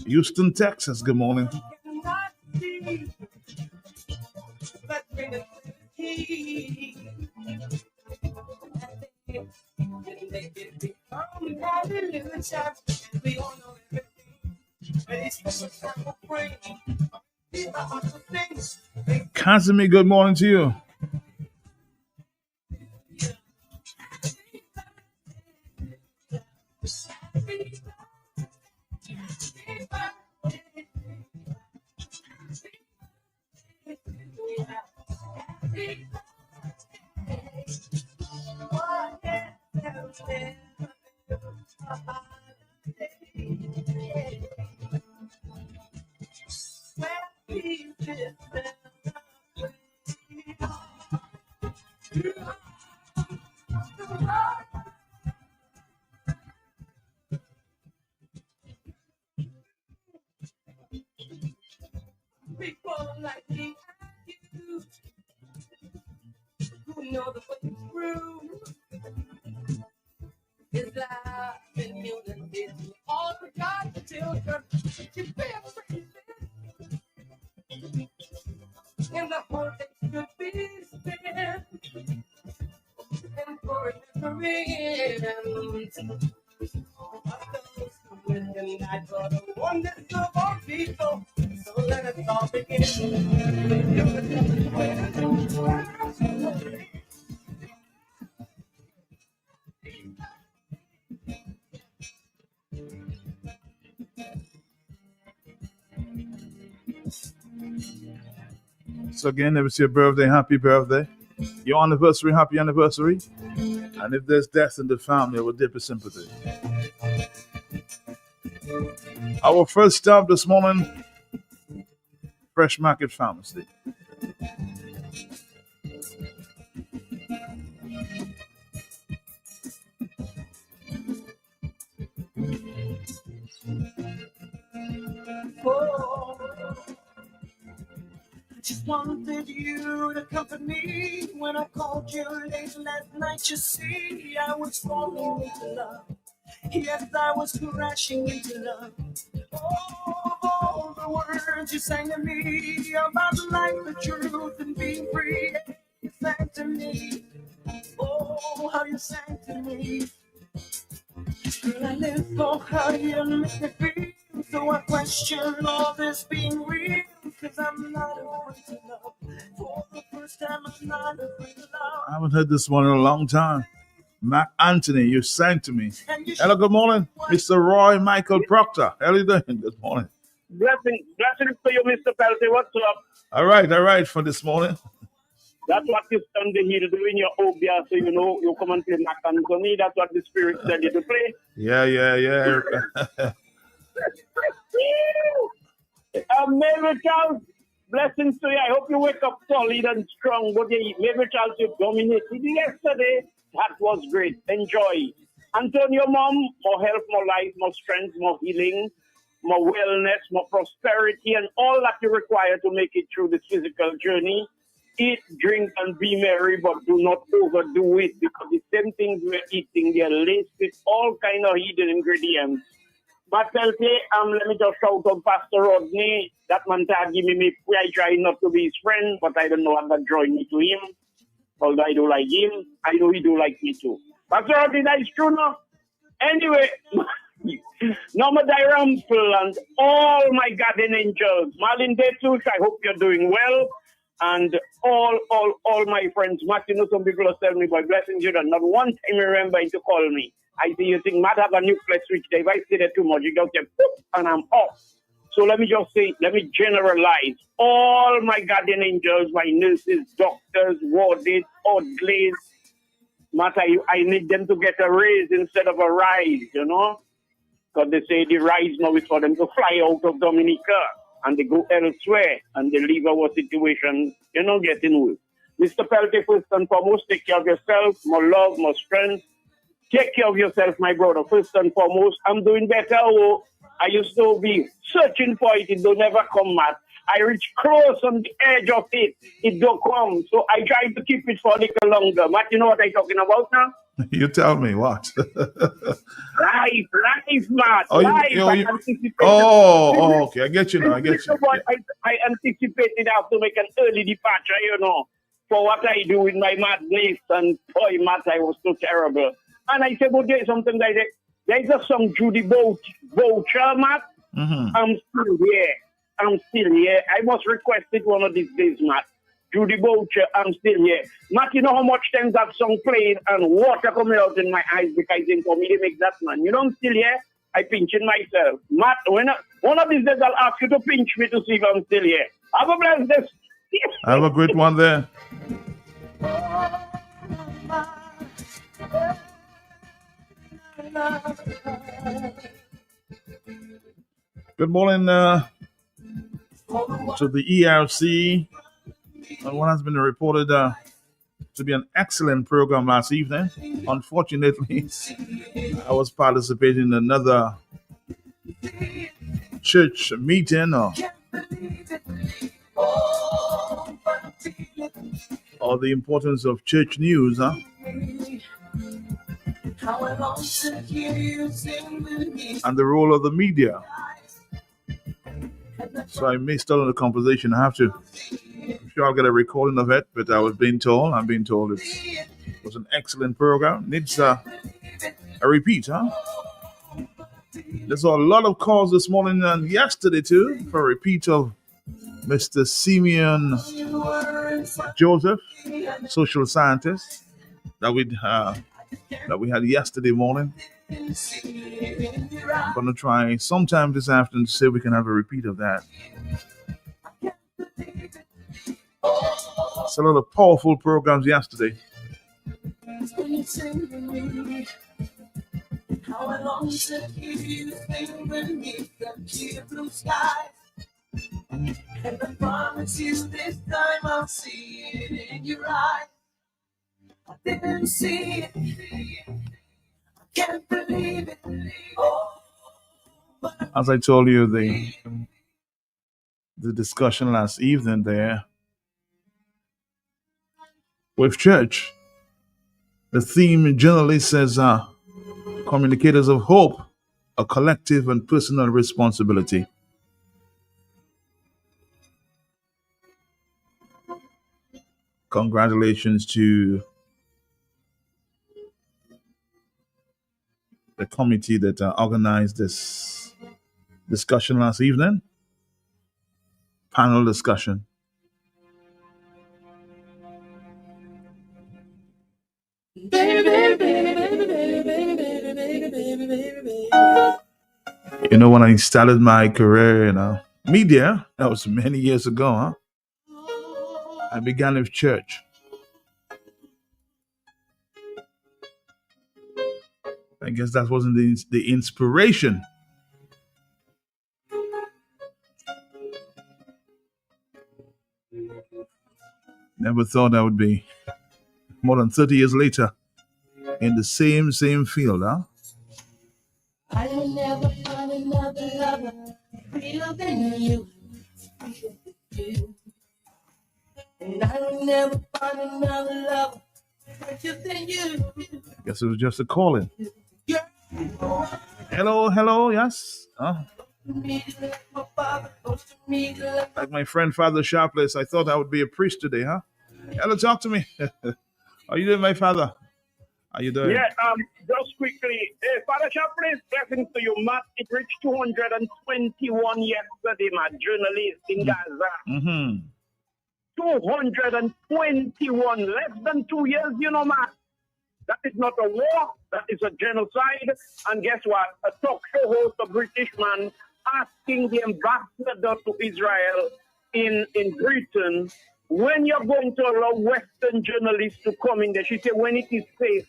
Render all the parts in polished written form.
Houston, Texas. Good morning. Casimir, good morning to you. People like me and you who know the way through is life and unity. All the God's children, you bear praises, and the whole day should be spent and forever in. And I for the oneness of all people. So let us all begin. So again, if it's your birthday, happy birthday. Your anniversary, happy anniversary. And if there's death in the family, we'll dip a sympathy. Our first stop this morning, Fresh Market Pharmacy. Just wanted you to comfort me when I called you late last night. You see, I was falling into love. Yes, I was crashing into love. Oh, all the words you sang to me about life, the truth, and being free. You sang to me. Oh, how you sang to me. Girl, I live for how you make me feel. So I question all this being real. Cause I'm not afraid to love. For the first time, I'm not afraid to love. I haven't heard this one in a long time. Mac Anthony, you sang to me. Hello, good morning. Mr. Roy Michael Proctor. How are you doing? Good morning. Blessings to you, Mr. Pelty. What's up? All right, for this morning. That's what you stand here doing your obia, so you know you come and play Mac Anthony. That's what the Spirit said you to play. Yeah. Mary Charles, blessings to you. I hope you wake up solid and strong. But Mary Charles, you dominated yesterday. That was great. Enjoy. Antonio, mom, more health, more life, more strength, more healing, more wellness, more prosperity, and all that you require to make it through this physical journey. Eat, drink, and be merry, but do not overdo it, because the same things we're eating, they're laced with all kind of hidden ingredients. But let me just shout out Pastor Rodney. That man give me I try not to be his friend, but I don't know what that drawing me to him. Although I do like him, I know he do like me too. Pastor Rodney, that is true now. Anyway, Norma Dirampel and all my guardian angels, Marlene Detush, I hope you're doing well. And all my friends, Martin, some people are telling me, by blessings you don't. Not one time you remember to call me. I see you think, Matt have a nuclear switch. If I say that too much, you just say, poof, and I'm off. So let me just say, let me generalize. All my guardian angels, my nurses, doctors, wardies, orderlies, Matt, I need them to get a raise instead of a rise, you know? Because they say the rise now is for them to fly out of Dominica and they go elsewhere and they leave our situation, getting worse. Mr. Pelty, first and foremost, take care of yourself, more love, more strength. Take care of yourself, my brother, first and foremost. I'm doing better. Oh, I used to be searching for it. It don't never come, Matt. I reach close on the edge of it. It don't come. So I try to keep it for a little longer. Matt, you know what I'm talking about now? You tell me what. Life, Matt. Oh, Life. I anticipated. Okay. I get you now. I get you. What I anticipated I have to make an early departure, for what I do with my math list. And boy, math, I was so terrible. And I said, well, there's something like that. There's a song, Judy Boucher, Matt. Mm-hmm. I'm still here. I must request it one of these days, Matt. Judy Boucher, I'm still here. Matt, you know how much times that song played and water coming out in my eyes because for me to make that man. You know I'm still here? I pinch it myself. Matt, one of these days I'll ask you to pinch me to see if I'm still here. Have a blessed day. Have a great one there. Good morning to the ERC. What has been reported to be an excellent program last evening. Unfortunately, I was participating in another church meeting or the importance of church news, huh? And the role of the media. So I missed out on the conversation. I have to. I'm sure I'll get a recording of it, but I'm being told it was an excellent program. Needs a repeat, huh? There's a lot of calls this morning and yesterday too for a repeat of Mr. Simeon Joseph, social scientist, that we had yesterday morning. I'm going to try sometime this afternoon to see if we can have a repeat of that. It's a lot of powerful programs yesterday. How I long to hear you sing beneath the clear blue skies. And I promise you this time I'll see it in your eyes. I didn't see it. I can't believe it. As I told you, the discussion last evening there with church, the theme generally says communicators of hope, a collective and personal responsibility. Congratulations to the committee that organized this discussion last evening. Panel discussion. You know, when I started my career in media, that was many years ago, huh? I began with church. I guess that wasn't the inspiration. Never thought I would be more than 30 years later in the same field, huh? I will never find another lover real than you. And I will never find another lover richer than you. I guess it was just a calling. Hello, yes. Like my friend Father Sharpless, I thought I would be a priest today, huh? Hello, talk to me. How you doing, my father? How you doing? Yeah, just quickly, Father Sharpless, blessings to you, Matt. It reached 221 yesterday, Matt, journalist in Gaza. Mm-hmm. 221, less than 2 years, Matt. That is not a war, that is a genocide. And guess what? A talk show host, a British man, asking the ambassador to Israel in Britain, when you're going to allow Western journalists to come in there, she said, when it is safe.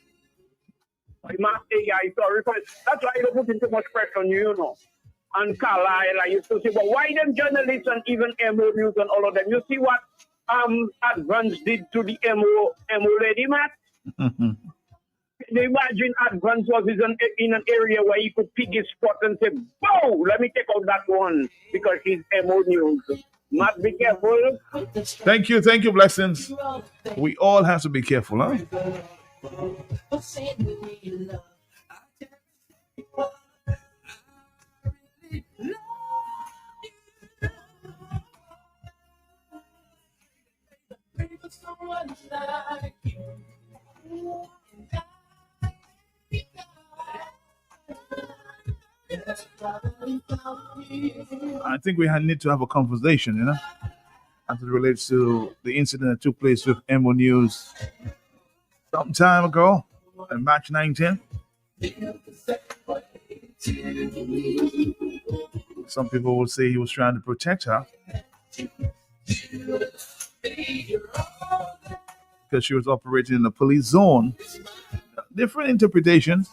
I must say, guys, sorry for it. That's why I don't put too much pressure on you, And Carlisle, I used to say, but why them journalists and even MO News and all of them? You see what Advance did to the MO lady, Matt? Imagine Advance was in an area where he could pick his spot and say, "Bow, let me take out that one because she's MO News." Matt, be careful. Thank you, blessings. We all have to be careful, huh? I think we need to have a conversation, as it relates to the incident that took place with Emo News some time ago, on March 19th. Some people would say he was trying to protect her because she was operating in a police zone. Different interpretations.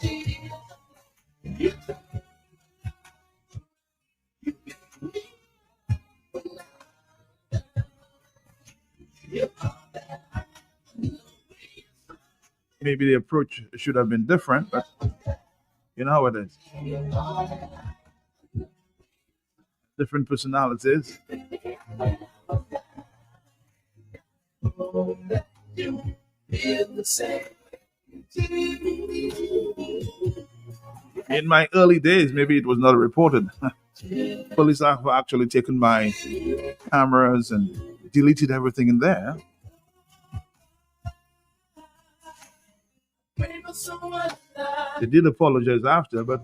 Maybe the approach should have been different, but you know how it is. Different personalities. In my early days, maybe it was not reported. Police have actually taken my cameras and deleted everything in there. They did apologize after, but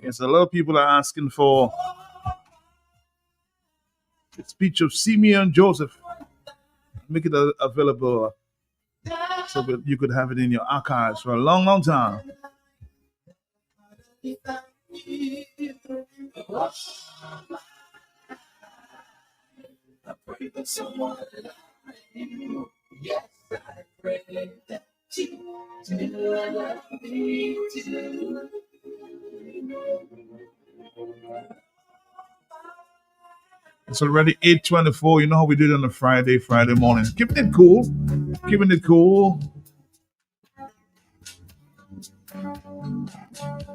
yes, a lot of people are asking for the speech of Simeon Joseph. Make it available so that you could have it in your archives for a long, long time. It's already 8:24. You know how we do it on a Friday morning. Keeping it cool. Keeping it cool.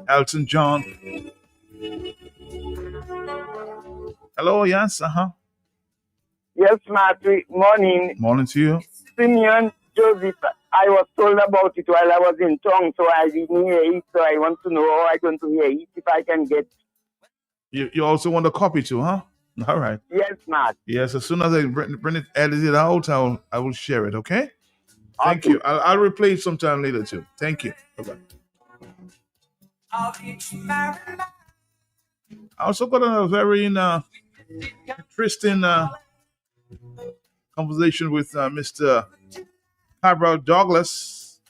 Elton John. Hello, yes, Yes, Matthew. Morning. Morning to you. Simeon Joseph, I was told about it while I was in town, so I didn't hear it. So I want to know how I'm going to hear it if I can get. You also want a copy too, huh? All right. Yes, Matt. Yes, as soon as I bring it, edit it out, I will share it. Okay. Thank you. I'll replay it sometime later too. Thank you. Bye-bye. I also got a very interesting conversation with Mr. Cabral Douglas.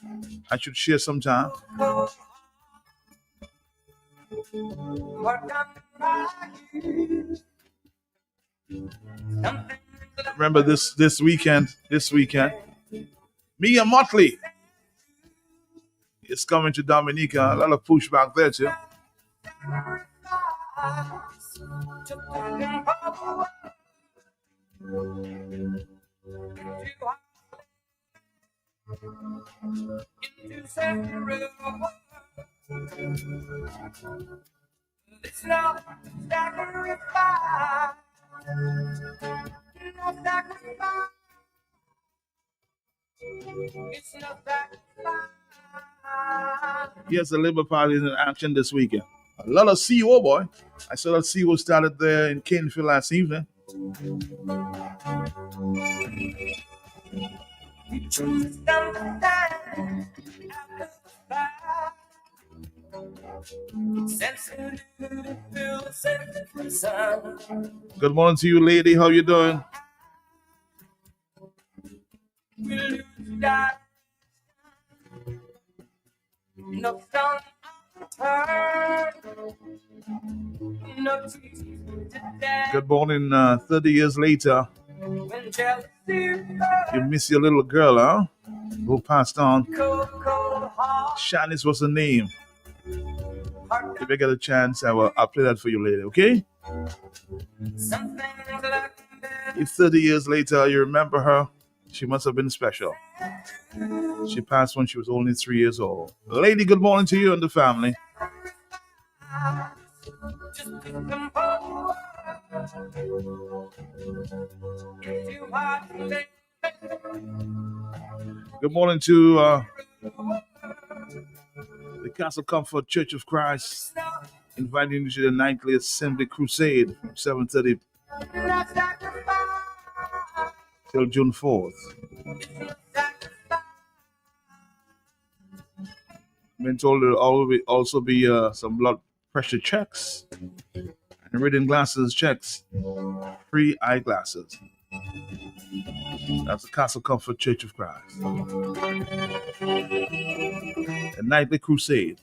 I should share sometime. Remember this weekend, Mia Motley is coming to Dominica. A lot of pushback there too. It's not sacrifice. No sacrifice. It's not sacrifice. Yes, the Labour Party is in action this weekend. A lot of CO, boy. I saw that CO started there in Canfield last evening. Good morning to you, lady. How you doing? Good morning. 30 years later, you miss your little girl, huh? Who passed on. Shanice was her name. If I get a chance, I'll play that for you later, okay? If 30 years later you remember her, she must have been special. She passed when she was only 3 years old. Lady, good morning to you and the family. Good morning to the Castle Comfort Church of Christ, inviting you to the nightly Assembly Crusade from 7:30 till June 4th. Been told there will also be some blood pressure checks and reading glasses checks, free eyeglasses. That's the Castle Comfort Church of Christ. A nightly crusade.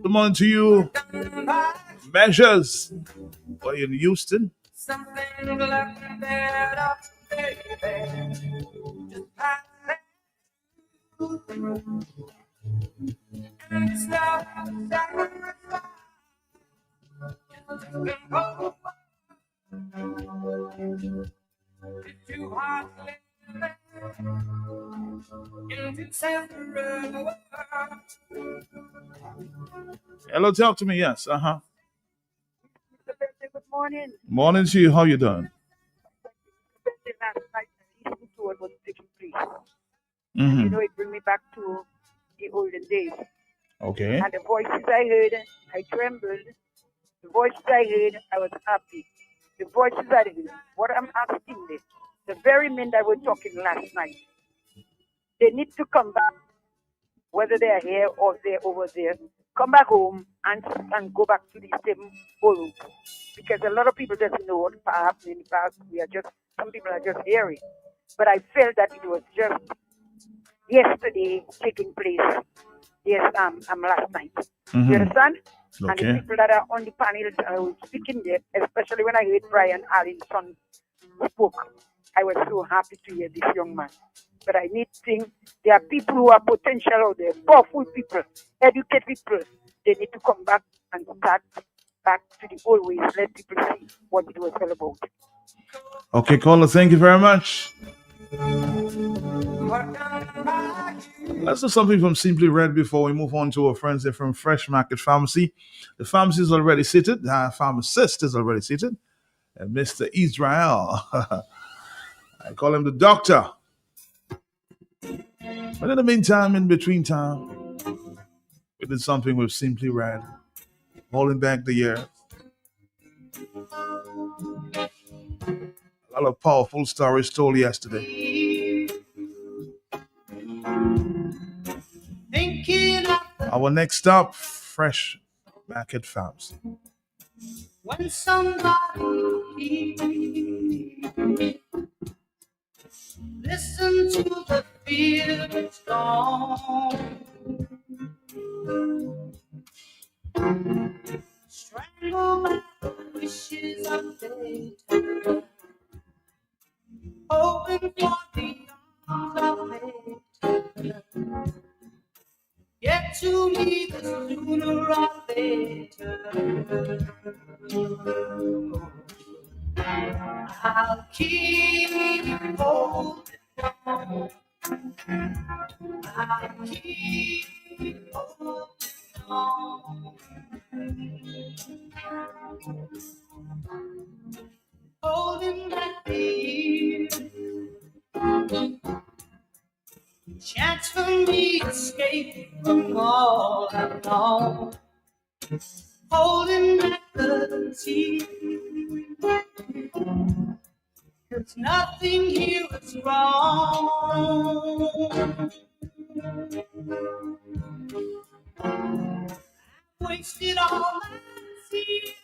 Good morning to you, Measures. Are you in Houston? Something like that, Hello, talk to me. Yes, Good morning. Morning to you. How you doing? Last night, I listened to what was taking place. Mm-hmm. You know, it brings me back to the olden days. Okay. And the voices I heard, I trembled. The voices I heard, I was happy. The voices I heard, what I'm asking this, the very men that were talking last night, they need to come back, whether they're here or they're over there, come back home and go back to the same old. Because a lot of people doesn't know what happened in the past. Some people are just hearing. But I felt that it was just yesterday taking place. Yes, last night. Mm-hmm. You understand? Okay. And the people that are on the panel speaking there, especially when I heard Brian Allinson spoke, I was so happy to hear this young man. But I need to think there are people who are potential out there, powerful people, educated people. They need to come back and start back to the old ways. Let people see what it was all about. Okay, caller, thank you very much. Let's do something from Simply Red before we move on to our friends here from Fresh Market Pharmacy. The pharmacy is already seated. The pharmacist is already seated. And Mr. Israel. I call him the doctor. But in the meantime, in between time, we did something with Simply Red, holding back the year. A lot of powerful stories told yesterday. Our next stop, Fresh Market Pharmacy. When somebody listen to the fields gone, strangle by the wishes of fate, hoping for the arms of fate. Get to me the sooner or later. I'll keep holding on. I'll keep holding on. Holding back the years. Chance for me escaping from all I've known. Holding back the tears. 'Cause nothing here is wrong. I wasted all my tears.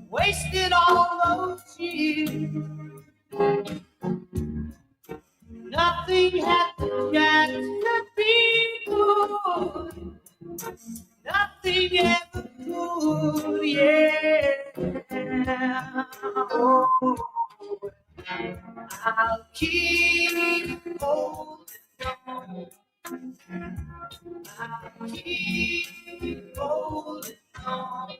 Wasted all those years. Nothing had the chance to be good. Nothing ever could, yeah. Oh, I'll keep holding on. I'll keep holding on. I'll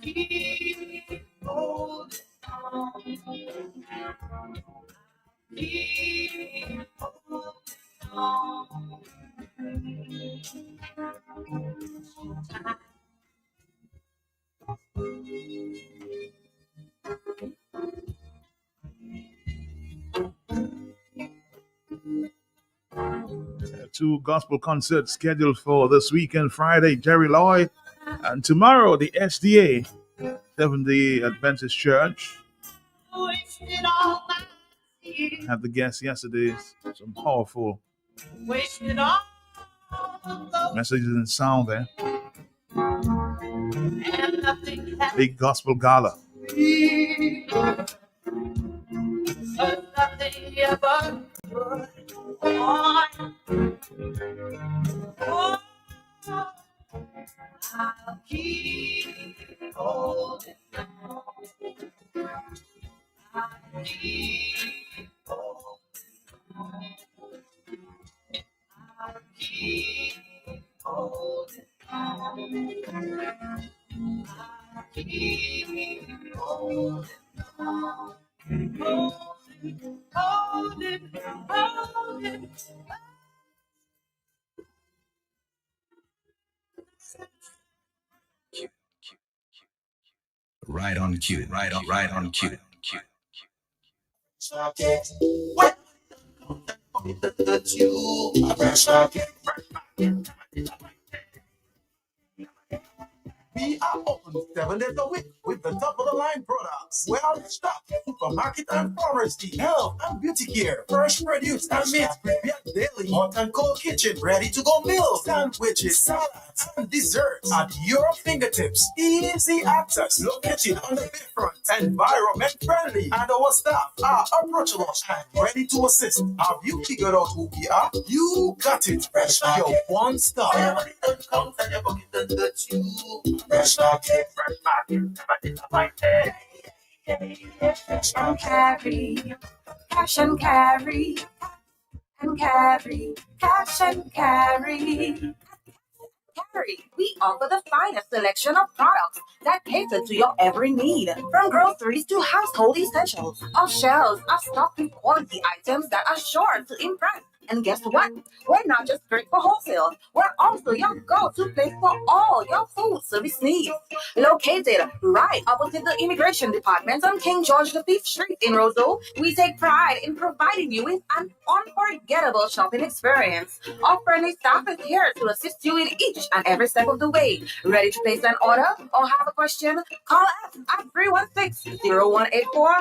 keep holding on. Keep holding on. Two gospel concerts scheduled for this weekend, Friday, Jerry Lloyd, and tomorrow, the SDA, Seventh-day Adventist Church. Had the guests yesterday, some powerful messages and sound there. Big gospel gala. I'll keep holding on. I'll keep holding on. I'll keep holding on. I'll keep holding on. Holding. Right on cue. Right on cue. We are open 7 days a week with the top of the line products. Well stocked supermarket and pharmacy, health and beauty care, fresh produce and meat, prepared daily, hot and cold kitchen, ready to go meals, sandwiches, salads, and desserts at your fingertips. Easy access, located on the bayfront, environment friendly, and our staff are approachable and ready to assist. Have you figured out who we are? You got it, fresh your one stop. Fresh market, cash and carry, cash and carry, and carry, cash and carry. We offer the finest selection of products that cater to your every need, from groceries to household essentials. Our shelves are stocked with quality items that are sure to impress. And guess what? We're not just great for wholesale. We're also your go-to place for all your food service needs. Located right opposite the Immigration Department on King George V Street in Roseville, we take pride in providing you with an unforgettable shopping experience. Our friendly staff is here to assist you in each and every step of the way. Ready to place an order or have a question? Call us at 316-0184 or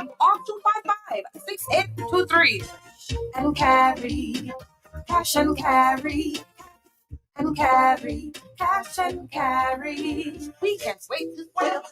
255-6823. And carry, cash and carry, and carry, cash and carry. We can't wait to sell.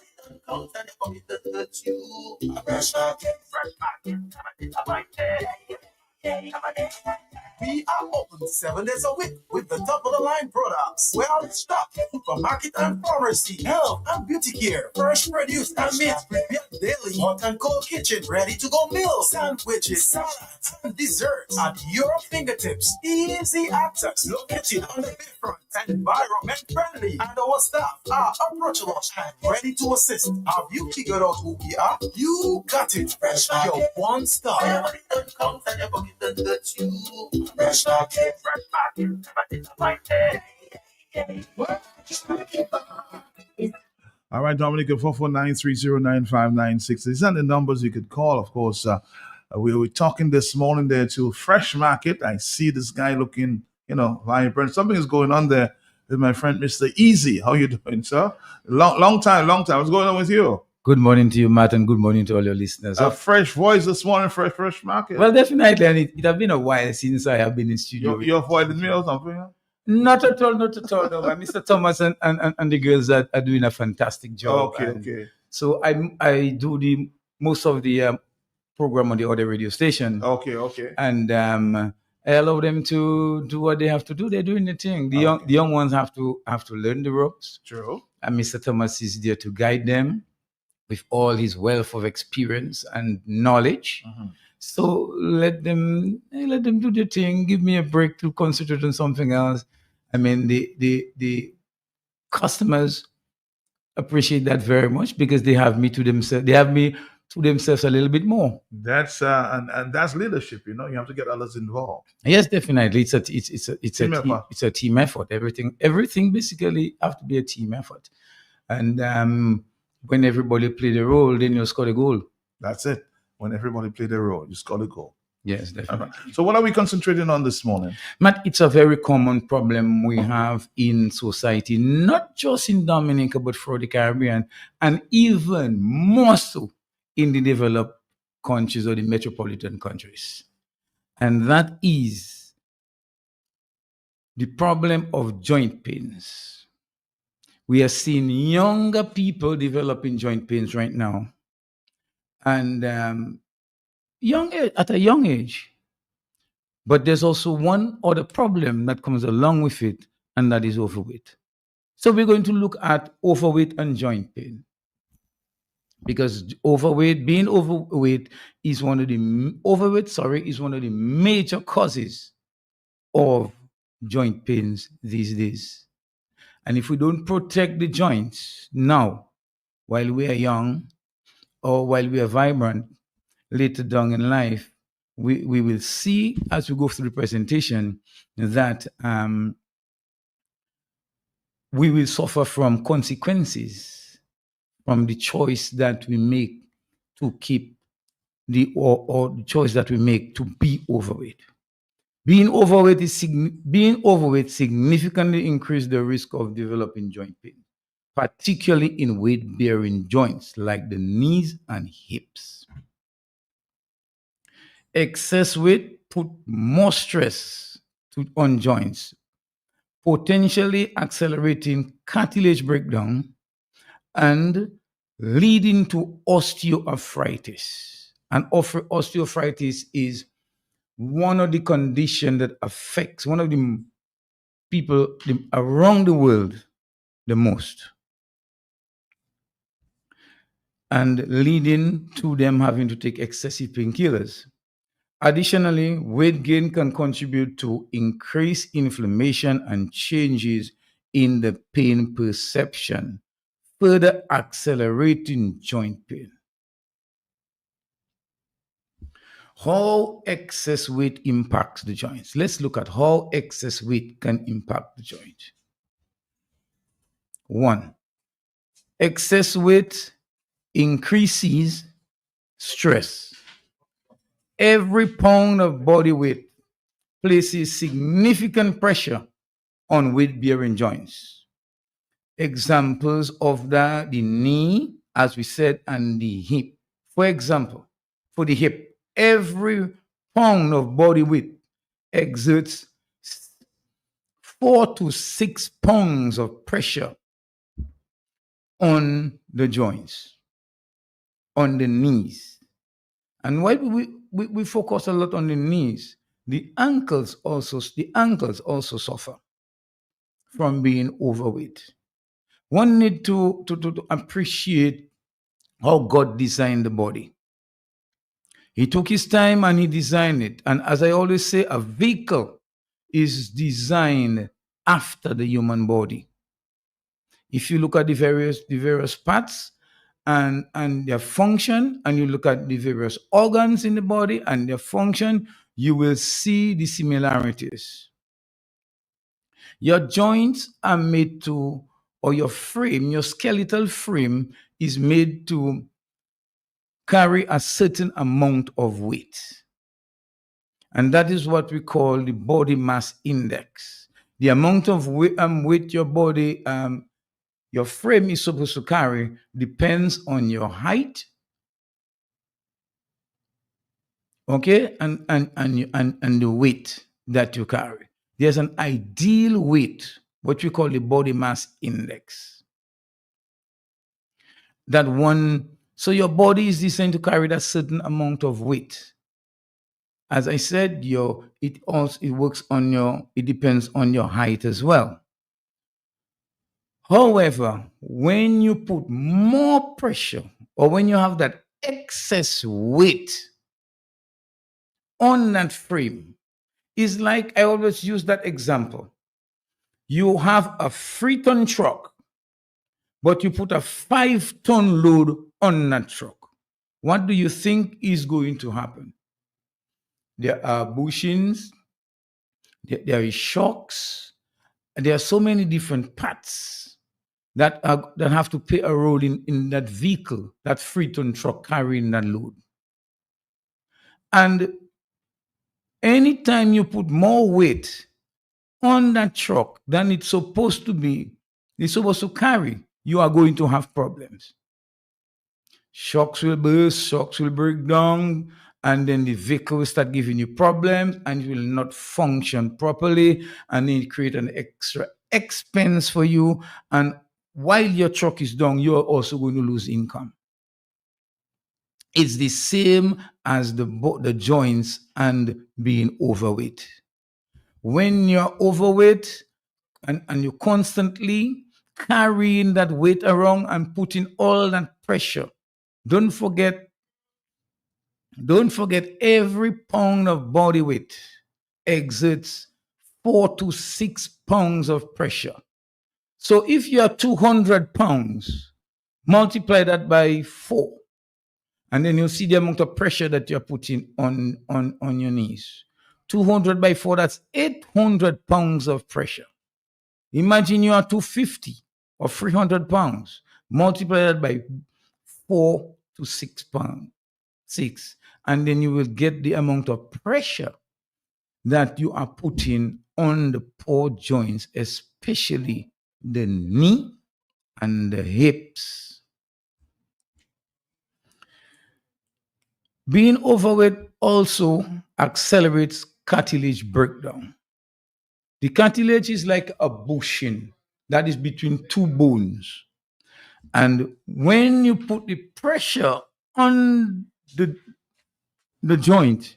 We are open 7 days a week with the top of the line products. Well stocked supermarket and pharmacy, health and beauty care, fresh produce and meat, prepared daily, hot and cold kitchen, ready to go meals, sandwiches, salads, and desserts at your fingertips. Easy access, located on the bayfront, environment friendly, and our staff are approachable and ready to assist. Have you figured out who we are? You got it, fresh your one stop. Fresh All right, Dominic, 449-309-5996. These are the numbers you could call, of course. We were talking this morning there to Fresh Market. I see this guy looking, vibrant. Something is going on there with my friend, Mr. Easy. How you doing, sir? Long time. What's going on with you? Good morning to you, Matt, and good morning to all your listeners. A fresh voice this morning, fresh market. Well, definitely, and it has been a while since I have been in studio. You're avoiding me or something? Not at all. No, Mr. Thomas and the girls are doing a fantastic job. Okay. So I do the most of the program on the other radio station. Okay. And I allow them to do what they have to do. They're doing the thing. The young ones have to learn the ropes. True. And Mr. Thomas is there to guide them. with all his wealth of experience and knowledge. So let them do their thing. Give me a break to concentrate on something else. I mean, the customers appreciate that very much because they have me to themselves. They have me to themselves a little bit more. That's and that's leadership. You know, you have to get others involved. Yes, definitely. Team effort. It's a team effort. Everything basically have to be a team effort. And when everybody play the role, then you score the goal. That's it. When everybody play their role, you score the goal. Yes, definitely. So what are we concentrating on this morning? Matt, it's a very common problem we have in society, not just in Dominica, but for the Caribbean, and even more so in the developed countries or the metropolitan countries. And that is the problem of joint pains. We are seeing younger people developing joint pains right now. And at a young age. But there's also one other problem that comes along with it, and that is overweight. So we're going to look at overweight and joint pain. Because being overweight is one of the major causes of joint pains these days. And if we don't protect the joints now, while we are young or while we are vibrant, later down in life, we will see as we go through the presentation that we will suffer from consequences from the choice that we make to keep or the choice that we make to be overweight. Being overweight significantly increases the risk of developing joint pain, particularly in weight-bearing joints like the knees and hips. Excess weight put more stress on joints, potentially accelerating cartilage breakdown and leading to osteoarthritis. And osteoarthritis is one of the conditions that affects one of the people around the world the most, and leading to them having to take excessive painkillers. Additionally, weight gain can contribute to increased inflammation and changes in the pain perception, further accelerating joint pain. How excess weight impacts the joints. Let's look at how excess weight can impact the joint. 1. Excess weight increases stress. Every pound of body weight places significant pressure on weight-bearing joints. Examples of that, the knee, as we said, and the hip. For example, for the hip, every pound of body weight exerts 4 to 6 pounds of pressure on the joints, on the knees. And why we focus a lot on the knees, the ankles also suffer from being overweight. One need to appreciate how God designed the body. He took his time and he designed it. And as I always say, a vehicle is designed after the human body. If you look at the various parts and their function, and you look at the various organs in the body and their function, you will see the similarities. Your joints are made to, or your frame, your skeletal frame is made to carry a certain amount of weight. And that is what we call the body mass index. The amount of weight your body, your frame is supposed to carry depends on your height, okay, and the weight that you carry. There's an ideal weight, what we call the body mass index. So your body is designed to carry that certain amount of weight. As I said, it depends on your height as well. However, when you put more pressure or when you have that excess weight on that frame, it's like I always use that example. You have a 3-ton truck, but you put a 5-ton load on that truck. What do you think is going to happen? There are bushings, there is shocks, and there are so many different parts that have to play a role in that vehicle, that 3-ton truck carrying that load. And anytime you put more weight on that truck than it's supposed to carry, you are going to have problems. Shocks will burst, shocks will break down, and then the vehicle will start giving you problems and it will not function properly, and then it create an extra expense for you. And while your truck is down, you are also going to lose income. It's the same as the joints and being overweight. When you're overweight and you're constantly carrying that weight around and putting all that pressure, don't forget every pound of body weight exerts 4 to 6 pounds of pressure. So if you are 200 pounds, multiply that by 4, and then you'll see the amount of pressure that you're putting on your knees. 200 by 4, that's 800 pounds of pressure. Imagine you are 250 or 300 pounds. Multiply that by 4 to 6 pounds. 6. And then you will get the amount of pressure that you are putting on the poor joints, especially the knee and the hips. Being overweight also accelerates cartilage breakdown. The cartilage is like a bushing that is between two bones. And when you put the pressure on the joint,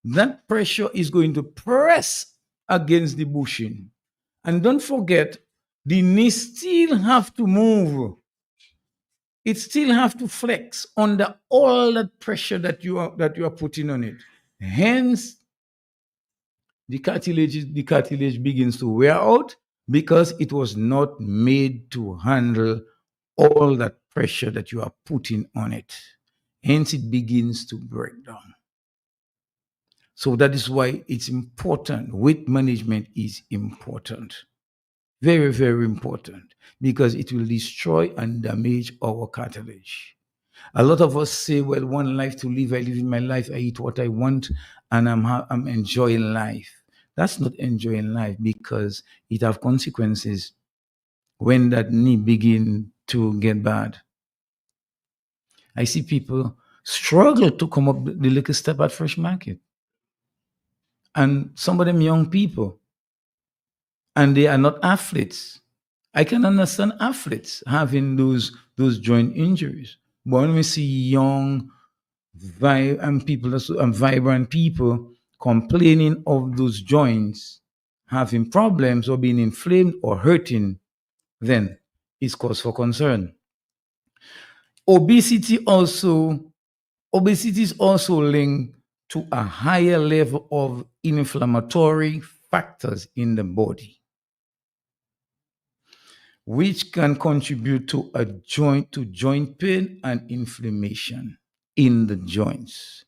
that pressure is going to press against the bushing. And don't forget, the knee still have to move. It still have to flex under all that pressure that you are putting on it. Hence, the cartilage begins to wear out because it was not made to handle all that pressure that you are putting on it. Hence, it begins to break down. So that is why it's important. Weight management is important. Very, very important, because it will destroy and damage our cartilage. A lot of us say, well, one life to live, I live in my life, I eat what I want, and I'm enjoying life. That's not enjoying life, because it have consequences when that knee begin to get bad. I see people struggle to come up the little step at Fresh Market. And some of them young people, and they are not athletes. I can understand athletes having those joint injuries. But when we see young and vibrant people complaining of those joints having problems or being inflamed or hurting, then it's cause for concern. Obesity is also linked to a higher level of inflammatory factors in the body, which can contribute to joint pain and inflammation in the joints.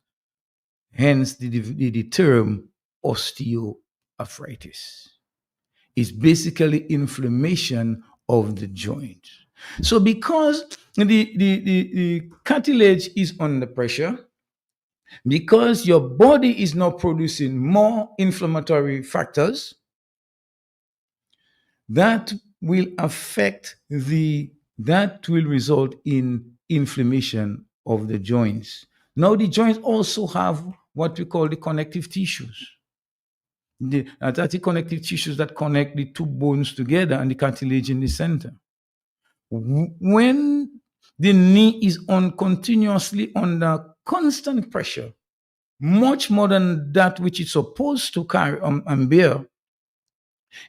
Hence the term osteoarthritis. It's basically inflammation of the joint. So because the cartilage is under pressure, because your body is not producing more inflammatory factors, that will result in inflammation of the joints. Now, the joints also have what we call the connective tissues. The connective tissues that connect the two bones together and the cartilage in the center. When the knee is continuously under constant pressure, much more than that which it's supposed to carry and bear,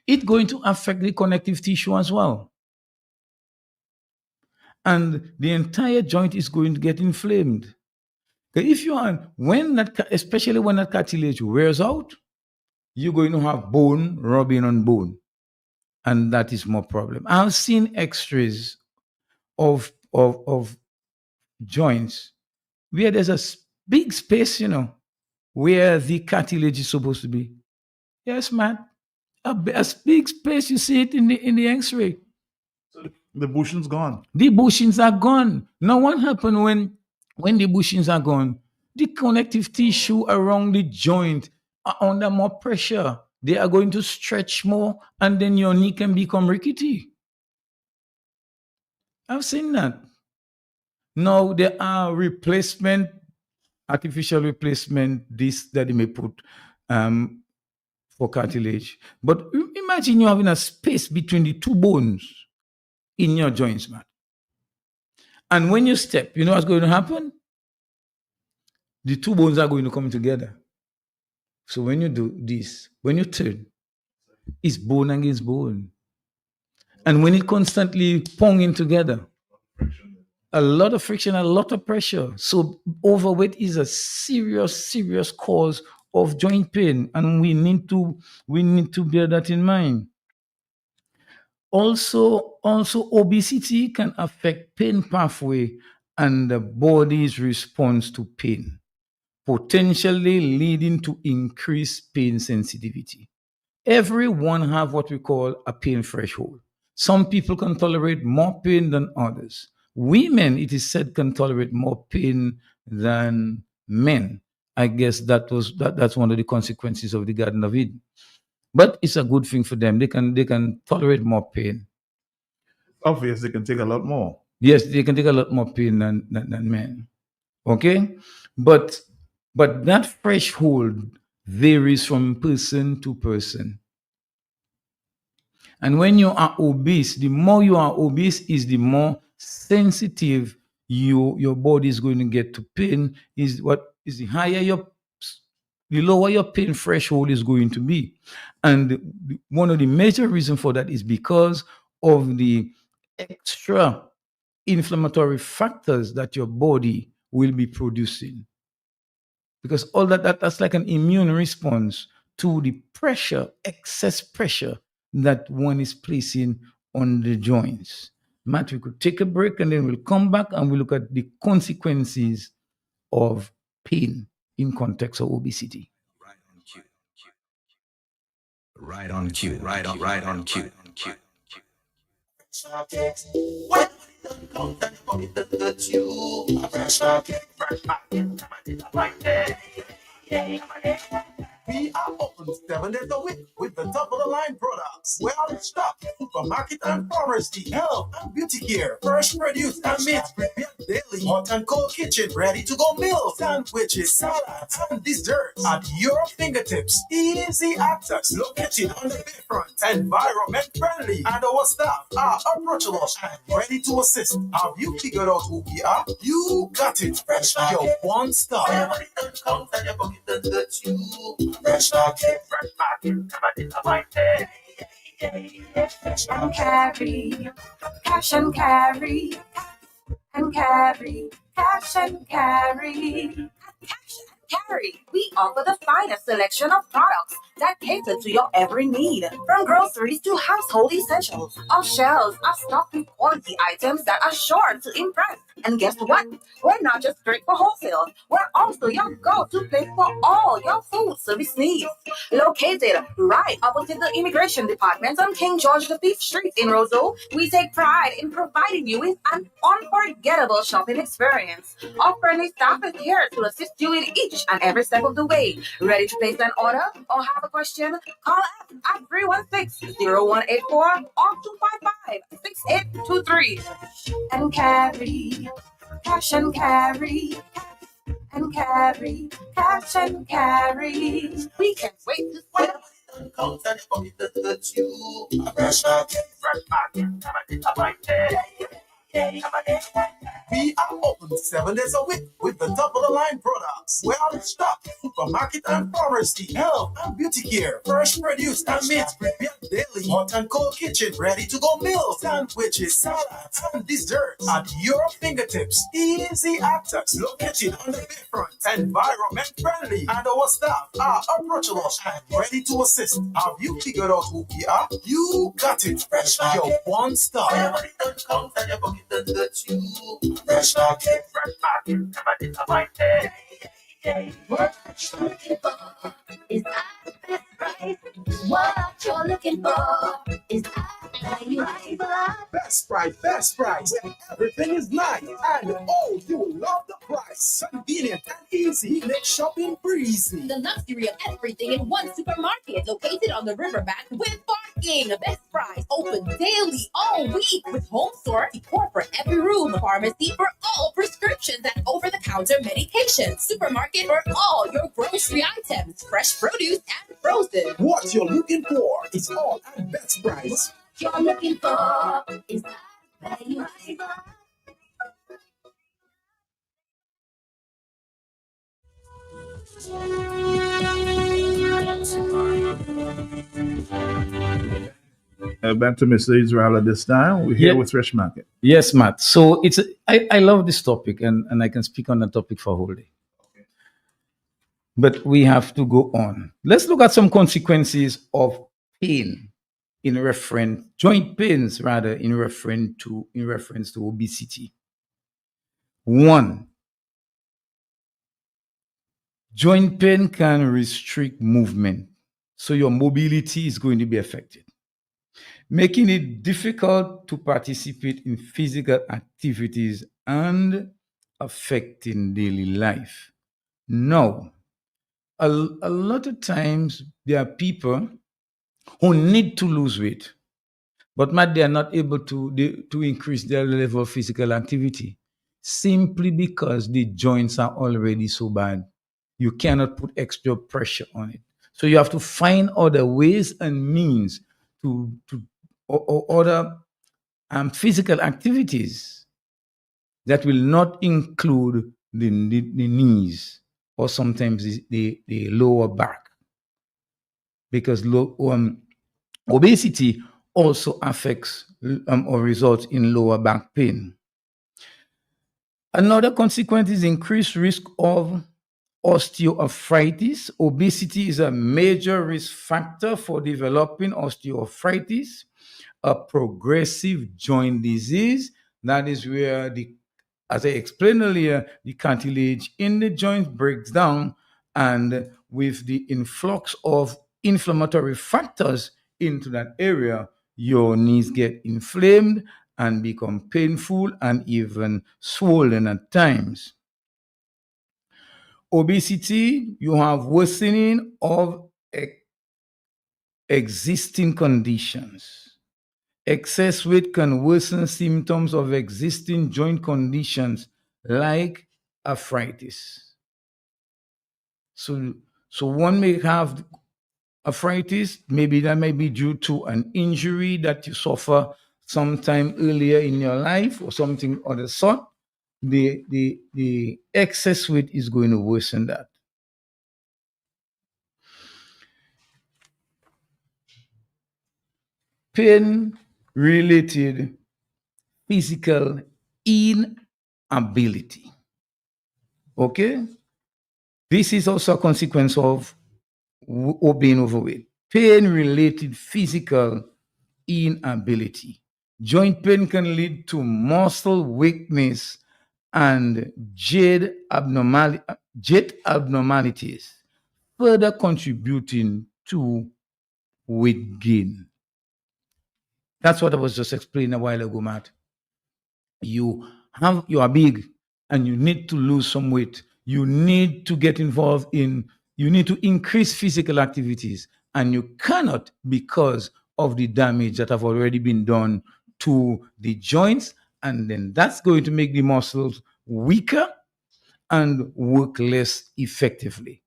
it's going to affect the connective tissue as well. and the entire joint is going to get inflamed. Okay, if you are especially when that cartilage wears out, you're going to have bone rubbing on bone, and that is more problem. I've seen X-rays of joints where there's big space, where the cartilage is supposed to be. Yes, man, a big space. You see it in the X-ray. The bushing's gone. The bushings are gone. Now, what happened when the bushings are gone? The connective tissue around the joint are under more pressure. They are going to stretch more, and then your knee can become rickety. I've seen that. Now there are artificial replacement discs that they may put for cartilage. But imagine you having a space between the two bones in your joints, man. And when you step, you know what's going to happen? The two bones are going to come together. So when you do this, when you turn, it's bone against bone. And when it constantly ponging together, a lot of friction, a lot of pressure. So overweight is a serious cause of joint pain, and we need to bear that in mind. Also, obesity can affect pain pathway and the body's response to pain, potentially leading to increased pain sensitivity. Everyone have what we call a pain threshold. Some people can tolerate more pain than others. Women, it is said, can tolerate more pain than men. I guess that's one of the consequences of the Garden of Eden. But it's a good thing for them. They can tolerate more pain. Obviously, they can take a lot more. Yes, they can take a lot more pain than men. Okay? But that threshold varies from person to person. And when you are obese, the more you are obese is the more sensitive your body is going to get to pain. The lower your pain threshold is going to be. And one of the major reasons for that is because of the extra inflammatory factors that your body will be producing. Because all that's like an immune response to the pressure, excess pressure that one is placing on the joints. Matt, we could take a break and then we'll come back and we'll look at the consequences of pain in context of obesity. Right on cue. Right on cue. We are open 7 days a week with the top of the line products. Well stocked supermarket and pharmacy, health and beauty care, fresh produce and meat prepared daily, hot and cold kitchen, ready to go meals, sandwiches, salads, and desserts at your fingertips. Easy access located on the bayfront, environment friendly, and our staff are approachable and ready to assist. Have you figured out who we are? You got it. Fresh your one stop. Fresh market, Cash and carry, cash and carry, and carry, cash and carry. Cash and carry. We offer the finest selection of products that cater to your every need, from groceries to household essentials. Our shelves are stocked with quality items that are sure to impress. And guess what? We're not just great for wholesale. We're also your go-to place for all your food service needs. Located right opposite the Immigration Department on King George V Street in Roseau, we take pride in providing you with an unforgettable shopping experience. Our friendly staff is here to assist you in each and every step of the way. Ready to place an order or have a question? Call us at 316-0184 or 255-6823. And carry, cash and carry, and carry, cash and carry. We can't wait to sweat. Fresh market, We are open 7 days a week with the top of the line products. Well stocked supermarket and pharmacy, health and beauty care, fresh produce and meats prepared daily, hot and cold kitchen, ready to go meals, sandwiches, salads, and desserts at your fingertips. Easy access, located on the bayfront, environment friendly, and our staff are approachable and ready to assist. Have you figured out who we are? You got it. Fresh your one stop. Everybody don't count and your pocket don't touch you. Fresh market, never disappointed. What you're looking for is our best price. What you're looking for is our value. Best price, where everything is nice and oh, you will love the price. Convenient and easy, make shopping breezy. The luxury of everything in one supermarket located on the riverbank with parking. Best Price open daily all week with home store decor for every room, pharmacy for all prescriptions and over-the-counter medications, supermarket for all your grocery items, fresh produce and frozen. What you're looking for is all at Best Price. What you're looking for is our value. Back to Mr. Israel at this time. We're here Yeah. with Fresh Market. Yes, Matt. So I love this topic and I can speak on the topic for a whole day. But we have to go on. Let's look at some consequences of pain in reference, joint pains rather, in reference to obesity. One, joint pain can restrict movement. So your mobility is going to be affected, making it difficult to participate in physical activities and affecting daily life. Now, a lot of times there are people who need to lose weight, but they are not able to increase their level of physical activity simply because the joints are already so bad. You cannot put extra pressure on it. So you have to find other ways and means or other physical activities that will not include the knees or sometimes the lower back, because obesity also affects or results in lower back pain. Another consequence is increased risk of osteoarthritis. Obesity is a major risk factor for developing osteoarthritis, a progressive joint disease. That is where, as I explained earlier, the cartilage in the joint breaks down, and with the influx of inflammatory factors into that area, your knees get inflamed and become painful and even swollen at times. Obesity, you have worsening of existing conditions. Excess weight can worsen symptoms of existing joint conditions like arthritis. So one may have arthritis, maybe that may be due to an injury that you suffer sometime earlier in your life or something of the sort. The excess weight is going to worsen that. Pain-related physical inability. Okay? This is also a consequence of being overweight. Pain-related physical inability. Joint pain can lead to muscle weakness and jet abnormalities, further contributing to weight gain. That's what I was just explaining a while ago, Matt. You are big and you need to lose some weight. You need to get involved you need to increase physical activities, and you cannot because of the damage that have already been done to the joints, and then that's going to make the muscles weaker and work less effectively.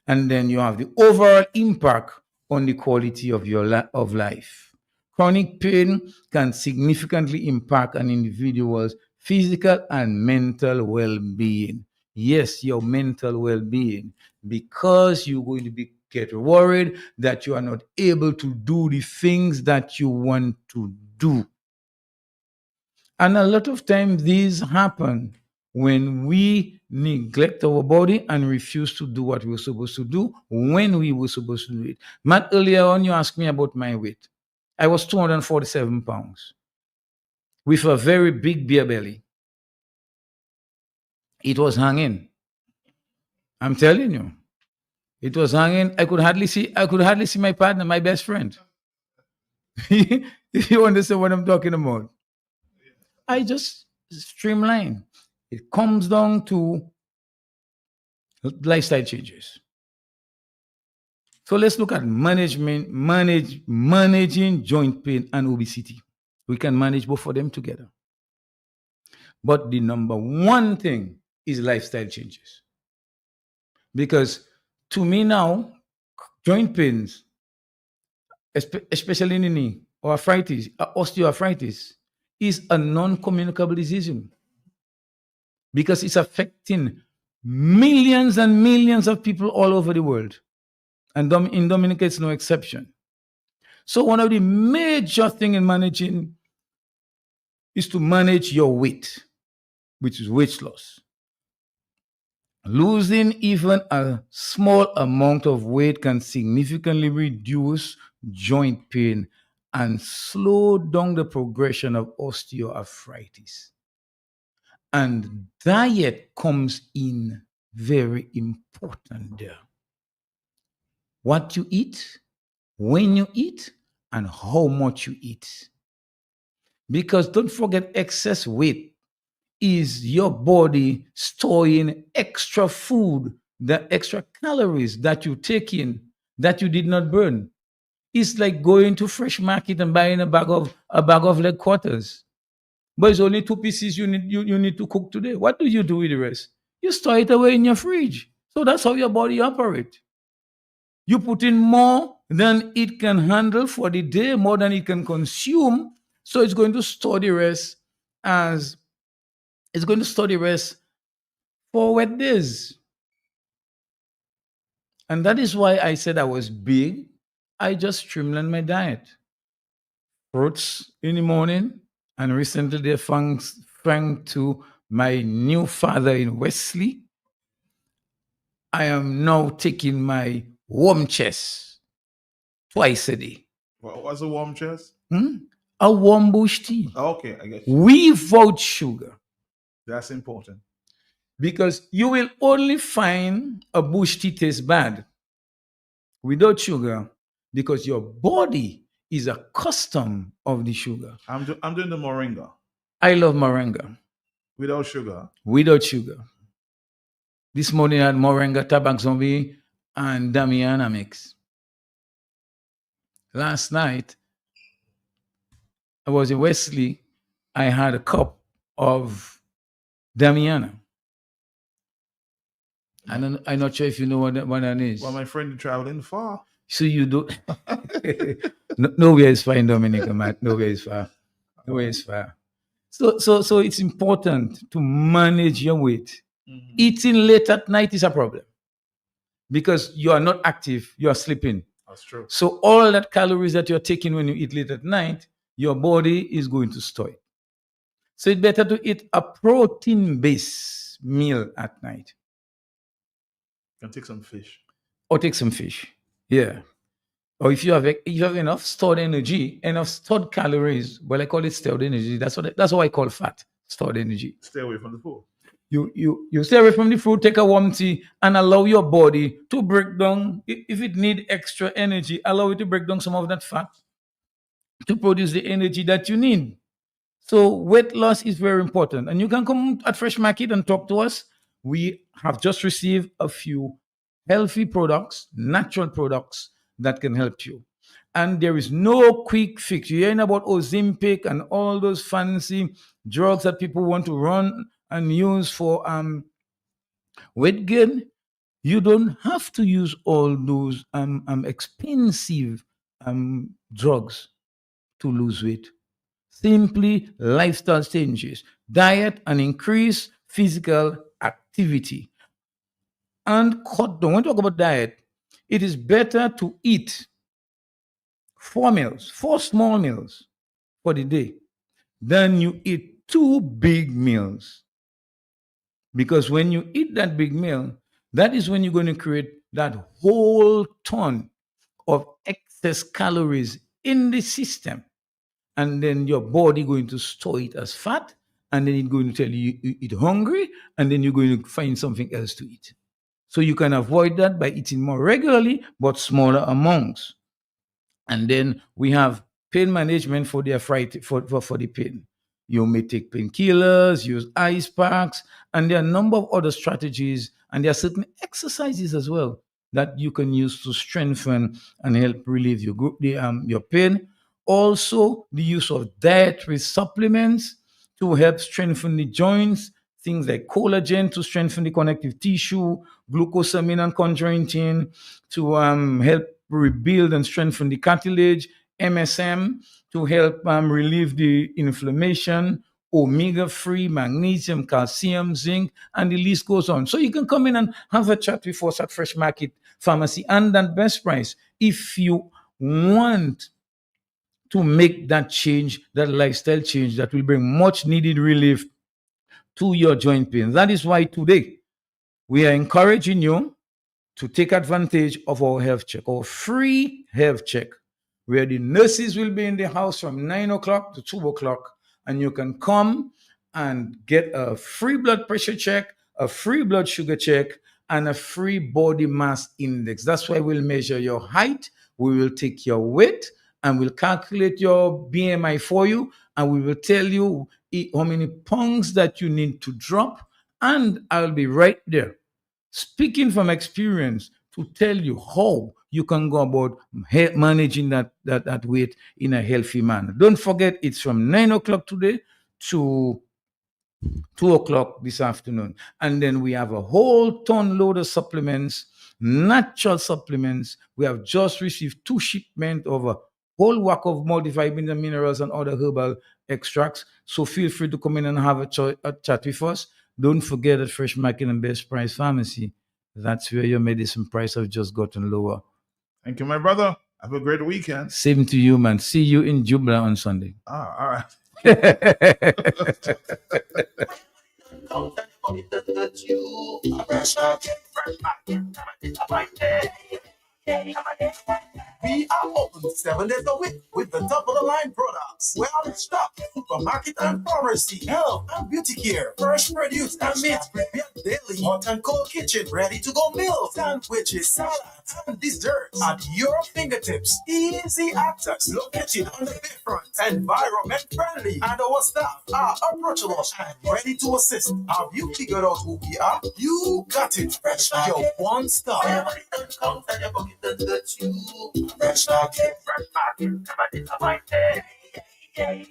And then you have the overall impact on the quality of your life. Chronic pain can significantly impact an individual's physical and mental well-being. Yes, your mental well-being, because you're going to get worried that you are not able to do the things that you want to do. And a lot of times these happen when we neglect our body and refuse to do what we were supposed to do when we were supposed to do it. Matt, earlier on, you asked me about my weight. I was 247 pounds with a very big beer belly. It was hanging. I'm telling you, it was hanging. I could hardly see my partner, my best friend. You understand what I'm talking about? I just streamline. It comes down to lifestyle changes. So let's look at managing joint pain and obesity. We can manage both of them together. But the number one thing is lifestyle changes. Because to me now, joint pains, especially in the knee, or arthritis, osteoarthritis, is a non-communicable disease because it's affecting millions and millions of people all over the world. And in Dominica, it's no exception. So one of the major things in managing is to manage your weight, which is weight loss. Losing even a small amount of weight can significantly reduce joint pain and slow down the progression of osteoarthritis. And diet comes in very important there. What you eat, when you eat, and how much you eat. Because don't forget, excess weight is your body storing extra food, the extra calories that you take in that you did not burn. It's like going to fresh market and buying a bag of leg quarters. But it's only 2 pieces you need to cook today. What do you do with the rest? You store it away in your fridge. So that's how your body operates. You put in more than it can handle for the day, more than it can consume. So it's going to store the rest for wet days. And that is why I said I was big. I just streamlined my diet. Fruits in the morning, and recently, thanks to my new father in Wesley, I am now taking my warm chest twice a day. What's a warm chest? A warm bush tea. Okay, I get you. Without sugar. That's important. Because you will only find a bush tea taste bad without sugar because your body is accustomed of the sugar. I'm doing the moringa. I love moringa. Without sugar? Without sugar. This morning I had moringa, tabak zombie, and Damiana mix. Last night, I was in Wesley. I had a cup of Damiana. I'm not sure if you know what that is. Well, my friend is traveling far. So you do. Nowhere is far in Dominica, Matt. Nowhere is far. Nowhere is far. So it's important to manage your weight. Mm-hmm. Eating late at night is a problem because you are not active. You are sleeping. That's true. So all that calories that you're taking when you eat late at night, your body is going to store it. So it's better to eat a protein-based meal at night. And take some fish. Or take some fish. Yeah. Or if you have enough stored energy, enough stored calories, well, I call it stored energy. That's what I call fat, stored energy. Stay away from the food. You stay away from the food, take a warm tea, and allow your body to break down. If it need extra energy, allow it to break down some of that fat to produce the energy that you need. So weight loss is very important. And you can come at Fresh Market and talk to us. We have just received a few healthy products, natural products that can help you. And there is no quick fix. You're hearing about Ozempic and all those fancy drugs that people want to run and use for weight gain. You don't have to use all those expensive drugs to lose weight. Simply lifestyle changes, diet, and increase physical activity. And cut down. When we talk about diet, it is better to eat 4 meals, 4 small meals for the day, than you eat 2 big meals. Because when you eat that big meal, that is when you're going to create that whole ton of excess calories in the system. And then your body going to store it as fat, and then it's going to tell you you're hungry, and then you're going to find something else to eat. So you can avoid that by eating more regularly, but smaller amounts. And then we have pain management for the arthritis, for the pain. You may take painkillers, use ice packs, and there are a number of other strategies, and there are certain exercises as well that you can use to strengthen and help relieve your pain. Also, the use of dietary supplements to help strengthen the joints, things like collagen to strengthen the connective tissue, glucosamine and chondroitin to help rebuild and strengthen the cartilage, MSM to help relieve the inflammation, omega-3, magnesium, calcium, zinc, and the list goes on. So you can come in and have a chat with us at Fresh Market Pharmacy and at best price if you want to make that change, that lifestyle change that will bring much needed relief to your joint pain. That is why today we are encouraging you to take advantage of our health check, our free health check, where the nurses will be in the house from 9 o'clock to 2 o'clock, and you can come and get a free blood pressure check, a free blood sugar check, and a free body mass index. That's why we'll measure your height, we will take your weight, and we'll calculate your BMI for you, and we will tell you how many pounds that you need to drop, and I'll be right there, speaking from experience, to tell you how you can go about managing that weight in a healthy manner. Don't forget, it's from 9 o'clock today to 2 o'clock this afternoon. And then we have a whole ton load of supplements, natural supplements. We have just received 2 shipments of a whole whack of multivitamins and minerals and other herbal extracts. So feel free to come in and have a chat with us. Don't forget that Fresh Market and Best Price Pharmacy, that's where your medicine price have just gotten lower. Thank you, my brother. Have a great weekend. Same to you, man. See you in Jubla on Sunday. All right. We are open 7 days a week with the top of the line products. We're out of stock, supermarket and pharmacy, health and beauty care, fresh produce and meats prepared daily, hot and cold kitchen, ready to go meals, sandwiches, salads, and desserts at your fingertips. Easy access, located on the bayfront, environment friendly, and our staff are approachable and ready to assist. Have you figured out who we are? You got it. Fresh your one stop. Fresh Market, Sale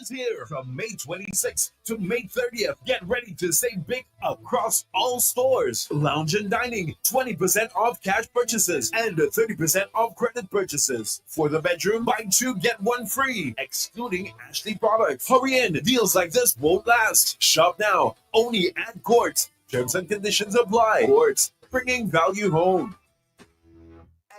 is here from May 26th to May 30th. Get ready to save big across all stores. Lounge and dining, 20% off cash purchases and 30% off credit purchases. For the bedroom, buy 2, get 1 free, excluding Ashley products. Hurry in, deals like this won't last. Shop now, only at Courts. Terms and conditions apply. Courts, bringing value home.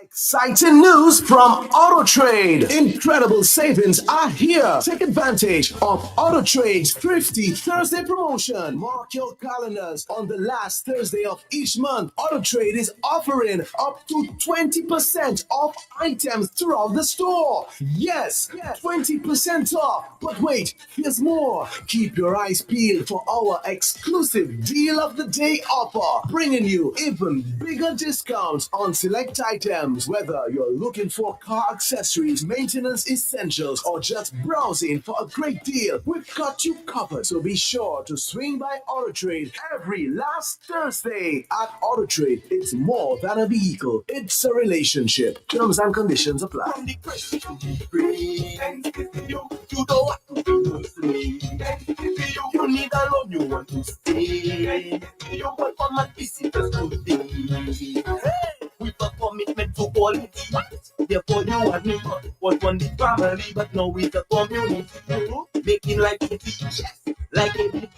exciting news from AutoTrade. Incredible savings are here. Take advantage of AutoTrade's Thrifty Thursday promotion. Mark your calendars on the last Thursday of each month. AutoTrade is offering up to 20% off items throughout the store. Yes, 20% off. But wait, there's more. Keep your eyes peeled for our exclusive Deal of the Day offer, bringing you even bigger discounts on select items. Whether you're looking for car accessories, maintenance essentials, or just browsing for a great deal, we've got you covered. So be sure to swing by AutoTrade every last Thursday. At AutoTrade, it's more than a vehicle, it's a relationship. Terms and conditions apply. From the question to free, you don't want to do you need a loan, you want to stay. You want for my visitors to be. with a commitment to quality. Therefore you and me was one big family, but now it's a community. Making life easy, yes, like a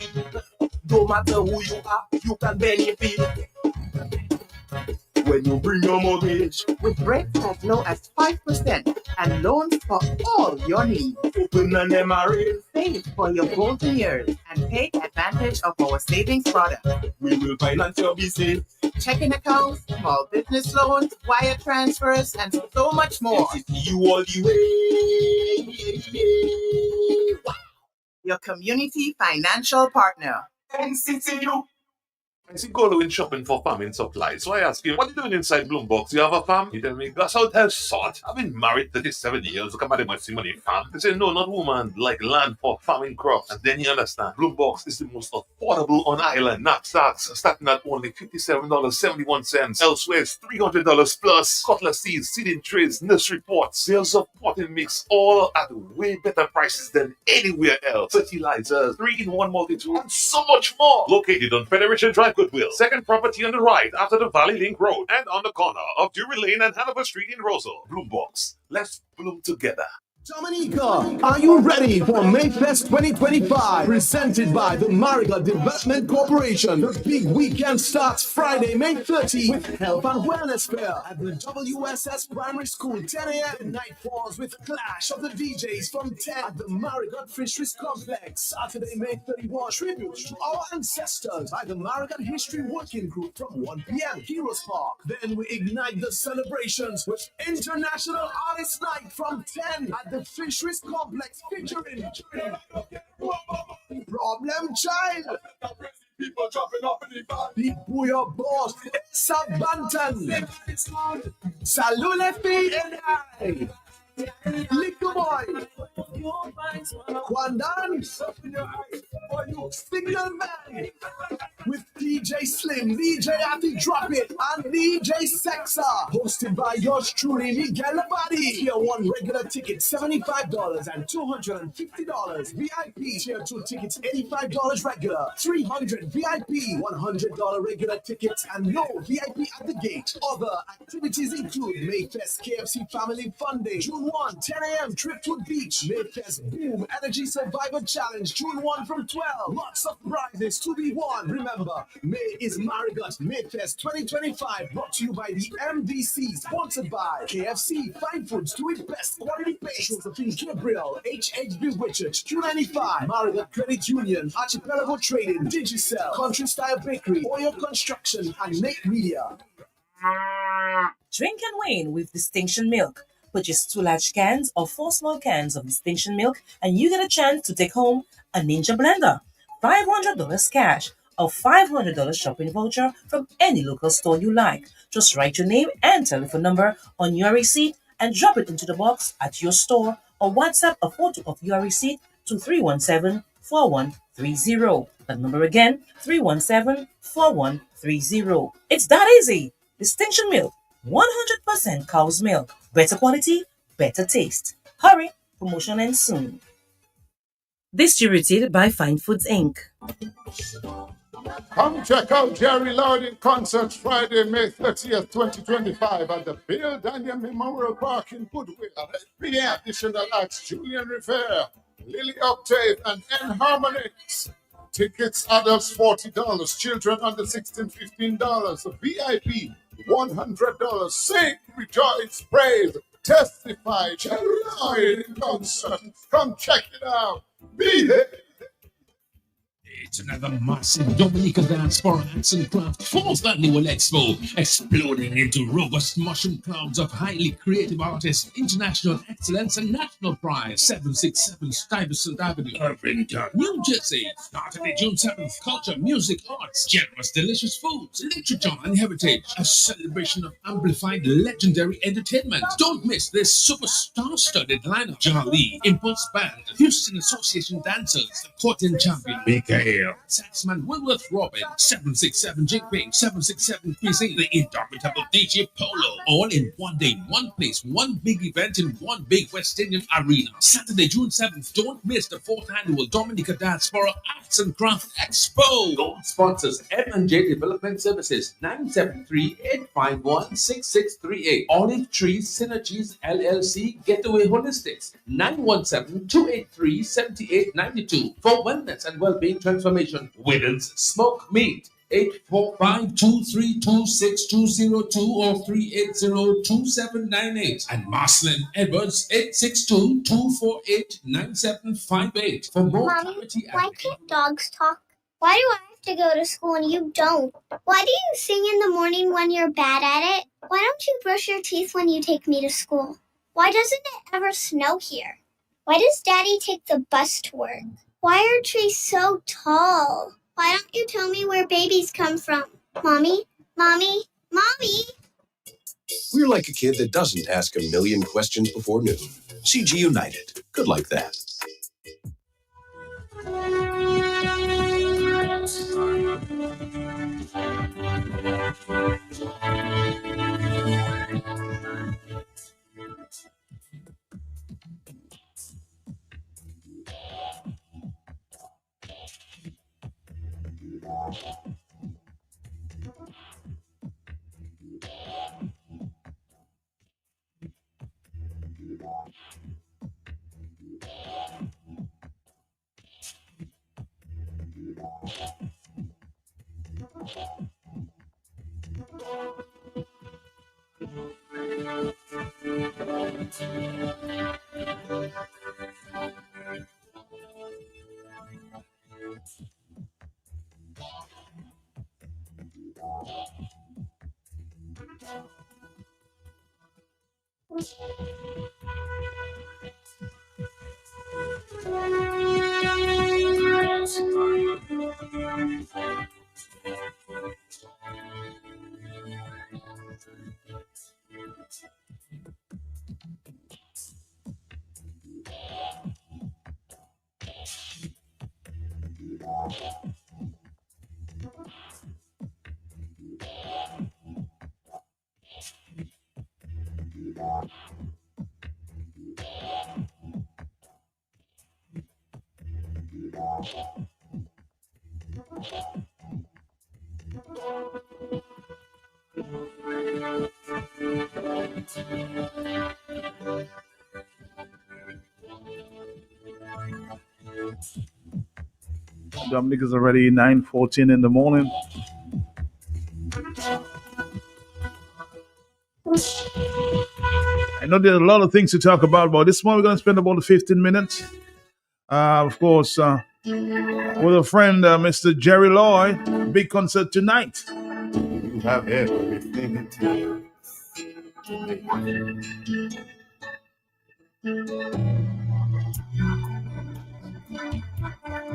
no matter who you are, you can benefit when you bring your mortgage. With rates as low as 5% and loans for all your needs. Open an MRA. Save for your golden years and take advantage of our savings product. We will finance your business. Checking accounts, small business loans, wire transfers, and so much more. NCC you all the way. Wow. Your community financial partner. NCCU. I see Golo went shopping for farming supplies, so I asked him, what are you doing inside Bloombox? You have a farm? He tell me, Gus, how the hell sort? I've been married 37 years, look at my money farm. He said, no, not woman, like land for farming crops. And then you understand, Bloombox is the most affordable on island. Knapsacks starting at only $57.71. Elsewhere, it's $300 plus. Cutlass seeds, seeding trays, nursery pots, sales of potting mix, all at way better prices than anywhere else. Fertilizers, 3-in-1 multi-tool, and so much more. Located on Federation Drive, Goodwill. Second property on the right after the Valley Link Road and on the corner of Drury Lane and Hanover Street in Rosal. Bloombox. Let's bloom together. Dominica, are you ready for Mayfest 2025? Presented by the Marigot Development Corporation. The big weekend starts Friday, May 30 with Health and Wellness Fair at the WSS Primary School, 10 a.m. The night falls with Clash of the DJs from 10 at the Marigot Fisheries Complex. Saturday, May 31, tribute to our ancestors by the Marigot History Working Group from 1 p.m. Heroes Park. Then we ignite the celebrations with International Artist Night from 10 at the Fisheries Complex featuring Problem Child, people jumping up in the bar, the Booyah Boss, Sabantan, Salule F.A.N.I. Liquor Boy, Kwandan, Signal Man, with DJ Slim, DJ Ati Drop It, and DJ Sexa. Hosted by yours truly, Miguel Abadi. Tier 1 regular tickets $75 and $250. VIP Tier 2 tickets $85 regular, $300 VIP, $100 regular tickets, and no VIP at the gate. Other activities include Mayfest KFC Family Fun Day, June 1, 10 a.m. Driftwood Beach, Mayfest Boom Energy Survivor Challenge, June 1 from 12. Lots of prizes to be won. Remember, May is Marigot Mayfest 2025, brought to you by the MDC, sponsored by KFC, Fine Foods, Do It Best, Quality Base, Josephine Gabriel, HHB Richards, Q95, Marigot Credit Union, Archipelago Trading, Digicel, Country Style Bakery, Oil Construction, and Make Media. Drink and wane with Distinction Milk. Purchase 2 large cans or 4 small cans of Distinction Milk and you get a chance to take home a Ninja Blender, $500 cash, or $500 shopping voucher from any local store you like. Just write your name and telephone number on your receipt and drop it into the box at your store or WhatsApp a photo of your receipt to 317-4130. That number again, 317-4130. It's that easy. Distinction Milk, 100% cow's milk. Better quality, better taste. Hurry, promotion ends soon. Distributed by Fine Foods Inc. Come check out Jerry Lord in concert Friday, May 30th, 2025 at the Bill Daniel Memorial Park in Goodwill. 8 p.m. Additional acts Julian Rivera, Lily Octave, and N Harmonics. Tickets adults $40, children under 16, $15. VIP $100. Sing, rejoice, praise, testify. Jerry Lord in concert. Come check it out. Be there. It's another massive Dominica Dance for Arts and Craft 4th Annual Expo, exploding into robust mushroom clouds of highly creative artists, international excellence, and national prize. 767 Stuyvesant Avenue, Irvington, New Jersey. Saturday, June 7th. Culture, music, arts, generous, delicious foods, literature, and heritage. A celebration of amplified legendary entertainment. Don't miss this superstar-studded lineup. John Lee, Impulse Band, Houston Association Dancers, the Court and Champion, Michael Dale, Saxman Wilworth Robin, 767 Jinping, 767 Cuisine, the indomitable DJ Polo, all in one day, one place, one big event in one big West Indian arena. Saturday, June 7th, don't miss the 4th annual Dominica Diaspora Arts and Craft Expo. Gold sponsors M&J Development Services, 973-851-6638. Olive Tree Synergies LLC Getaway Holistics, 917-283-7892. For wellness and well-being transformation, Wiggins Smoke Meat, 845-232-6202 or 380-2798. And Marcelin Edwards, 862-248-9758. For more Mommy, clarity why can't dogs talk? Why do I have to go to school and you don't? Why do you sing in the morning when you're bad at it? Why don't you brush your teeth when you take me to school? Why doesn't it ever snow here? Why does Daddy take the bus to work? Why are trees so tall? Why don't you tell me where babies come from? Mommy, Mommy, Mommy! We're like a kid that doesn't ask a million questions before noon. CG United. Good like that. Dominic is already 9:14 in the morning. I know there's a lot of things to talk about, but this morning we're going to spend about 15 minutes. Of course, with a friend, Mr. Jerry Lloyd. Big concert tonight. You have everything it takes.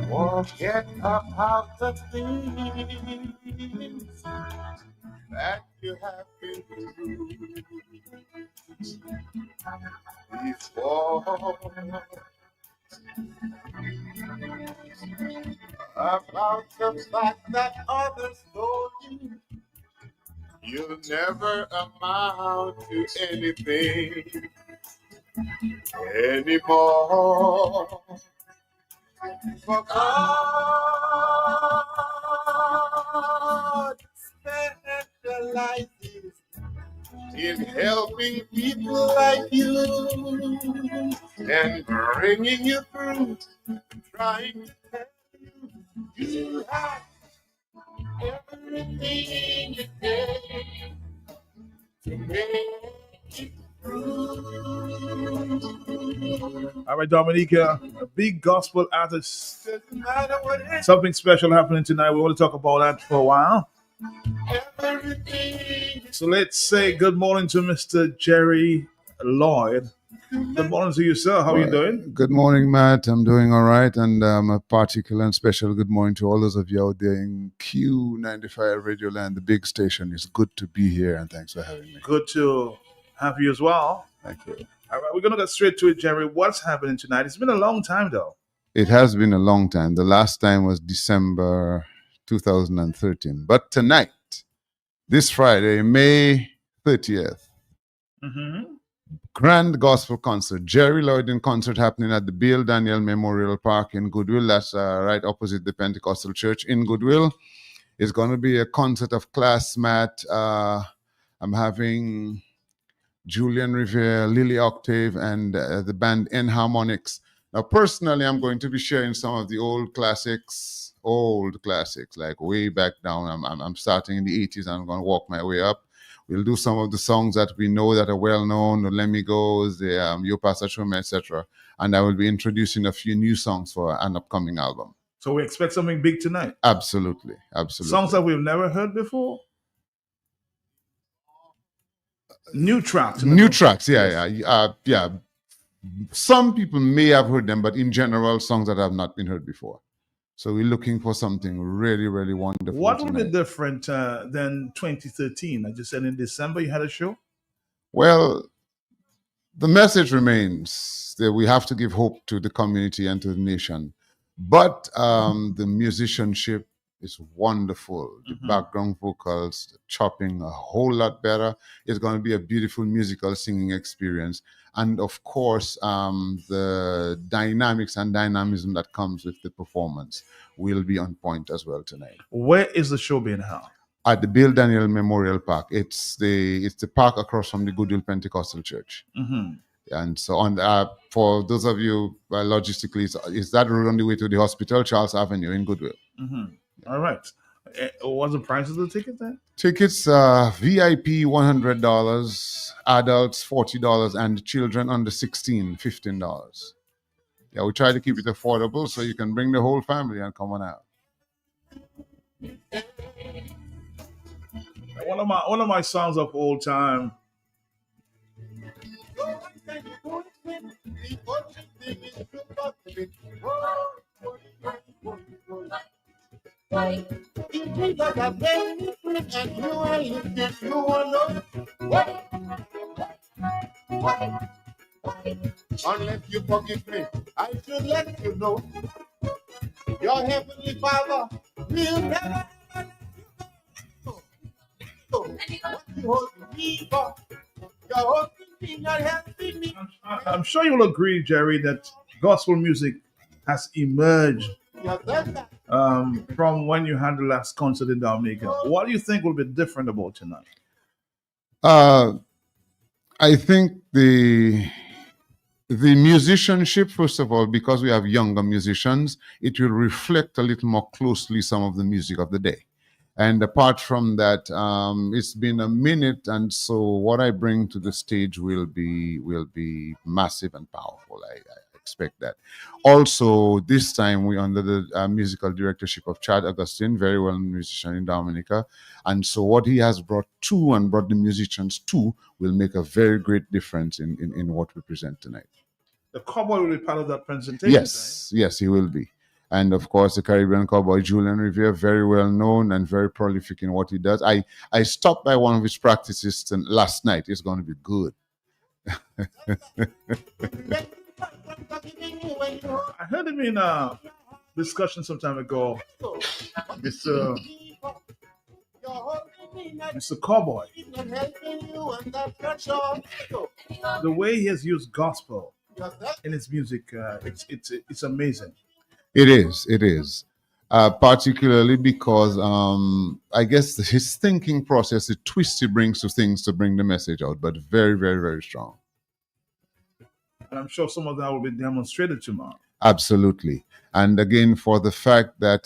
Forget about the things that you have been through before. About the fact that others told you you'll never amount to anything anymore. For God specializes in helping people like you and bringing you through, trying to tell you you have everything it takes to make it through. All right, Dominica, a big gospel artist. Something special happening tonight. We want to talk about that for a while. So let's say good morning to Mr. Jerry Lloyd. Good morning to you, sir. How are you doing? Good morning, Matt. I'm doing all right. And a particular and special good morning to all those of you out there in Q95 Radio Land, the big station. It's good to be here, and thanks for having me. Good to have you as well. Thank you. All right, we're going to get straight to it, Jerry. What's happening tonight? It's been a long time, though. It has been a long time. The last time was December 2013. But tonight, this Friday, May 30th, grand gospel concert, Jerry Lloyd in concert happening at the Bill Daniel Memorial Park in Goodwill. That's right opposite the Pentecostal Church in Goodwill. It's going to be a concert of class, Matt. I'm having Julian Rivera, Lily Octave, and the band N Harmonics. Now, personally, I'm going to be sharing some of the old classics, like way back down. I'm starting in the 80s, and I'm going to walk my way up. We'll do some of the songs that we know that are well known, the Let Me Goes, the Yo Pasa Chuma, etc. And I will be introducing a few new songs for an upcoming album. So we expect something big tonight. Absolutely, absolutely. Songs that we've never heard before. New tracks. New tracks, yeah. Some people may have heard them, but in general, songs that have not been heard before. So we're looking for something really, really wonderful. What will be different than 2013? I just said in December you had a show. Well, the message remains that we have to give hope to the community and to the nation. But the musicianship is wonderful. The background vocals, the chopping, a whole lot better. It's going to be a beautiful musical singing experience. And of course, the dynamics and dynamism that comes with the performance will be on point as well tonight. Where is the show being held? At the Bill Daniel Memorial Park. It's the park across from the Goodwill Pentecostal Church. And so on. For those of you logistically, is that road on the way to the hospital, Charles Avenue in Goodwill? All right. What's the price of the ticket then? Tickets, VIP $100, adults $40, and children under 16 $15. Yeah, we try to keep it affordable so you can bring the whole family and come on out. One of my songs of all time. Unless you forgive me, I should let you know your heavenly Father will never let you go. What you holding me for? You're holding me, not helping me. I'm sure you'll agree, Jerry, that gospel music has emerged from when you had the last concert in Dominica. What do you think will be different about tonight? I think the musicianship, first of all, because we have younger musicians, it will reflect a little more closely some of the music of the day. And apart from that, it's been a minute, and so what I bring to the stage will be massive and powerful. I expect that. Also, this time we're under the musical directorship of Chad Augustine, very well-known musician in Dominica, and so what he has brought the musicians to will make a very great difference in what we present tonight. The cowboy will be part of that presentation. Yes, right? Yes, he will be. And of course, the Caribbean cowboy, Julian Rivera, very well known and very prolific in what he does. I stopped by one of his practices last night. It's going to be good. I heard him in a discussion some time ago. Mr. Cowboy. The way he has used gospel in his music, it's amazing. It is. Particularly because I guess his thinking process, the twist he brings to things to bring the message out, but very, very, very strong. And I'm sure some of that will be demonstrated tomorrow. Absolutely. And again, for the fact that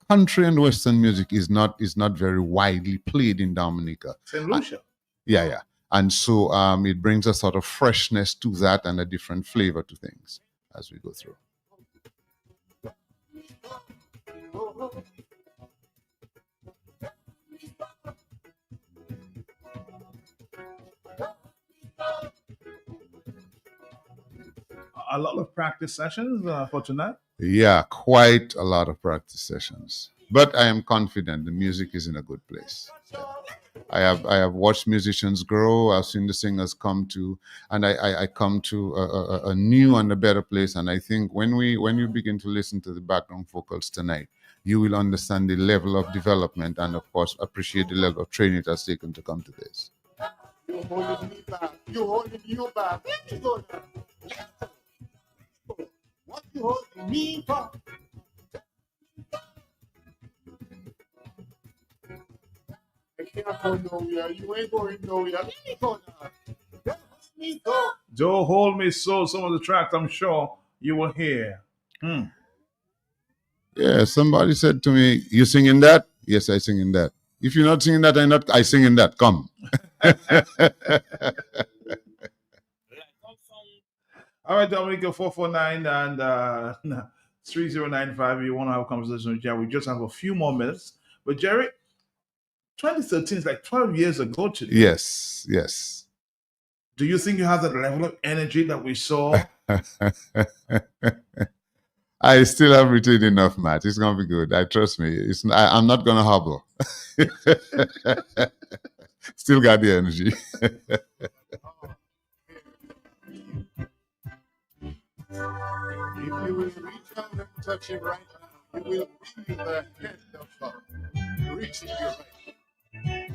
country and Western music is not very widely played in Dominica. St. Lucia. Yeah. And so it brings a sort of freshness to that and a different flavor to things as we go through. A lot of practice sessions for tonight? Yeah, quite a lot of practice sessions. But I am confident the music is in a good place. I have watched musicians grow. I've seen the singers come to, and I come to a new and a better place. And I think when you begin to listen to the background vocals tonight, you will understand the level of development and, of course, appreciate the level of training it has taken to come to this. You holding me back. You holding you back. Let me go now. What you holding me for? I can't go nowhere. You ain't going nowhere. Let me go now. Don't hold me so. Don't hold me so. Some of the tracks I'm sure you will hear. Yeah, somebody said to me, "You singing that?" Yes, I sing in that. If you're not singing that, I sing in that. Come. All right, Dominica 449 and 3095. You want to have a conversation with Jerry? We just have a few more minutes. But Jerry, 2013 is like 12 years ago today. Yes. Do you think you have that level of energy that we saw? I still have retained enough, Matt. It's gonna be good. Trust me. I'm not gonna hobble. Still got the energy. If you will reach out and touch him right now, you will feel the hand of God reaching you right.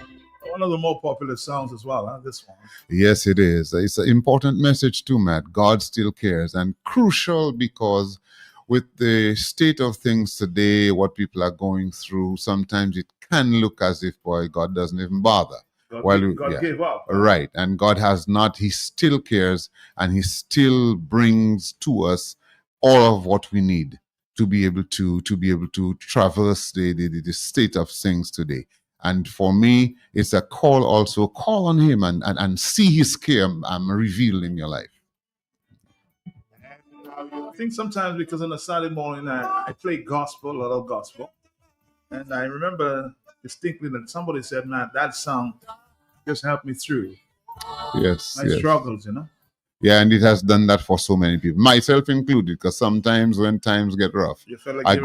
One of the more popular songs as well, huh? This one. Yes, it is. It's an important message too, Matt. God still cares, and crucial because with the state of things today, what people are going through, sometimes it can look as if, boy, God doesn't even bother. God gave up. Right. And God has not. He still cares, and He still brings to us all of what we need to be able to traverse the state of things today. And for me, it's a call also. Call on Him and see His care revealed in your life. I think sometimes because on a Saturday morning I play gospel, a lot of gospel. And I remember distinctly that somebody said, "Man, that song just helped me through my struggles, you know." Yeah, and it has done that for so many people, myself included, because sometimes when times get rough, you feel like I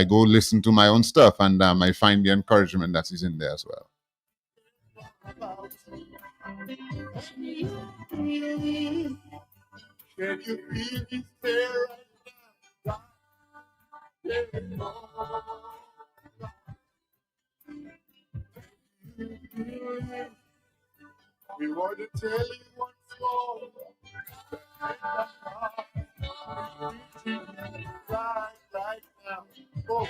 go listen to my own stuff, and I find the encouragement that is in there as well. Can you feel His there right now? We want to tell you once more right now. Oh,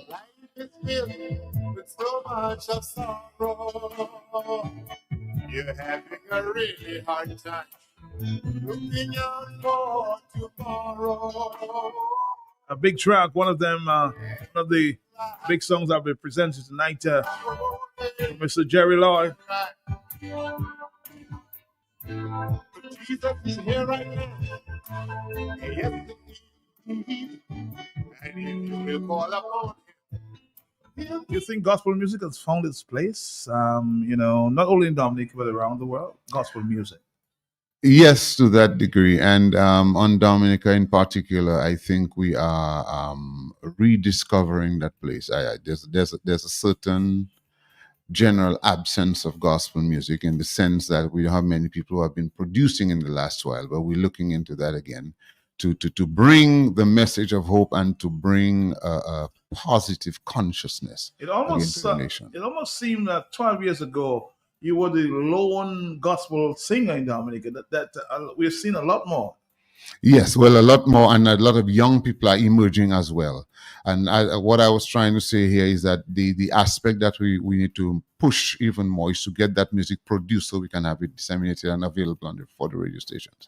life is filled with so much of sorrow. You're having a really hard time looking out for tomorrow. A big track, one of them, one of the big songs I'll be presenting tonight, Mr. Jerry Lloyd. Jesus is here right now. Yes, and if you will call upon Him. You think gospel music has found its place? Not only in Dominica but around the world. Gospel music. Yes, to that degree, and on Dominica in particular, I think we are rediscovering that place. There's a certain general absence of gospel music in the sense that we don't have many people who have been producing in the last while, but we're looking into that again to bring the message of hope and to bring a positive consciousness into the nation. It almost seemed that 12 years ago you were the lone gospel singer in Dominica. That we've seen a lot more. Yes, well, a lot more, and a lot of young people are emerging as well. And what I was trying to say here is that the aspect that we need to push even more is to get that music produced so we can have it disseminated and available for the radio stations.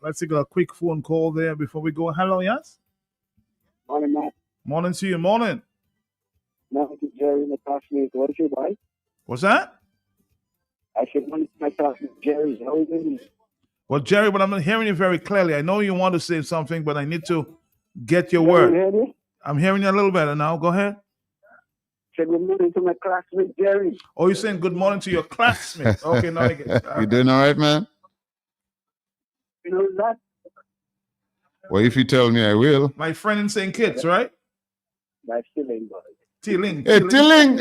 Let's take a quick phone call there before we go. Hello, yes? Morning, Matt. Morning to you. Morning. Morning to Jerry, Natasha. What is your wife? What's that? I said, one of my classmates, Jerry, how are you doing? Well, Jerry, but I'm not hearing you very clearly. I know you want to say something, but I need to get your Can you word. hear me? I'm hearing you a little better now. Go ahead. Say good morning to my classmate, Jerry. Oh, you're saying good morning to your classmate. Okay, now I get it. You doing all right, man? You know that? Well, if you tell me, I will. My friend in St. Kitts, right? That's Tilling, boy. Tilling. Hey, Tilling.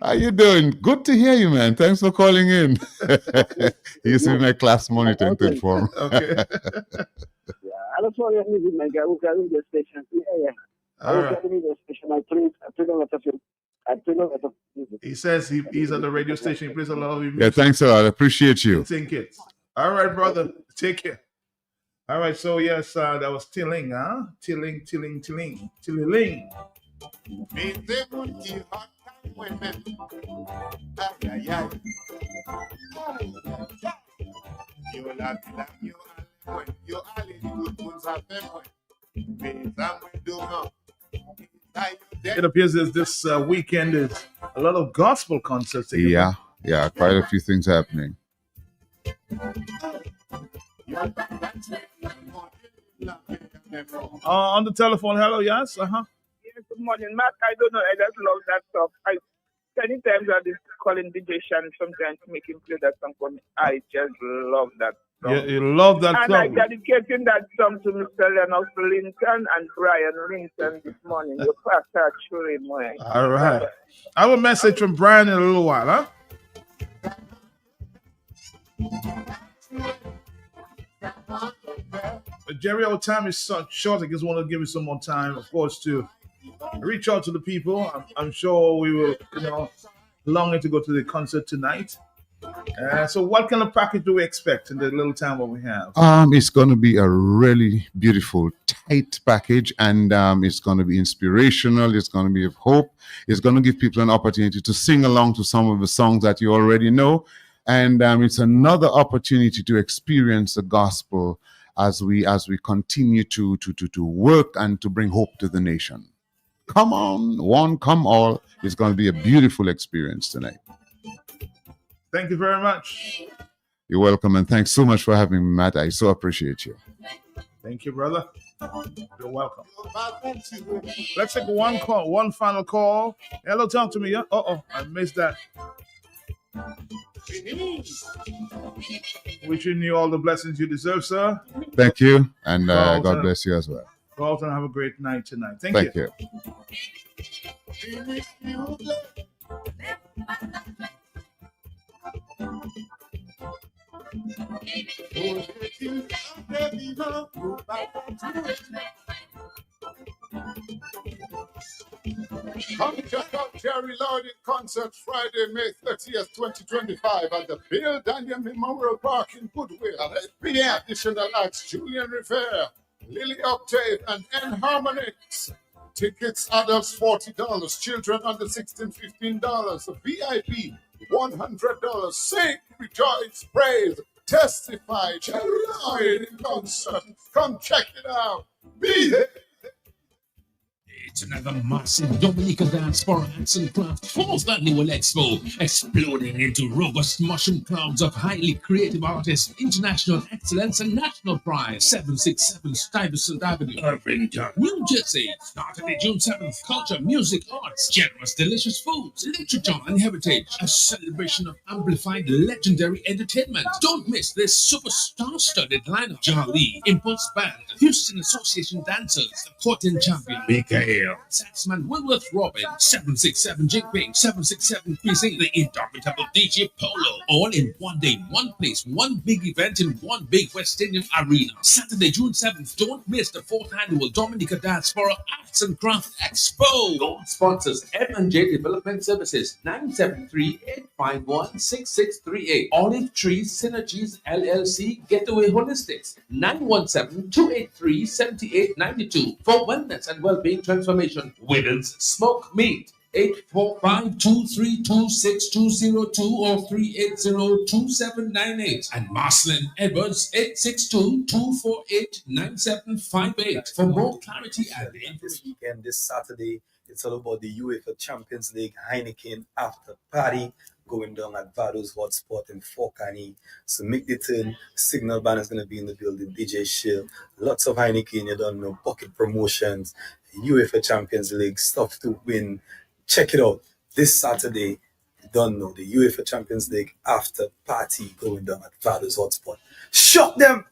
How you doing? Good to hear you, man. Thanks for calling in. He used to be my class monitor in third form. Okay. Yeah, I don't want to music, man. I work at the radio station. Yeah. I work at the radio station. I play a lot of music. He says he's at the radio station. He plays a lot of music. Yeah, thanks a lot. I appreciate you. In St. Kitts. All right, brother. Take care. All right, so yes, that was Tilling, huh? Tilling. Tilling. It appears that this weekend is a lot of gospel concerts. Yeah, quite a few things happening. On the telephone, hello, yes, Yes, good morning, Matt. I don't know, I just love that stuff. Anytime I just calling DJ Shan sometimes to make him play that song for me. I just love that song. Yeah, you love that and song. I dedicating that song to Mr. Leonard Linton and Brian Linton this morning. Your pastor actually, man. All right. I have a message from Brian in a little while, huh? But Jerry, our time is so short. I just want to give you some more time, of course, to reach out to the people. I'm sure we will, longing to go to the concert tonight. So what kind of package do we expect in the little time that we have? It's going to be a really beautiful, tight package, and it's going to be inspirational. It's going to be of hope. It's going to give people an opportunity to sing along to some of the songs that you already know. And it's another opportunity to experience the gospel as we continue to work and to bring hope to the nation. Come on, one, come all. It's going to be a beautiful experience tonight. Thank you very much. You're welcome, and thanks so much for having me, Matt. I so appreciate you. Thank you, brother. You're welcome. Let's take one final call. Hello, talk to me. Yeah? I missed that. Wishing you all the blessings you deserve, sir. Thank you, and God bless you as well. Go out and have a great night tonight. Thank you. Come check out Jerry Lord in concert Friday, May 30th, 2025 at the Bill Daniel Memorial Park in Goodwill at 8 p.m. Additional acts Julian Rivera, Lily Octave, and N Harmonix. Tickets adults $40, children under 16, $15, VIP $100. Sing, rejoice, praise, testify, Jerry Lord in concert. Come check it out. Be there. It's another massive Dominica dance for arts and craft Falls Annual Expo, exploding into robust mushroom clouds of highly creative artists, international excellence and national prize. 767 Stuyvesant Avenue, Irvington, New Jersey. Saturday, June 7th. Culture, music, arts, generous, delicious foods, literature and heritage. A celebration of amplified legendary entertainment. Don't miss this superstar-studded lineup. Jolly, Impulse Band, Houston Association Dancers, the Courtin Champion, Michael, Saxman Wilworth Robin, 767 Jinping, 767 Cuisine, the indomitable DJ Polo. All in one day, one place, one big event in one big West Indian arena. Saturday, June 7th. Don't miss the 4th annual Dominica Dance for Arts and Craft Expo. Gold sponsors M&J Development Services, 973-851-6638. Olive Tree Synergies LLC Getaway Holistics, 917-283-7892. For wellness and well-being transformation. Wiggins Smoke Meat, 845-232-6202 or 380-2798. And Marcelin Edwards, 862-248-9758. For more clarity and this weekend, this Saturday, it's all about the UEFA Champions League Heineken after party going down at Vado's Hotspot in Fort Annie. So make the turn. Signal Band is going to be in the building. DJ Shill. Lots of Heineken, you don't know. Bucket promotions. UEFA Champions League. Stuff to win. Check it out. This Saturday, you don't know. The UEFA Champions League after party going down at Vado's Hotspot. Shock them!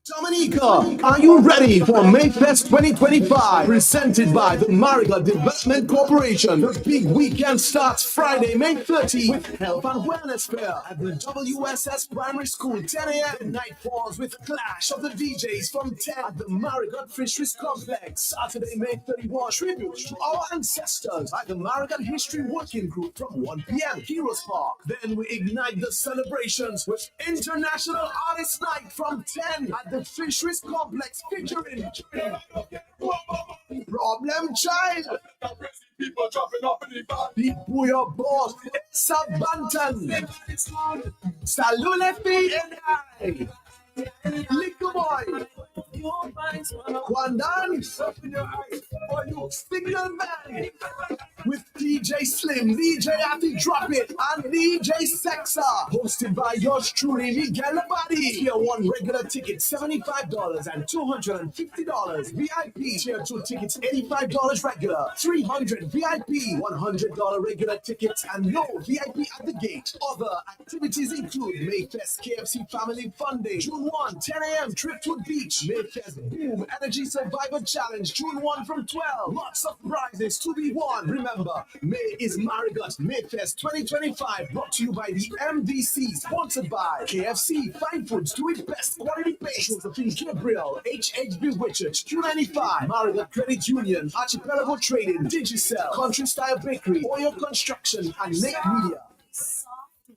Dominica, are you ready for Mayfest 2025? Presented by the Mariga Development Corporation. The big weekend starts Friday, May 30 with Health and Wellness Fair at the WSS Primary School, 10 a.m. The night falls with Clash of the DJs from 10 at the Marigot Fisheries Complex. Saturday, May 31, tribute to our ancestors by the Marigot History Working Group from 1 p.m. Heroes Park. Then we ignite the celebrations with International Artist Night from 10 at the Fisheries Complex featuring Problem Child, people dropping up in the bar, the Booyah Boss, Sabantan, Salule F.A.N.I. Liquor Boy, Kwandan, Signal Man, with DJ Slim, DJ Ati Drop It, and DJ Sexa. Hosted by yours truly, Miguel Abadi. Tier 1 regular ticket, $75 and $250. VIP, Tier 2 tickets, $85 regular, $300 VIP, $100 regular tickets, and no VIP at the gate. Other activities include Mayfest KFC Family Fun Day, June 1, 10 a.m. Driftwood Beach, Mayfest Boom Energy Survivor Challenge, June 1 from 12. Lots of prizes to be won. Remember, May is Marigot Mayfest 2025, brought to you by the MDC, sponsored by KFC, Fine Foods, Do It Best, Quality Base, Josephine Gabriel, HHB Richards, Q95, Marigot Credit Union, Archipelago Trading, Digicel, Country Style Bakery, Oil Construction, and Make Media.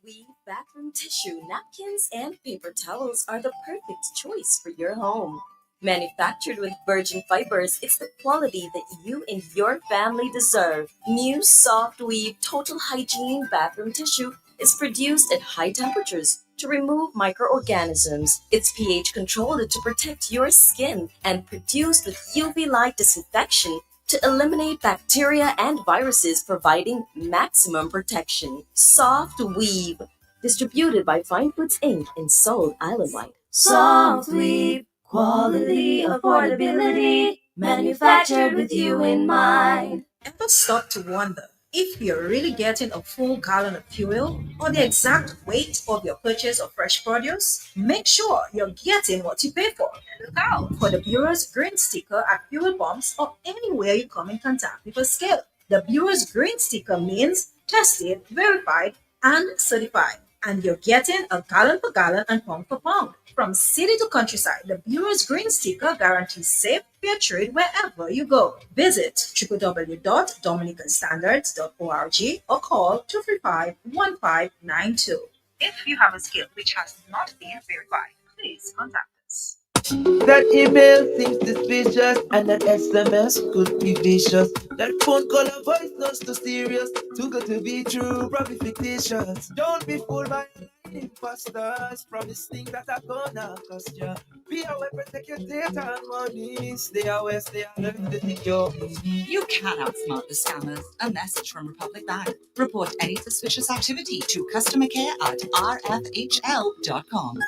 Weave bathroom tissue, napkins, and paper towels are the perfect choice for your home. Manufactured with virgin fibers, it's the quality that you and your family deserve. New Soft Weave Total Hygiene Bathroom Tissue is produced at high temperatures to remove microorganisms. It's pH controlled to protect your skin and produced with UV light disinfection to eliminate bacteria and viruses, providing maximum protection. Soft Weave, distributed by Fine Foods Inc. and sold island-wide. Soft Weave, quality, affordability, manufactured with you in mind. Ever stop to wonder if you're really getting a full gallon of fuel or the exact weight of your purchase of fresh produce? Make sure you're getting what you pay for. Look out for the Bureau's green sticker at fuel pumps or anywhere you come in contact with a scale. The Bureau's green sticker means tested, verified, and certified. And you're getting a gallon per gallon and pound for pound. From city to countryside, the Bureau's green sticker guarantees safe, fair trade wherever you go. Visit www.dominicanstandards.org or call 235-1592. If you have a skill which has not been verified, please contact us. That email seems suspicious, and that SMS could be vicious. That phone call or voice notes too serious, too good to be true, probably fictitious. Don't be fooled by imposters, promise things that are gonna cost you. Be aware, protect your data and money. Stay aware, stay alert, stay secure. You can outsmart the scammers. A message from Republic Bank. Report any suspicious activity to customer care at rfhl.com.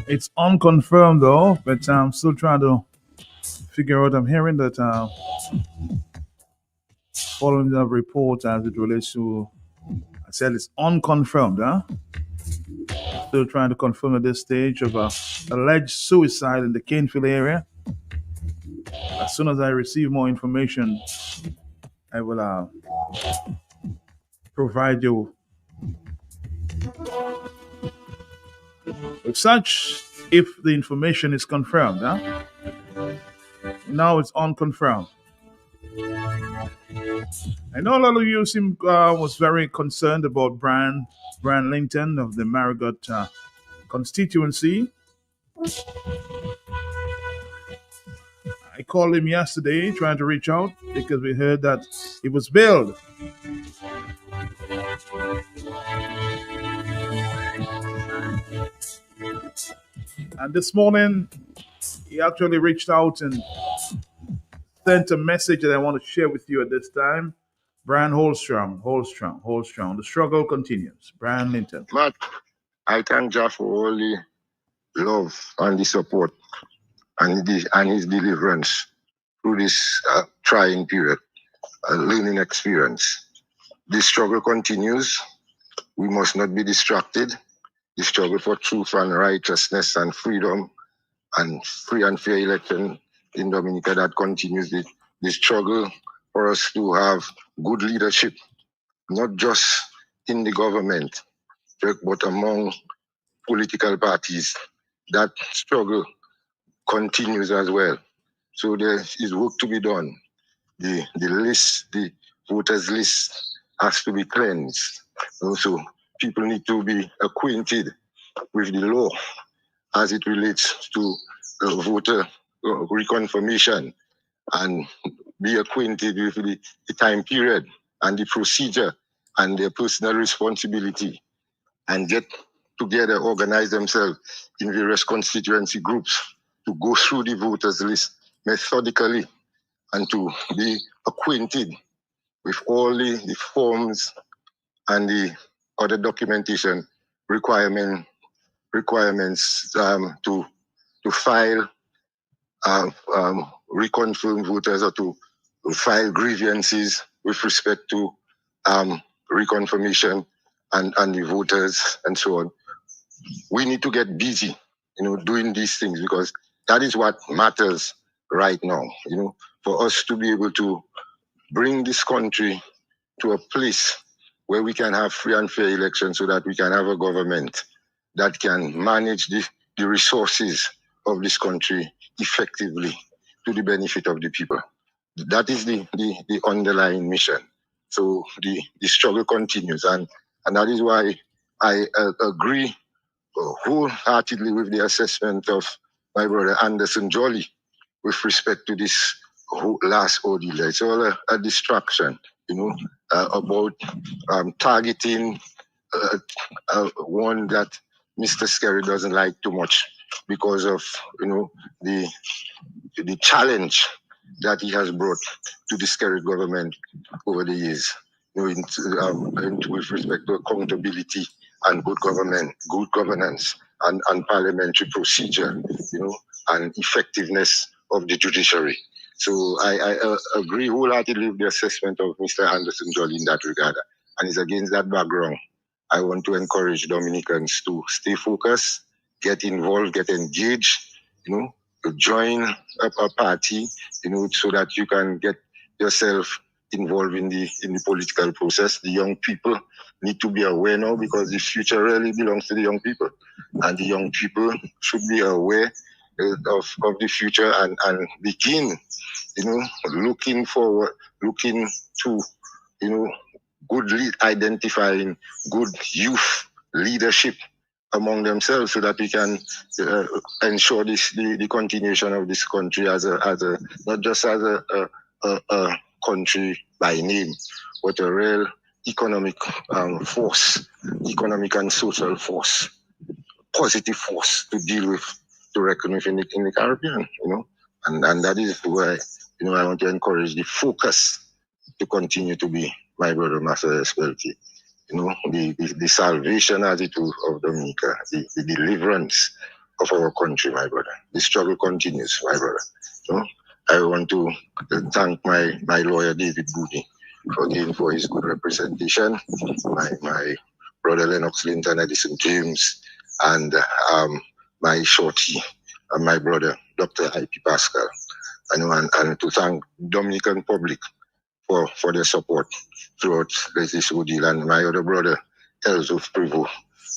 It's unconfirmed though, but I'm still trying to figure out. I'm hearing that following the report as it relates to, I said it's unconfirmed, Still trying to confirm at this stage of alleged suicide in the Canefield area. As soon as I receive more information, I will provide you with such if the information is confirmed. Now it's unconfirmed. I know a lot of you was very concerned about Brian Linton of the Marigot constituency. I called him yesterday trying to reach out because we heard that he was bailed. And this morning, he actually reached out and sent a message that I want to share with you at this time. Brian, hold strong, hold strong, hold strong. The struggle continues. Brian Linton. Matt, I thank Jah for all the love and the support and his deliverance through this trying period, a learning experience. This struggle continues. We must not be distracted. The struggle for truth and righteousness and freedom and free and fair election in Dominica, that continues. The struggle for us to have good leadership, not just in the government, but among political parties. That struggle continues as well. So there is work to be done. The voters list has to be cleansed. Also, people need to be acquainted with the law as it relates to voter reconfirmation, and be acquainted with the time period and the procedure and their personal responsibility, and get together, organize themselves in various constituency groups to go through the voters list methodically and to be acquainted with all the forms and the other documentation requirements to file reconfirm voters, or to file grievances with respect to reconfirmation and the voters and so on. We need to get busy, doing these things, because that is what matters right now, for us to be able to bring this country to a place where we can have free and fair elections, so that we can have a government that can manage the resources of this country effectively to the benefit of the people. That is the underlying mission. So the struggle continues, and that is why I agree wholeheartedly with the assessment of my brother Anderson Jolly with respect to this last ordeal. It's all a distraction, about targeting one that Mr. Skerry doesn't like too much because of the challenge that he has brought to the Skerry government over the years, with respect to accountability and good governance and parliamentary procedure, and effectiveness of the judiciary. So I agree wholeheartedly with the assessment of Mr. Anderson Jolly in that regard. And it's against that background, I want to encourage Dominicans to stay focused, get involved, get engaged, to join a party, so that you can get yourself involved in the political process. The young people need to be aware now, because the future really belongs to the young people, and the young people should be aware of the future and begin, looking forward, looking to, identifying good youth leadership among themselves, so that we can ensure the continuation of this country as a not just as a country by name, but a real economic force, economic and social force, positive force to deal with, to reckon with in the Caribbean, and that is why, I want to encourage the focus to continue to be my brother Master SPLT. The salvation, as it were, of Dominica, the deliverance of our country, my brother. The struggle continues, my brother. I want to thank my lawyer, David Boody, for his good representation, my brother Lennox Linton, Edison James, and my shorty, and my brother, Dr. I.P. Pascal, and to thank Dominican public for their support throughout this ordeal, and my other brother, Elzuf Privo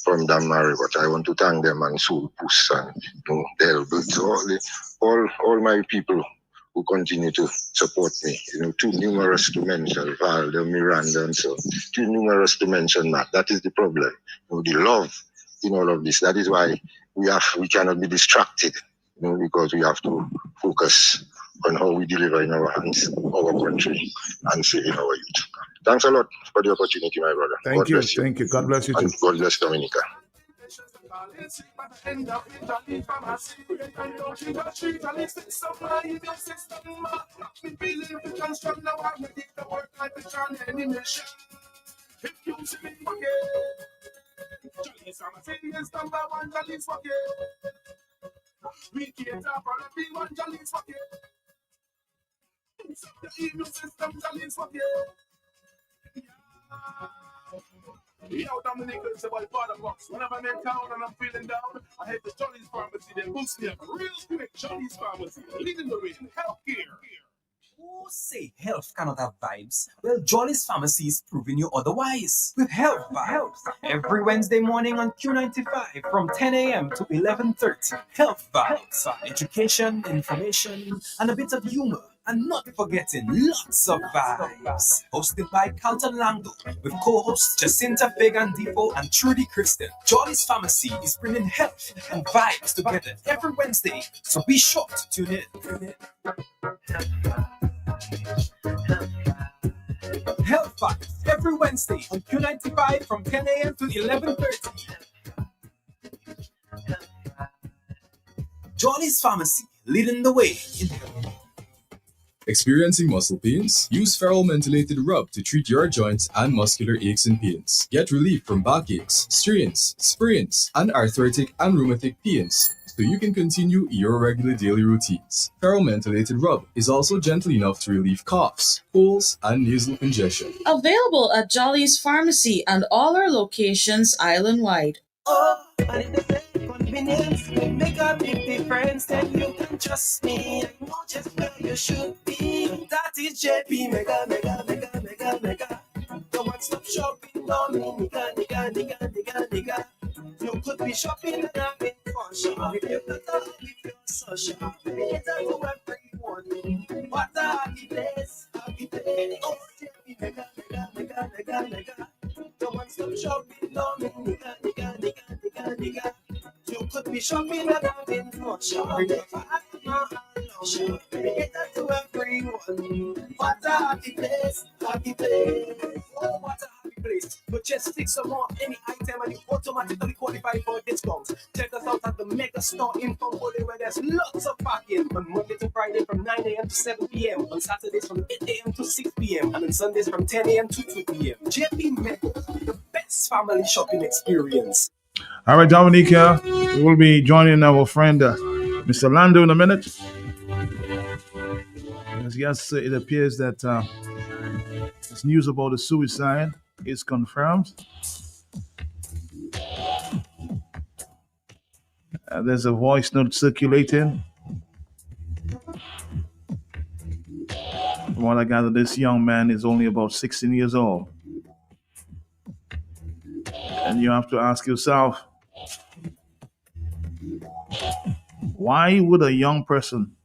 from Damari. But I want to thank them, and Soul Puss and Delbert, all my people who continue to support me. Too numerous to mention, Valda, Miranda, and so too numerous to mention that. That is the problem. The love in all of this. That is why we cannot be distracted, because we have to focus on how we deliver in our hands, our country, and saving our youth. Thanks a lot for the opportunity, my brother. Thank you. God bless you too. And God bless Dominica. but I end up in Jolly Pharmacy. And don't treat a street and it's somebody in your system. Me feeling the construct now I'm ready to work like a John any mission. If you see me forget, Jolly's Pharmacy is number one, Jolly's forget. We can't talk for a big one, Jolly's forget. The immune system, Jolly's forget. Yo, Dominic, it's about Father Box. Whenever I'm in town and I'm feeling down, I head to Johnny's Pharmacy. They boost me up real quick. Johnny's Pharmacy, leading the way in healthcare. Who say health cannot have vibes? Well, Jolly's Pharmacy is proving you otherwise. With Health Vibes, every Wednesday morning on Q95 from 10 a.m. to 11:30. Health Vibes, education, information, and a bit of humor. And not forgetting lots of vibes. Hosted by Carlton Lando with co-hosts Jacinta Fagan Depot and Trudy Kristen. Jolly's Pharmacy is bringing health and vibes together every Wednesday, so be sure to tune in. Health Vibes every Wednesday on Q95 from 10 a.m. to 11:30. Jolly's Pharmacy, leading the way in health. Experiencing muscle pains? Use Ferrol Mentholated Rub to treat your joints and muscular aches and pains. Get relief from backaches, strains, sprains, and arthritic and rheumatic pains, so you can continue your regular daily routines. Ferrol Mentholated Rub is also gentle enough to relieve coughs, colds, and nasal congestion. Available at Jolly's Pharmacy and all our locations island-wide. Oh, and in the same convenience, we make a big difference. Then you can trust me. I know just where you should be. That is JP Mega. The one-stop shopping, nigga. You could be shopping and having fun. Shop if you got to if you're so shop. It's a to everyone. What a happy place. Oh, JP Mega. The one-stop shopping, nigga. You could be shopping and having fun. Shop if it's to everyone. What a happy place. Oh, what a happy place. But just stick some more any item and you automatically qualify for a discount. Check us out at the Mega Store in Fongole where there's lots of parking on Monday to Friday from 9 a.m. to 7 p.m. On Saturdays from 8 a.m. to 6 p.m. and on Sundays from 10 a.m. to 2 p.m. JP Mega, the best family shopping experience. All right, Dominique, we will be joining our friend Mr. Lando in a minute. Yes, it appears that this news about the suicide is confirmed. There's a voice note circulating. From what I gather, this young man is only about 16 years old. And you have to ask yourself, why would a young person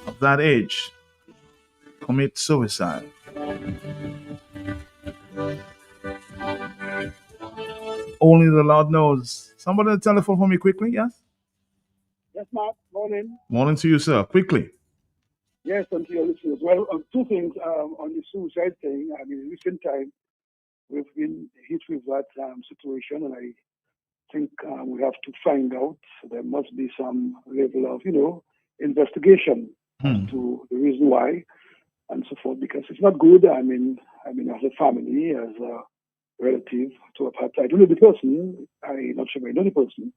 of that age commit suicide? Only the Lord knows. Somebody on the telephone for me quickly, yes? Yes, Mark. Morning. Morning to you, sir. Quickly. Yes, and to your listeners. Well, two things on the suicide thing. I mean, in recent time, we've been hit with that situation, and I think we have to find out. There must be some level of, investigation as to the reason why and so forth, because it's not good. I mean, as a family, as a relative, to have had, I don't know the person, I'm not sure I know the person,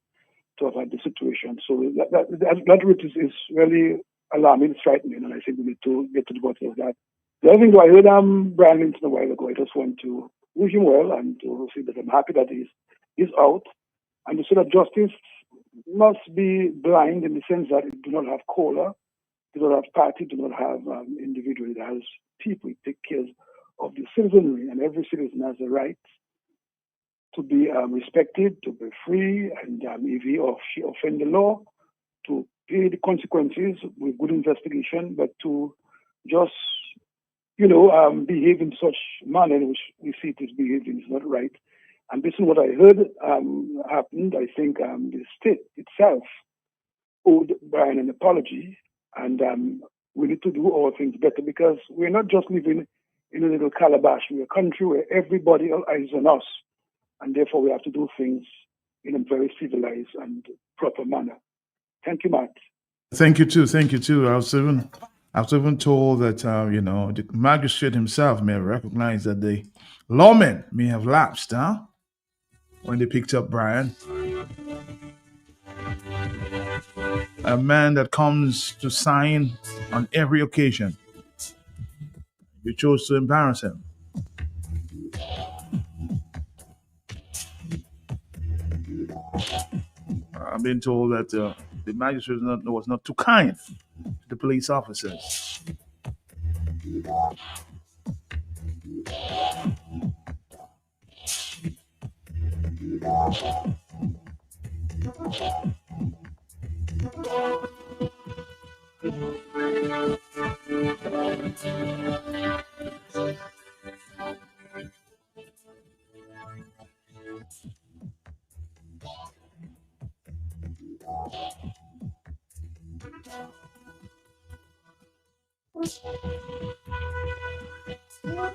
to have had the situation. So that route is really alarming, it's frightening, and I think we need to get to the bottom of that. The other thing, I heard Brian Linton a while ago. I just want to wish him well and to say that I'm happy that he's out, and to say that justice must be blind in the sense that it do not have color, do not have party, do not have individual. It has people. It takes care of the citizenry, and every citizen has a right to be respected, to be free, and if he or she offend the law, to pay the consequences with good investigation, but to just, behave in such manner in which we see it is behaving is not right. And based on what I heard happened, I think the state itself owed Brian an apology, and we need to do all things better because we're not just living in a little calabash. We're a country where everybody is on us, and therefore we have to do things in a very civilized and proper manner. Thank you, Matt. Thank you too. Thank you too. I was even told that the magistrate himself may have recognized that the lawmen may have lapsed, huh? When they picked up Brian, a man that comes to sign on every occasion. You chose to embarrass him. I've been told that the magistrate was not too kind to the police officers.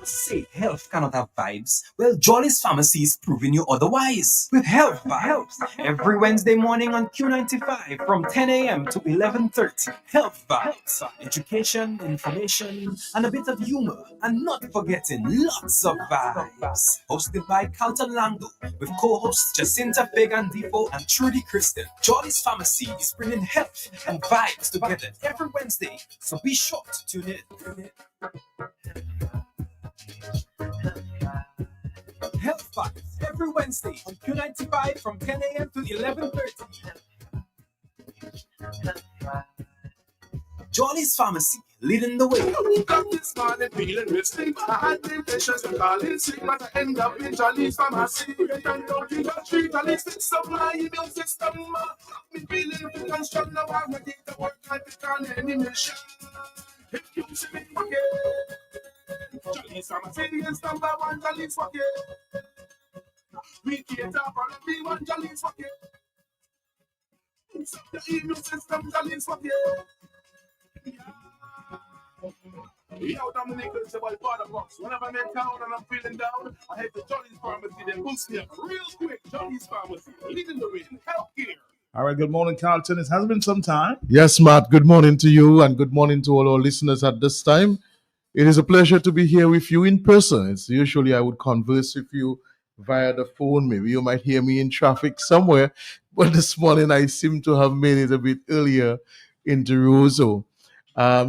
Say health cannot have vibes. Well, Jolly's Pharmacy is proving you otherwise. With Health Vibes, every Wednesday morning on Q95 from 10 a.m. to 11:30. Health Vibes, education, information, and a bit of humor. And not forgetting lots of vibes. Hosted by Carlton Lango with co-hosts Jacinta Fagan Defoe and Trudy Kristen. Jolly's Pharmacy is bringing health and vibes together every Wednesday. So be sure to tune in. Health Vibes every Wednesday on Q95 from 10 a.m. to 11:30. Jolly's Pharmacy, leading the way. I woke up this morning feeling risky. I had been patients and calling sick, but I end up in Jolly's Pharmacy. And down to the street, I listen to my immune system. Me feeling fit and strong now. I'm ready to work like it's on any mission. If you see me again, Jolly's Pharmacy is number one. Jolly's fucking. We can't talk about everyone. Jolly's fucking. It's the immune system. Jolly's fucking. Yo, Dominic, it's about Butterbox. Whenever I'm in town and I'm feeling down, I head to Johnny's Pharmacy. They boost me up real quick. Johnny's Pharmacy, leading the way in healthcare. All right, good morning, Carlton. It has been some time. Yes, Matt. Good morning to you and good morning to all our listeners at this time. It is a pleasure to be here with you in person. It's usually I would converse with you via the phone. Maybe you might hear me in traffic somewhere, but this morning I seem to have made it a bit earlier into Roseau.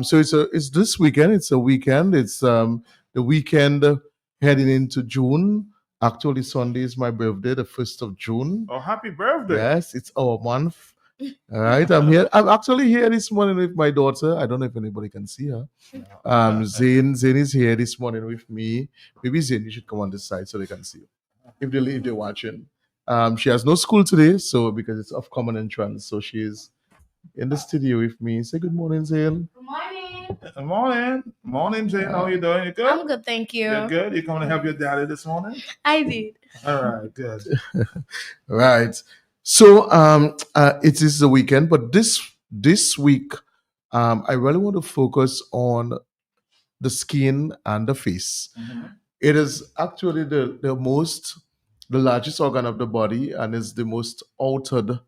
So it's this weekend. It's a weekend. It's the weekend heading into June. Actually, Sunday is my birthday, the 1st of June. Oh, happy birthday. Yes, it's our month. All right, I'm here. I'm actually here this morning with my daughter. I don't know if anybody can see her. Zane is here this morning with me. Maybe Zane, you should come on this side so they can see you. If they're watching. She has no school today, so because it's off common entrance, so she's in the studio with me. Say good morning, Zane. Good morning. Good morning. Morning, Jane. How are you doing? You good? I'm good, thank you. You're good? You coming to help your daddy this morning? I did. All right, good. Right. So it is the weekend, but this week I really want to focus on the skin and the face. It is actually the largest organ of the body and is the most altered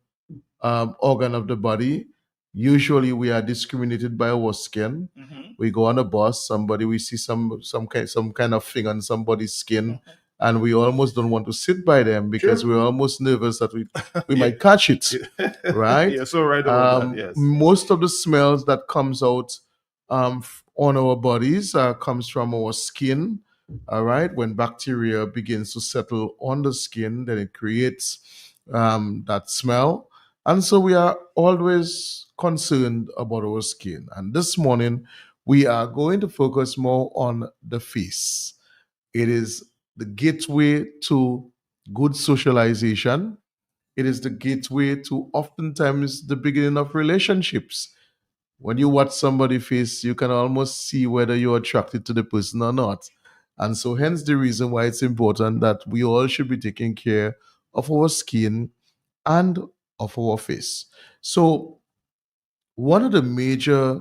organ of the body. Usually we are discriminated by our skin. We go on a bus, we see some kind of thing on somebody's skin, and we almost don't want to sit by them because we're almost nervous that we might catch it, right? Yeah, so right about that, yes. Most of the smells that comes out on our bodies comes from our skin. All right, when bacteria begins to settle on the skin, then it creates that smell. And so we are always concerned about our skin. And this morning, we are going to focus more on the face. It is the gateway to good socialization. It is the gateway to oftentimes the beginning of relationships. When you watch somebody's face, you can almost see whether you're attracted to the person or not. And so hence the reason why it's important that we all should be taking care of our skin and of our face. So one of the major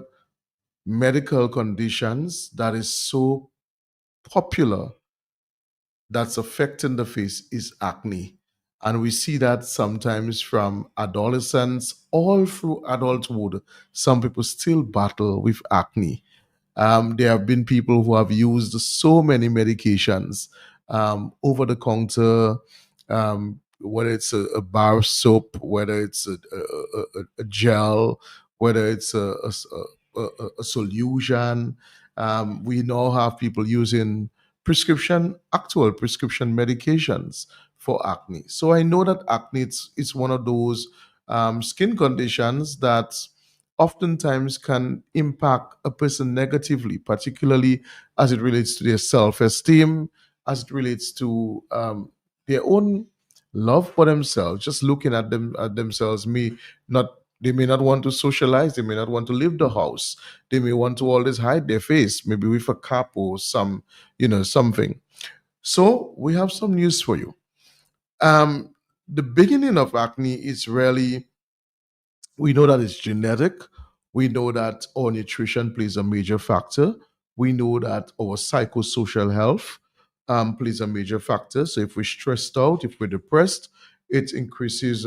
medical conditions that is so popular that's affecting the face is acne. And we see that sometimes from adolescence all through adulthood, some people still battle with acne. There have been people who have used so many medications, over the counter, whether it's a bar soap, whether it's a gel, whether it's a solution. We now have people using actual prescription medications for acne. So I know that acne it's one of those skin conditions that oftentimes can impact a person negatively, particularly as it relates to their self esteem, as it relates to their own love for themselves. Just looking at themselves, not they may not want to socialize, they may not want to leave the house, they may want to always hide their face, maybe with a cap or something. So we have some news for you. The beginning of acne is really, we know that it's genetic. We know that our nutrition plays a major factor. We know that our psychosocial health plays a major factor. So if we're stressed out, if we're depressed, it increases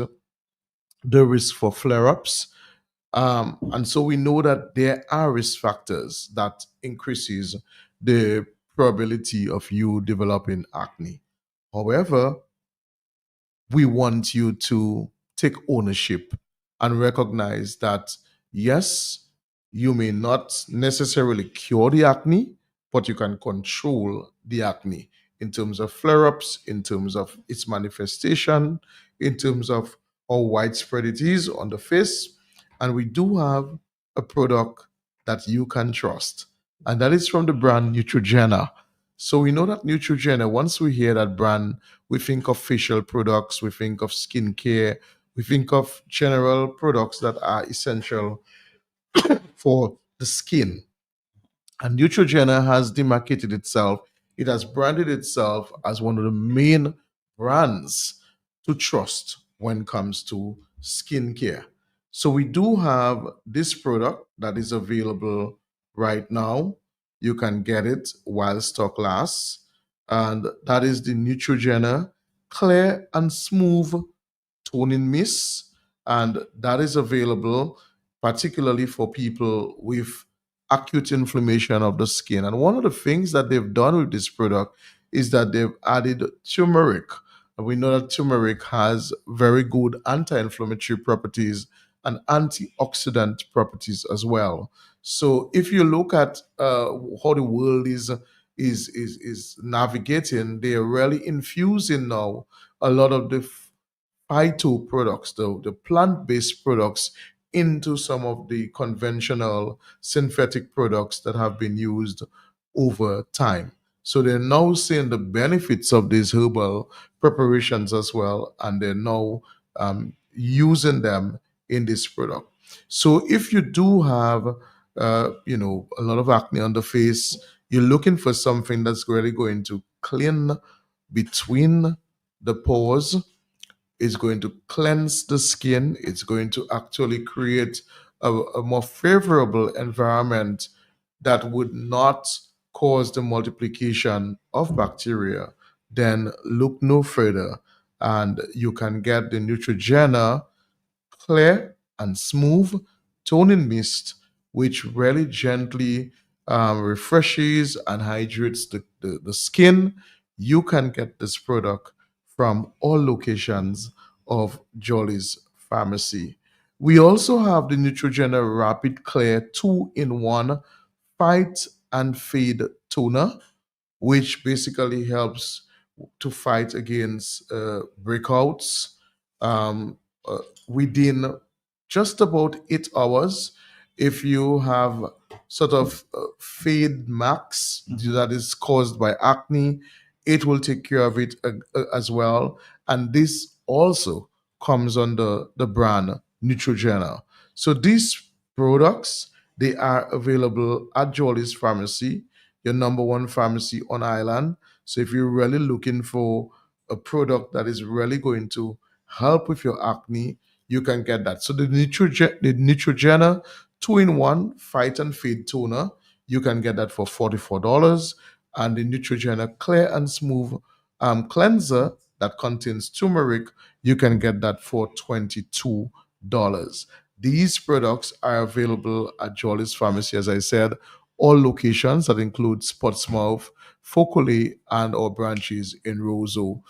the risk for flare-ups. And so we know that there are risk factors that increases the probability of you developing acne. However, we want you to take ownership and recognize that yes, you may not necessarily cure the acne, but you can control the acne in terms of flare ups, in terms of its manifestation, in terms of how widespread it is on the face. And we do have a product that you can trust, and that is from the brand Neutrogena. So we know that Neutrogena, once we hear that brand, we think of facial products, we think of skincare, we think of general products that are essential for the skin. And Neutrogena has demarcated itself, it has branded itself as one of the main brands to trust when it comes to skincare. So we do have this product that is available right now. You can get it while stock lasts. And that is the Neutrogena Clear and Smooth Toning Mist. And that is available particularly for people with acute inflammation of the skin. And one of the things that they've done with this product is that they've added turmeric. And we know that turmeric has very good anti-inflammatory properties and antioxidant properties as well. So if you look at how the world is navigating, they are really infusing now a lot of the phyto products, the plant-based products, into some of the conventional synthetic products that have been used over time. So they're now seeing the benefits of these herbal preparations as well, and they're now using them in this product. So if you do have, a lot of acne on the face, you're looking for something that's really going to clean between the pores, it's going to cleanse the skin. It's going to actually create a more favorable environment that would not cause the multiplication of bacteria. Then look no further, and you can get the Neutrogena Clear and Smooth Toning Mist, which really gently refreshes and hydrates the skin. You can get this product from all locations of Jolly's Pharmacy. We also have the Neutrogena Rapid Clear 2-in-1 Fight and Fade Toner, which basically helps to fight against breakouts uh, within just about 8 hours. If you have sort of fade max that is caused by acne, it will take care of it as well. And this also comes under the brand Neutrogena. So these products, they are available at Jolly's Pharmacy, your number one pharmacy on island. So if you're really looking for a product that is really going to help with your acne, you can get that. So the Neutrogena 2-in-1 Fight and Fade Toner, you can get that for $44. And the Neutrogena Clear and Smooth Cleanser, that contains turmeric, you can get that for $22. These products are available at Jolly's Pharmacy, as I said, all locations that include Portsmouth, Focole, and our branches in Roseau.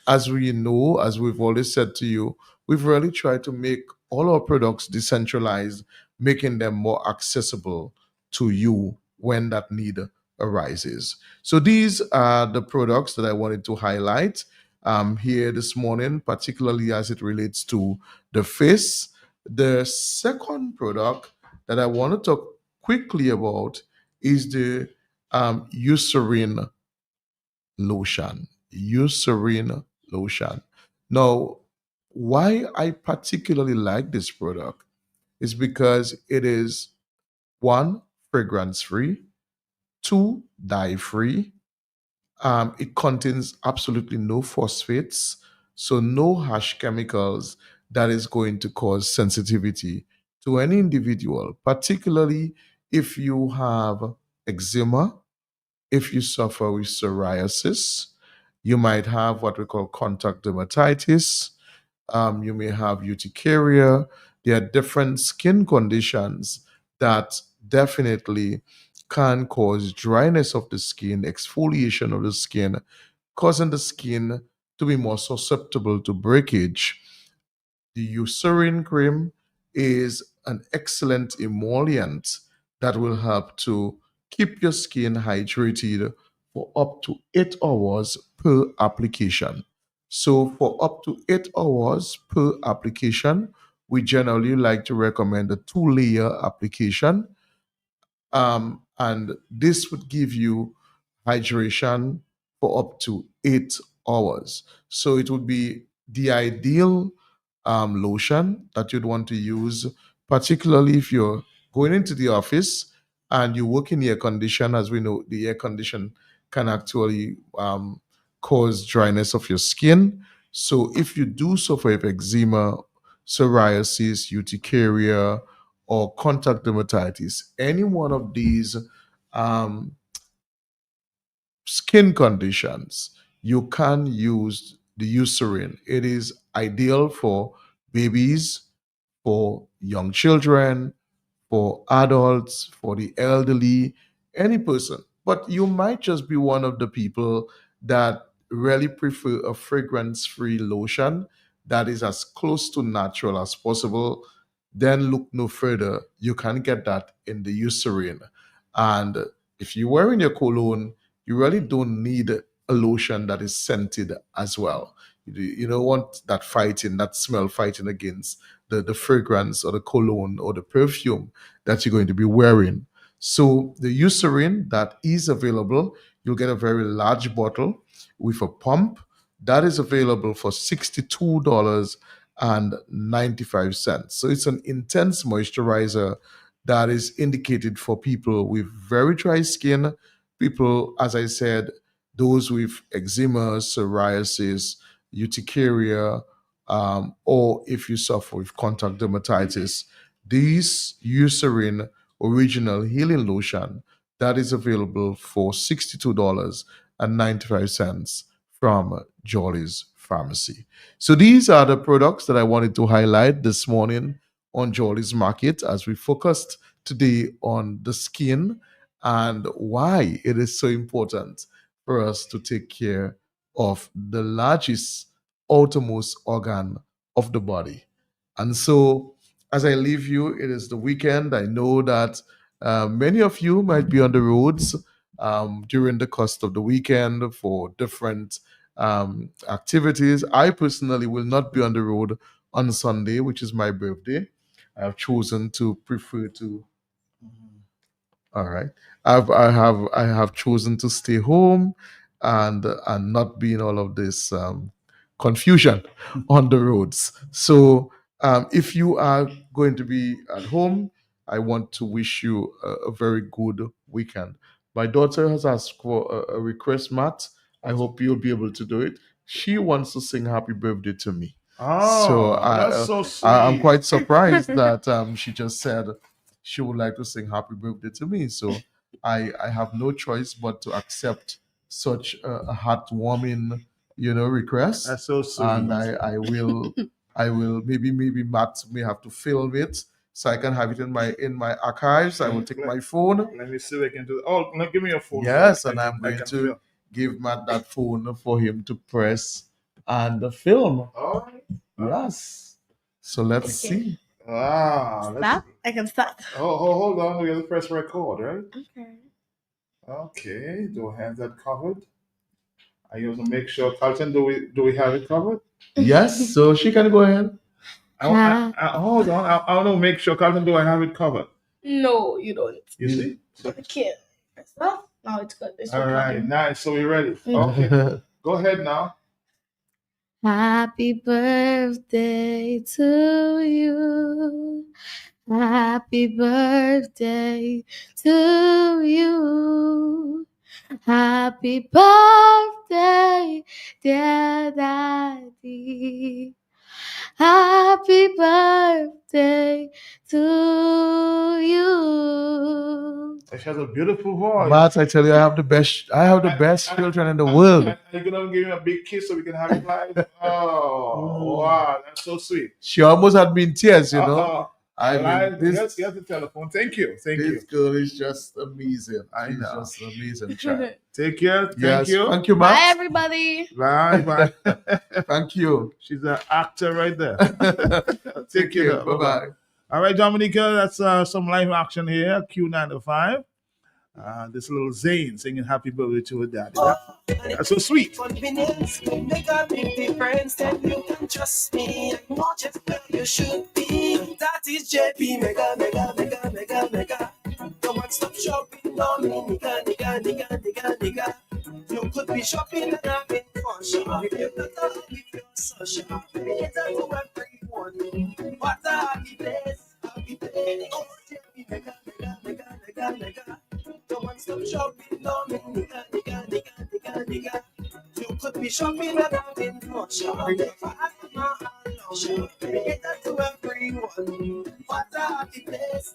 As we know, as we've always said to you, we've really tried to make all our products decentralized, making them more accessible to you when that need arises. So these are the products that I wanted to highlight here this morning, particularly as it relates to the face. The second product that I want to talk quickly about is the Eucerin lotion. Eucerin lotion. Now, why I particularly like this product is because it is one, fragrance free, two, dye free. It contains absolutely no phosphates, so no harsh chemicals that is going to cause sensitivity to any individual, particularly if you have eczema, if you suffer with psoriasis, you might have what we call contact dermatitis, you may have urticaria. There are different skin conditions that definitely can cause dryness of the skin, exfoliation of the skin, causing the skin to be more susceptible to breakage. The Eucerin cream is an excellent emollient that will help to keep your skin hydrated for up to 8 hours per application. So, for up to 8 hours per application, we generally like to recommend a 2 layer application, and this would give you hydration for up to 8 hours. So it would be the ideal lotion that you'd want to use, particularly if you're going into the office and you work in air condition. As we know, the air condition can actually cause dryness of your skin. So if you do suffer with eczema, psoriasis, urticaria, or contact dermatitis, any one of these um, skin conditions, you can use the Eucerin. It is ideal for babies, for young children, for adults, for the elderly, any person. But you might just be one of the people that really prefer a fragrance free lotion that is as close to natural as possible. Then look no further. You can get that in the Eucerin. And if you're wearing your cologne, you really don't need a lotion that is scented as well. You don't want that fighting, that smell fighting against the fragrance or the cologne or the perfume that you're going to be wearing. So the Eucerin that is available, you'll get a very large bottle with a pump that is available for $62.95. So it's an intense moisturizer that is indicated for people with very dry skin, people, as I said, those with eczema, psoriasis, urticaria, or if you suffer with contact dermatitis. This Eucerin Original Healing Lotion that is available for $62.95 from Jolly's Pharmacy. So these are the products that I wanted to highlight this morning on Jolly's Market as we focused today on the skin and why it is so important for us to take care of the largest outermost organ of the body. And so, as I leave you, it is the weekend. I know that many of you might be on the roads during the course of the weekend for different activities. I personally will not be on the road on Sunday, which is my birthday. I have chosen to prefer to. All right. I have chosen to stay home and not be in all of this confusion on the roads. So if you are going to be at home, I want to wish you a very good weekend. My daughter has asked for a request, Matt. I hope you'll be able to do it. She wants to sing happy birthday to me. So Oh, that's so I'm sweet. quite surprised that she just said she would like to sing happy birthday to me. So I have no choice but to accept such a heartwarming request. That's so sweet. And I will maybe Matt may have to film it so I can have it in my archives. I will take my phone. Let me see if I can do. Oh, give me your phone. Yes, so and I'm going to film. give Matt that phone for him to press and film. Oh. Yes. So let's see. Ah, Stop. I can stop. Oh, hold on. We have to press record, right? Okay. Okay. Do I have that covered? I have to make sure. Carlton, do we have it covered? Yes. So she can go ahead. Hold on. I want to make sure. Carlton, do I have it covered? No, you don't. You see? I can't. Stop. Now it's good. It's All right. recording. Nice. So we're ready. Okay. Go ahead now. Happy birthday to you. Happy birthday to you. Happy birthday, dear Daddy. Happy birthday to you. She has a beautiful voice. Matt, I tell you, I have the best children in the world. You're gonna give me a big kiss so we can have it live. Oh, wow, that's so sweet. She almost had me in tears, Yes, the telephone. Thank you. This girl is just amazing. She's just an amazing child. Take care. Yes, Thank you. thank you, Bye, Matt. everybody. Bye. Thank you. She's an actor right there. Take care. Bye-bye. All right, Dominica, that's some live action here. Q95. This little Zane singing "Happy Birthday" to her daddy. That's so sweet. Convenience make a big difference, then you can trust me. I'm not just where you should be. That is JP, mega. Come on, stop shopping on me, nigga. You could be shopping and having fun. If you're not happy, if you're so sharp, it's a to everyone. What a happy place. Oh, JP, mega. Come on, stop shopping on me, nigga. You could be shopping and having fun. If I have my alone, it's a to everyone. What a happy place.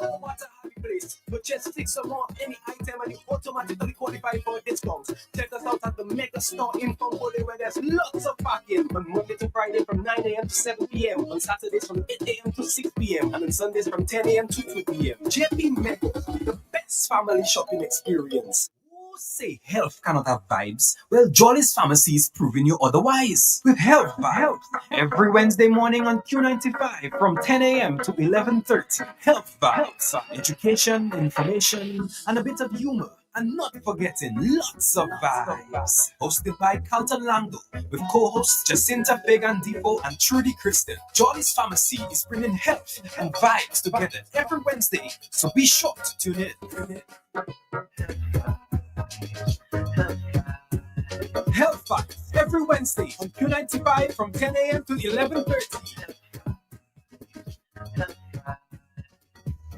Oh, what a happy place. But just click some more any item and you automatically qualify for discounts. Check us out at the Mega Store in Fonbole where there's lots of parking on Monday to Friday from 9 a.m. to 7 p.m. On Saturdays from 8 a.m. to 6 p.m. and on Sundays from 10 a.m. to 2 p.m. JP Mega, the best family shopping experience. Say health cannot have vibes? Well, Jolly's Pharmacy is proving you otherwise. With Health Vibes, every Wednesday morning on Q95 from 10 a.m. to 11:30. Health Vibes, education, information, and a bit of humor. And not forgetting lots of vibes. Hosted by Carlton Langdo with co-hosts Jacinta Fagan Defoe and Trudy Kristen. Jolly's Pharmacy is bringing health and vibes together every Wednesday. So be sure to tune in. Health Vibes every Wednesday on Q95 from 10 a.m. to 11:30.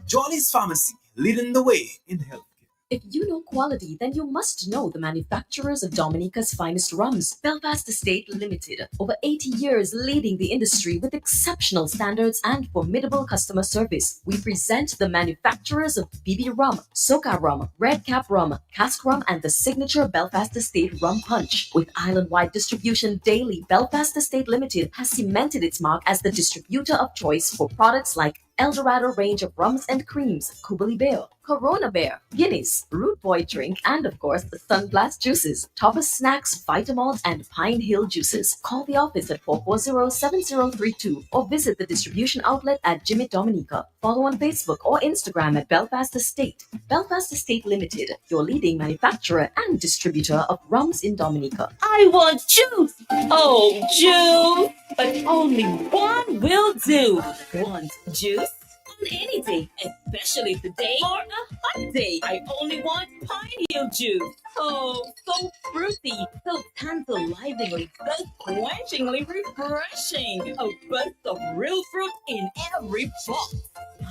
Jolly's Pharmacy, leading the way in health. If you know quality, then you must know the manufacturers of Dominica's finest rums. Belfast Estate Limited. Over 80 years leading the industry with exceptional standards and formidable customer service. We present the manufacturers of BB Rum, Soca Rum, Red Cap Rum, Cask Rum, and the signature Belfast Estate Rum Punch. With island-wide distribution daily, Belfast Estate Limited has cemented its mark as the distributor of choice for products like Eldorado range of rums and creams, Kubali Bear, Corona Bear, Guinness, Root Boy drink, and of course the Sunblast juices, Topper Snacks, Vitamalt, and Pine Hill juices. Call the office at 440-7032 or visit the distribution outlet at Jimmy Dominica. Follow on Facebook or Instagram at Belfast Estate. Belfast Estate Limited, your leading manufacturer and distributor of rums in Dominica. I want juice! Oh, juice! But only one will do. Want juice? On any day, especially today or a hot day. I only want Pine Hill juice. Oh, so fruity, so tantalizingly, so quenchingly refreshing. A burst of real fruit in every box.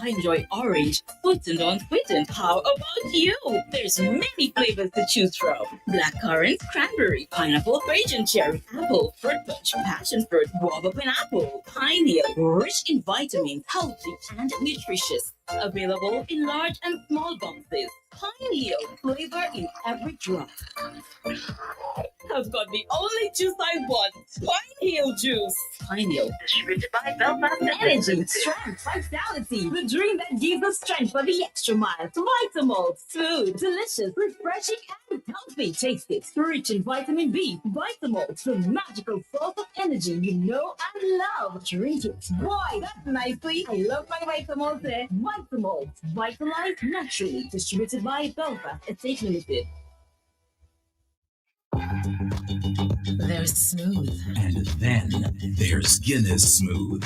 I enjoy orange, sweetened or unsweetened. How about you? There's many flavors to choose from. Blackcurrant, cranberry, pineapple, Bajan cherry, apple, fruit punch, passion fruit, guava pineapple. Pine Hill, rich in vitamins, healthy and nutritious. Available in large and small boxes. Pine Hill, flavor in every drop. I've got the only juice I want. Pine Hill Juice. Pine Hill, distributed by Belfast Energy. Strength, vitality. The dream that gives us strength for the extra mile. Vitamalt. Smooth, delicious, refreshing, and healthy. Taste it. Rich in vitamin B. Vitamalt. The magical source of energy you know and love. Drink it. Boy, that's nicely. I love my Vitamalt there. Vitamalt. Vitalize naturally. Distributed by Belfast Estate Limited. There's Smooth. And then there's Guinness Smooth.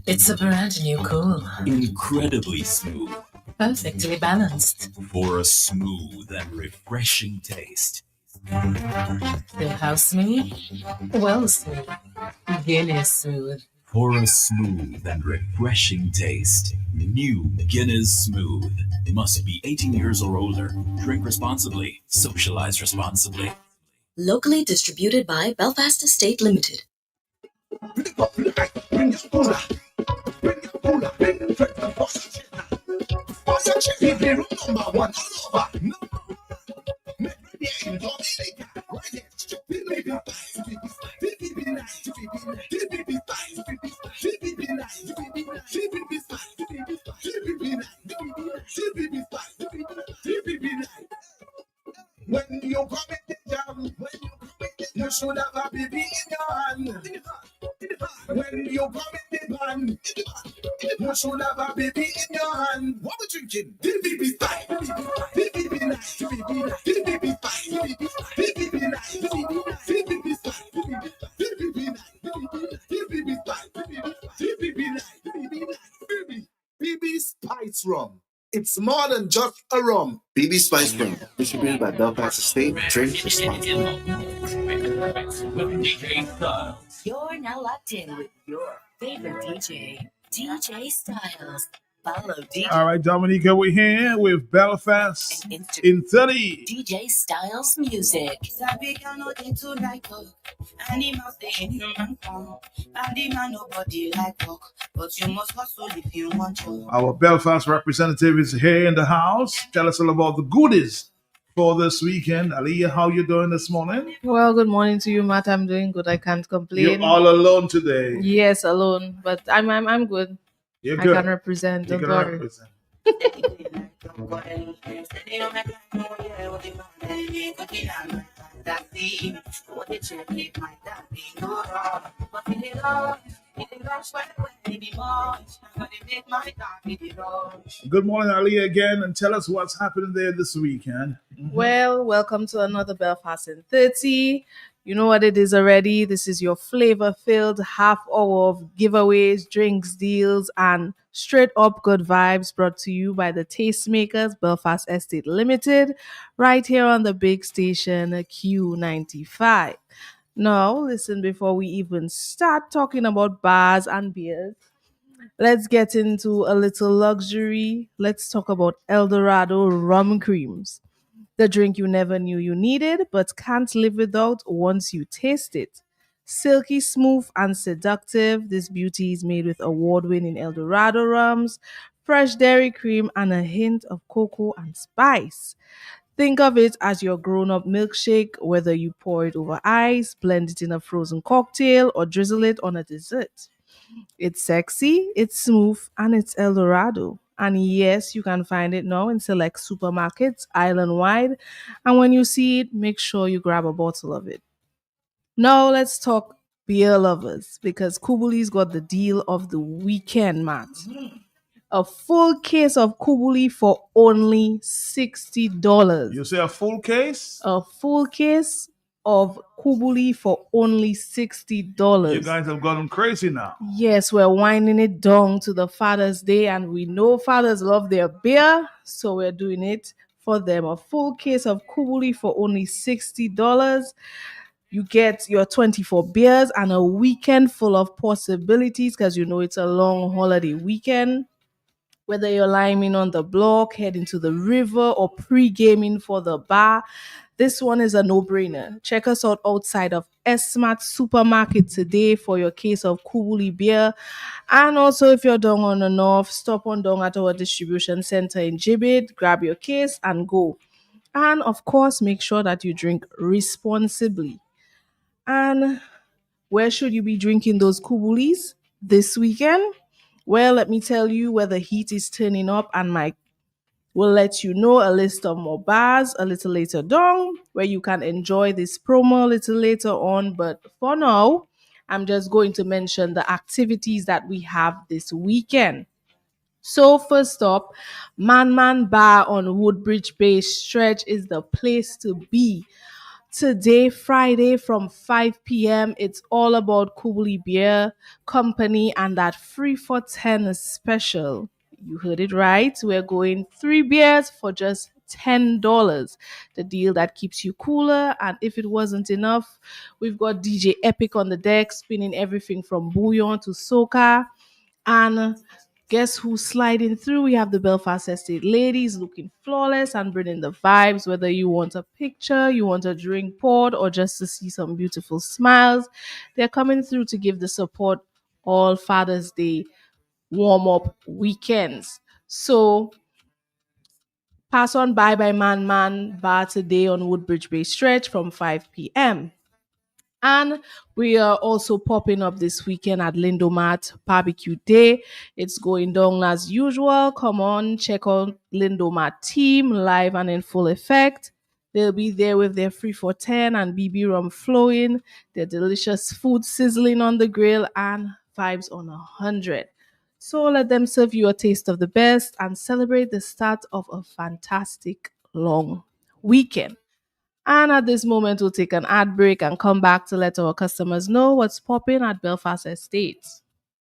It's a brand new cool. Incredibly smooth. Perfectly balanced. For a smooth and refreshing taste. Still how smooth? Well smooth. Guinness Smooth. For a smooth and refreshing taste. New Guinness Smooth. Must be 18 years or older. Drink responsibly. Socialize responsibly. Locally distributed by Belfast Estate Limited. When you come in the jam, you should have a baby in your hand. When you come in the band, you should have a baby in your hand. What we drinking? DBB style. DBB nice. DBB style. DBB nice. DBB style. DBB nice. DBB style. DBB nice. BB Spice Rum. It's more than just a rum. BB Spice Rum, distributed by Belfast Estate. Drink responsibly. You're now locked in with your favorite DJ, DJ Styles. Follow DJ. All right, Dominica, we're here with Belfast in 30. DJ Styles Music. Our Belfast representative is here in the house. Tell us all about the goodies for this weekend. Aliyah, how you doing this morning? Well, good morning to you, Matt. I'm doing good. I can't complain. You're all alone today. Yes, alone, but I'm good. You're I good. can represent. You Don't can worry. represent. Good morning, Aliyah, again, and tell us what's happening there this weekend. Well, welcome to another Belfast in 30. You know what it is already. This is your flavor-filled half hour of giveaways, drinks, deals, and straight up good vibes brought to you by the Tastemakers Belfast Estate Limited, right here on the big station Q95. Now, listen, before we even start talking about bars and beers, let's get into a little luxury. Let's talk about Eldorado rum creams. The drink you never knew you needed, but can't live without once you taste it. Silky smooth and seductive, this beauty is made with award-winning Eldorado rums, fresh dairy cream, and a hint of cocoa and spice. Think of it as your grown-up milkshake, whether you pour it over ice, blend it in a frozen cocktail, or drizzle it on a dessert. It's sexy, it's smooth, and it's Eldorado. And yes, you can find it now in select supermarkets island-wide. And when you see it, make sure you grab a bottle of it. Now let's talk beer lovers, because Kubuli's got the deal of the weekend, Matt. A full case of Kubuli for only $60. You say a full case? A full case of Kubuli for only $60. You guys have gotten crazy now. Yes, we're winding it down to the Father's Day, and we know fathers love their beer, so we're doing it for them. A full case of Kubuli for only $60. You get your 24 beers and a weekend full of possibilities, because you know it's a long holiday weekend. Whether you're liming on the block, heading to the river, or pre-gaming for the bar, this one is a no-brainer. Check us out outside of S-Mart Supermarket today for your case of Kubuli beer. And also, if you're down on the north, stop on down at our distribution center in Gibbet, grab your case and go. And of course, make sure that you drink responsibly. And where should you be drinking those kubulis this weekend? Well, let me tell you where the heat is turning up, and Mike will let you know a list of more bars a little later down where you can enjoy this promo a little later on. But for now, I'm just going to mention the activities that we have this weekend. So first up, Man Bar on Woodbridge Bay Stretch is the place to be. Today, Friday from 5 p.m., it's all about Kubuli beer, company, and that free for 10 special. You heard it right. We're going 3 beers for just $10. The deal that keeps you cooler. And if it wasn't enough, we've got DJ Epic on the deck, spinning everything from bouillon to soca. And guess who's sliding through? We have the Belfast Estate ladies looking flawless and bringing the vibes. Whether you want a picture, you want a drink poured, or just to see some beautiful smiles, they're coming through to give the support all Father's Day warm up weekends. So pass on by Man Bar today on Woodbridge Bay Stretch from 5 p.m. And we are also popping up this weekend at Lindomat Barbecue Day. It's going down as usual. Come on, check out Lindomat team live and in full effect. They'll be there with their free for 10 and BB rum flowing, their delicious food sizzling on the grill, and vibes on 100. So let them serve you a taste of the best and celebrate the start of a fantastic long weekend. And at this moment, we'll take an ad break and come back to let our customers know what's popping at Belfast Estate.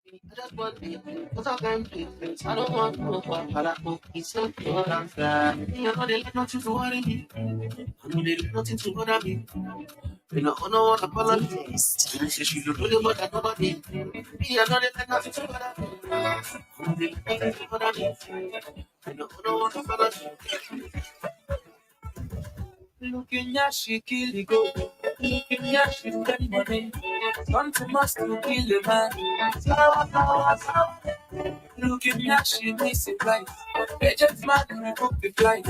I just want to but I can't play this. I don't want no one, but I hope it's not your answer. Me, I know they let nothing to worry me. I know they let nothing to bother me. You know, I don't want to apologize. And she should do the bother nobody. Me, I know they let nothing to bother me. I know they let nothing to bother me. You know, I don't want to apologize. Looking at she kill the goat. Looking at she spend money. Something must to kill the man. Sour. Looking at she miss it right. Agent man we book the flight.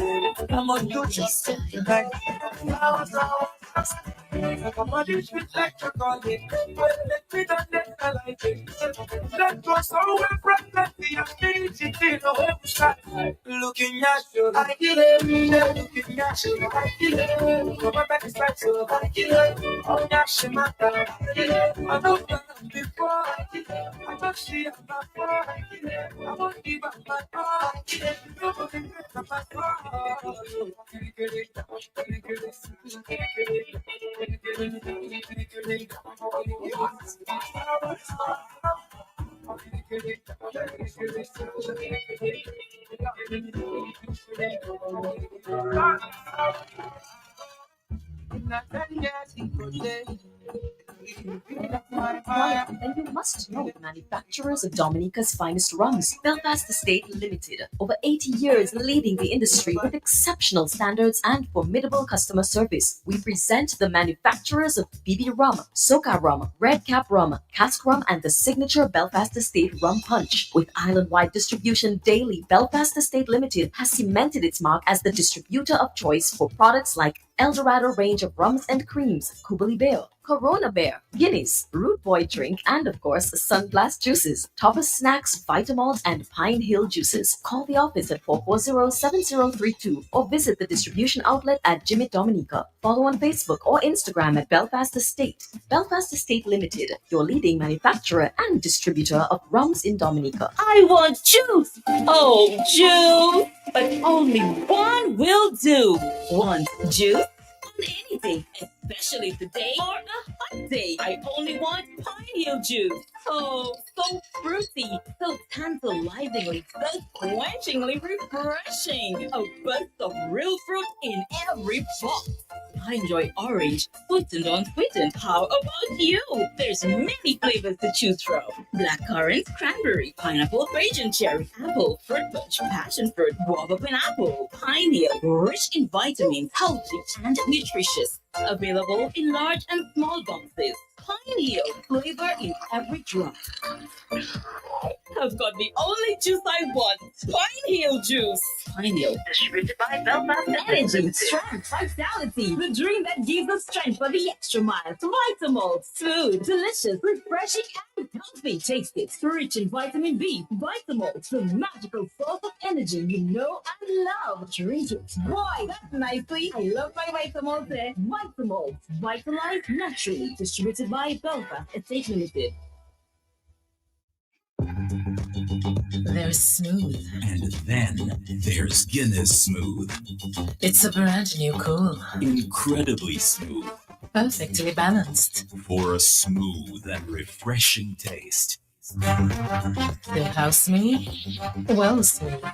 I'm on you just tonight. Sour. Come on, you sweet like chocolate. Well, let me done that I like it. That was so well pregnant. The ability to know where to start. Looking at you, I kill it. Looking at you, I kill it. Come on, back is like so, I kill it. Oh, yeah, she matter. I kill it. I know that before. I kill it. I know she has my phone. I kill it. I won't give up my phone. I kill it. Nobody gets up my phone. And you must know the manufacturers of Dominica's finest rums, Belfast Estate Limited. Over 80 years leading the industry with exceptional standards and formidable customer service. We present the manufacturers of BB Rum, Soca Rum, Red Cap Rum, Cask Rum, and the signature Belfast Estate Rum Punch. With island-wide distribution daily, Belfast Estate Limited has cemented its mark as the distributor of choice for products like Eldorado range of rums and creams, Kubali Bear, Corona Bear, Guinness, Root Boy drink, and of course, Sunblast juices, Topper Snacks, Vitamalt, and Pine Hill juices. Call the office at 440-7032 or visit the distribution outlet at Jimmy Dominica. Follow on Facebook or Instagram at Belfast Estate. Belfast Estate Limited, your leading manufacturer and distributor of rums in Dominica. I want juice. Oh, juice. But only one will do. Want juice? On anything, especially today or a hot day. I only want Pine Hill juice. Oh, so fruity, so tantalizingly, so quenchingly refreshing. A burst of real fruit in every box. I enjoy orange, sweetened or unsweetened. How about you? There's many flavors to choose from. Blackcurrant, cranberry, pineapple, Bajan cherry, apple, fruit punch, passion fruit, guava pineapple, pine hill, rich in vitamins, healthy and nutritious. Available in large and small boxes. Pine Hill flavor in every drop. I've got the only juice I want. Pine Hill juice. Pine Hill. Distributed by Belfast Energy. Strength. Vitality. The drink that gives us strength for the extra mile. Vitamalt. Smooth. Delicious. Refreshing and healthy. Taste it. Rich in vitamin B. Vitamalt. The magical source of energy you know and love. Drink it. Boy, that's nicely. I love my Vitamalt. Vitamalt. Vitalize naturally. Distributed by Belfast Estate Limited. There's Smooth. And then there's Guinness Smooth. It's a brand new cool. Incredibly smooth. Perfectly balanced. For a smooth and refreshing taste. Still how smooth? Well smooth.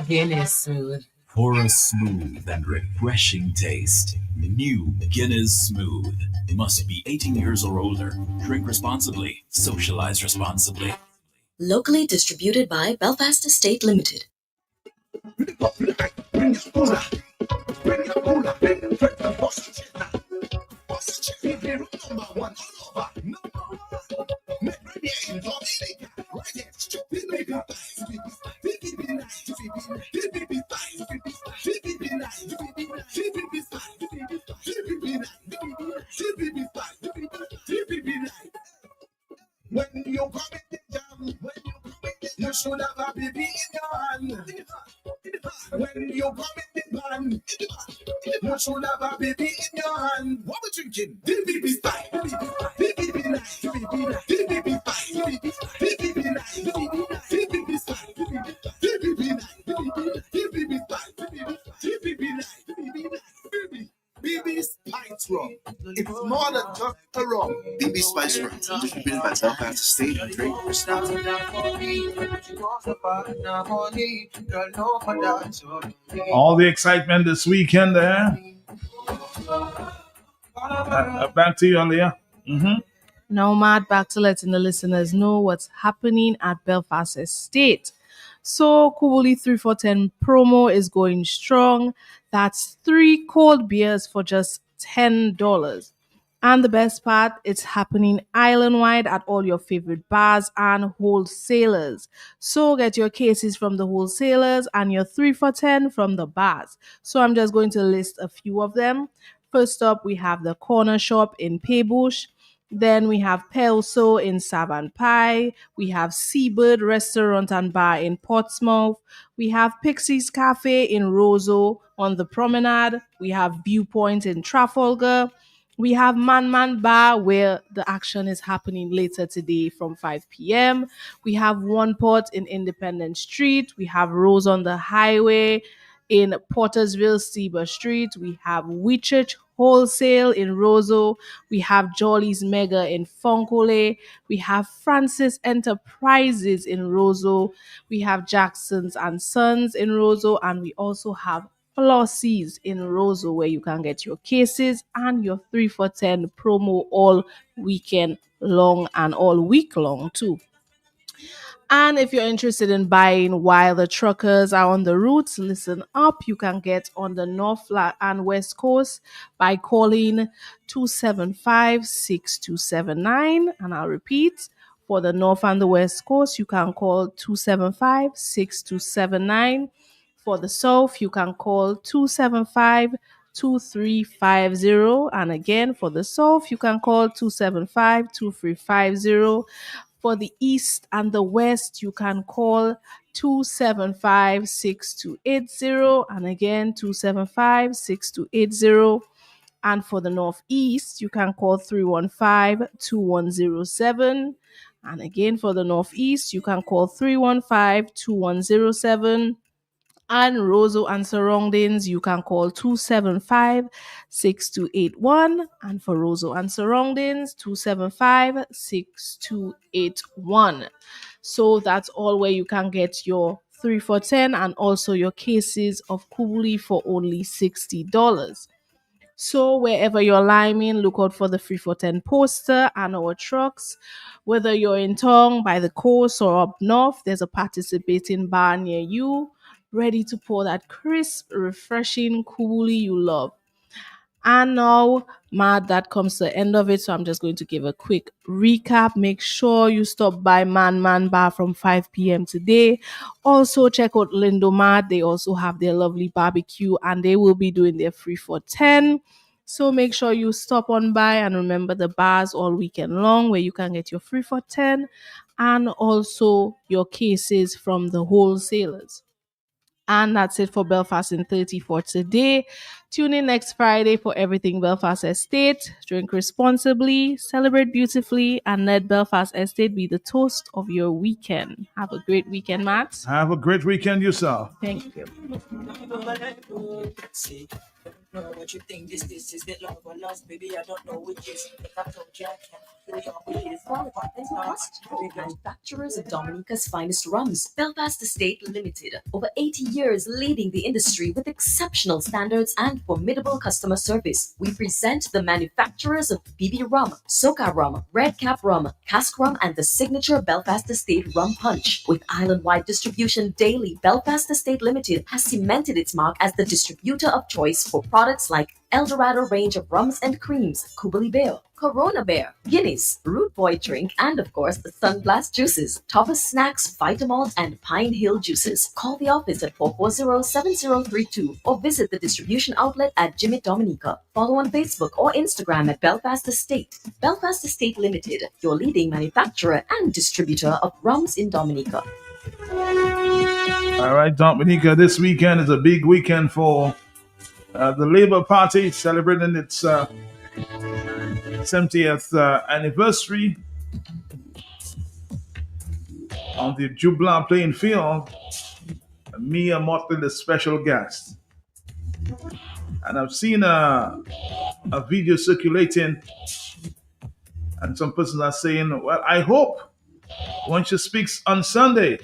Guinness Smooth. For a smooth and refreshing taste. New Guinness Smooth. Must be 18 years or older. Drink responsibly. Socialize responsibly. Locally distributed by Belfast Estate Limited. When you come in the jam, you should have a baby in your hand. When you come in the band, you should have a baby in your hand. What we drinking? DBB style. DBB nice. DBB style. DBB nice. DBB style. DBB nice. DBB style. DBB nice. BB Spice Rum. It's more than just a rum. BB Spice Rum, distributed by Belfast Estate. Drink responsibly. All the excitement this weekend there. Back to you, Leah. Now, Matt, back to letting the listeners know what's happening at Belfast Estate. So, Kubuli 3 for 10 promo is going strong. That's 3 cold beers for just $10. And the best part, it's happening island-wide at all your favorite bars and wholesalers. So get your cases from the wholesalers and your 3 for 10 from the bars. So I'm just going to list a few of them. First up, we have the Corner Shop in Paybush. Then we have Pelso in Savan Pie. We have Seabird Restaurant and Bar in Portsmouth. We have Pixie's Cafe in Roseau on the Promenade. We have Viewpoint in Trafalgar. We have Man Bar, where the action is happening later today from 5 p.m. We have One Pot in Independence Street. We have Rose on the Highway in Pottersville, Steber Street. We have Whitchurch Wholesale in Roseau. We have Jolly's Mega in Fonkole. We have Francis Enterprises in Roseau. We have Jackson's and Sons in Roseau. And we also have Flossies in Roseau, where you can get your cases and your 3 for 10 promo all weekend long and all week long too. And if you're interested in buying while the truckers are on the route, listen up. You can get on the North and West Coast by calling 275-6279. And I'll repeat, for the North and the West Coast, you can call 275-6279. For the South, you can call 275-2350. And again, for the South, you can call 275-2350. For the East and the West, you can call 275-6280. And again, 275-6280. And for the Northeast, you can call 315-2107. And again, for the Northeast, you can call 315-2107. And Roseau and surroundings, you can call 275-6281. And for Roseau and surroundings, 275-6281. So that's all where you can get your 3 for 10 and also your cases of Kubuli for only $60. So wherever you're liming, look out for the 3 for 10 poster and our trucks. Whether you're in town, by the coast, or up north, there's a participating bar near you, ready to pour that crisp, refreshing Kubuli you love. And now, Mad, that comes to the end of it. So I'm just going to give a quick recap. Make sure you stop by Man Bar from 5 p.m. today. Also, check out Lindo Mad. They also have their lovely barbecue and they will be doing their free for 10. So make sure you stop on by and remember the bars all weekend long where you can get your free for 10 and also your cases from the wholesalers. And that's it for Belfast in 30 for today. Tune in next Friday for everything Belfast Estate. Drink responsibly, celebrate beautifully, and let Belfast Estate be the toast of your weekend. Have a great weekend, Matt. Have a great weekend yourself. Thank you. What you think this is the love or lost, baby? I don't know which is. I told you I can't feel your wishes. Manufacturers of Dominica's finest rums, Belfast Estate Limited. Over 80 years leading the industry with exceptional standards and formidable customer service. We present the manufacturers of BB Rum, Soca Rum, Red Cap Rum, Cask Rum, and the signature Belfast Estate Rum Punch. With island-wide distribution daily, Belfast Estate Limited has cemented its mark as the distributor of choice for products like Eldorado range of rums and creams, Kubali Bear, Corona Bear, Guinness, Root Boy drink, and of course the Sunblast juices, Topper Snacks, Vitamalt, and Pine Hill juices. Call the office at 440-7032 or visit the distribution outlet at Jimmy Dominica. Follow on Facebook or Instagram at Belfast Estate. Belfast Estate Limited, your leading manufacturer and distributor of rums in Dominica. All right, Dominica, this weekend is a big weekend for the Labour Party, celebrating its 70th anniversary on the Jubilant playing field. Mia Motley, the special guest. And I've seen a video circulating, and some persons are saying, well, I hope when she speaks on Sunday,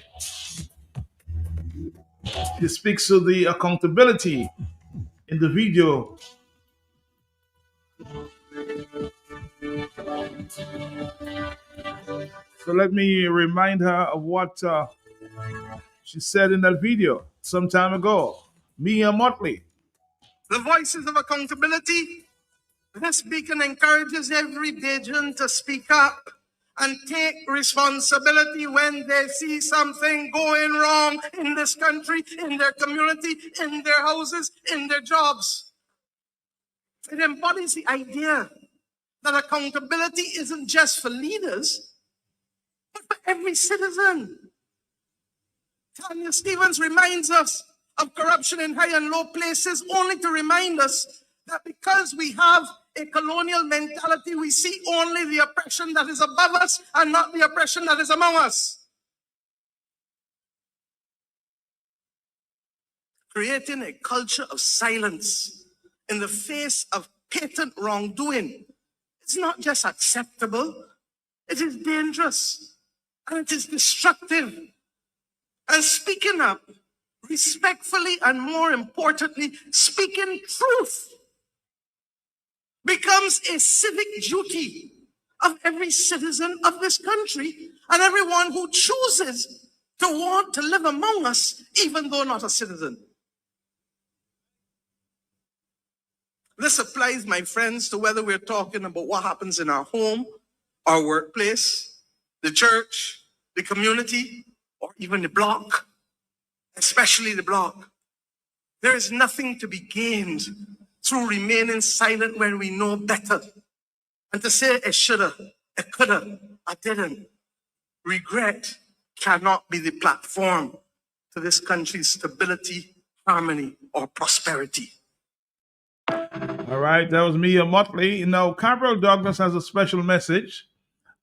she speaks to the accountability in the video. So let me remind her of what she said in that video some time ago. Mia Motley. The voices of accountability. This beacon encourages every Bajan to speak up and take responsibility when they see something going wrong in this country, in their community, in their houses, in their jobs. It embodies the idea that accountability isn't just for leaders, but for every citizen. Tanya Stevens reminds us of corruption in high and low places, only to remind us that because we have a colonial mentality, we see only the oppression that is above us and not the oppression that is among us. Creating a culture of silence in the face of patent wrongdoing is not just acceptable, it is dangerous and it is destructive. And speaking up respectfully and more importantly, speaking truth becomes a civic duty of every citizen of this country and everyone who chooses to want to live among us, even though not a citizen. This applies, my friends, to whether we're talking about what happens in our home, our workplace, the church, the community, or even the block, especially the block. There is nothing to be gained through remaining silent when we know better. And to say it shoulda, it coulda, I didn't. Regret cannot be the platform to this country's stability, harmony, or prosperity. All right, that was Mia Motley. Now, Cabral Douglas has a special message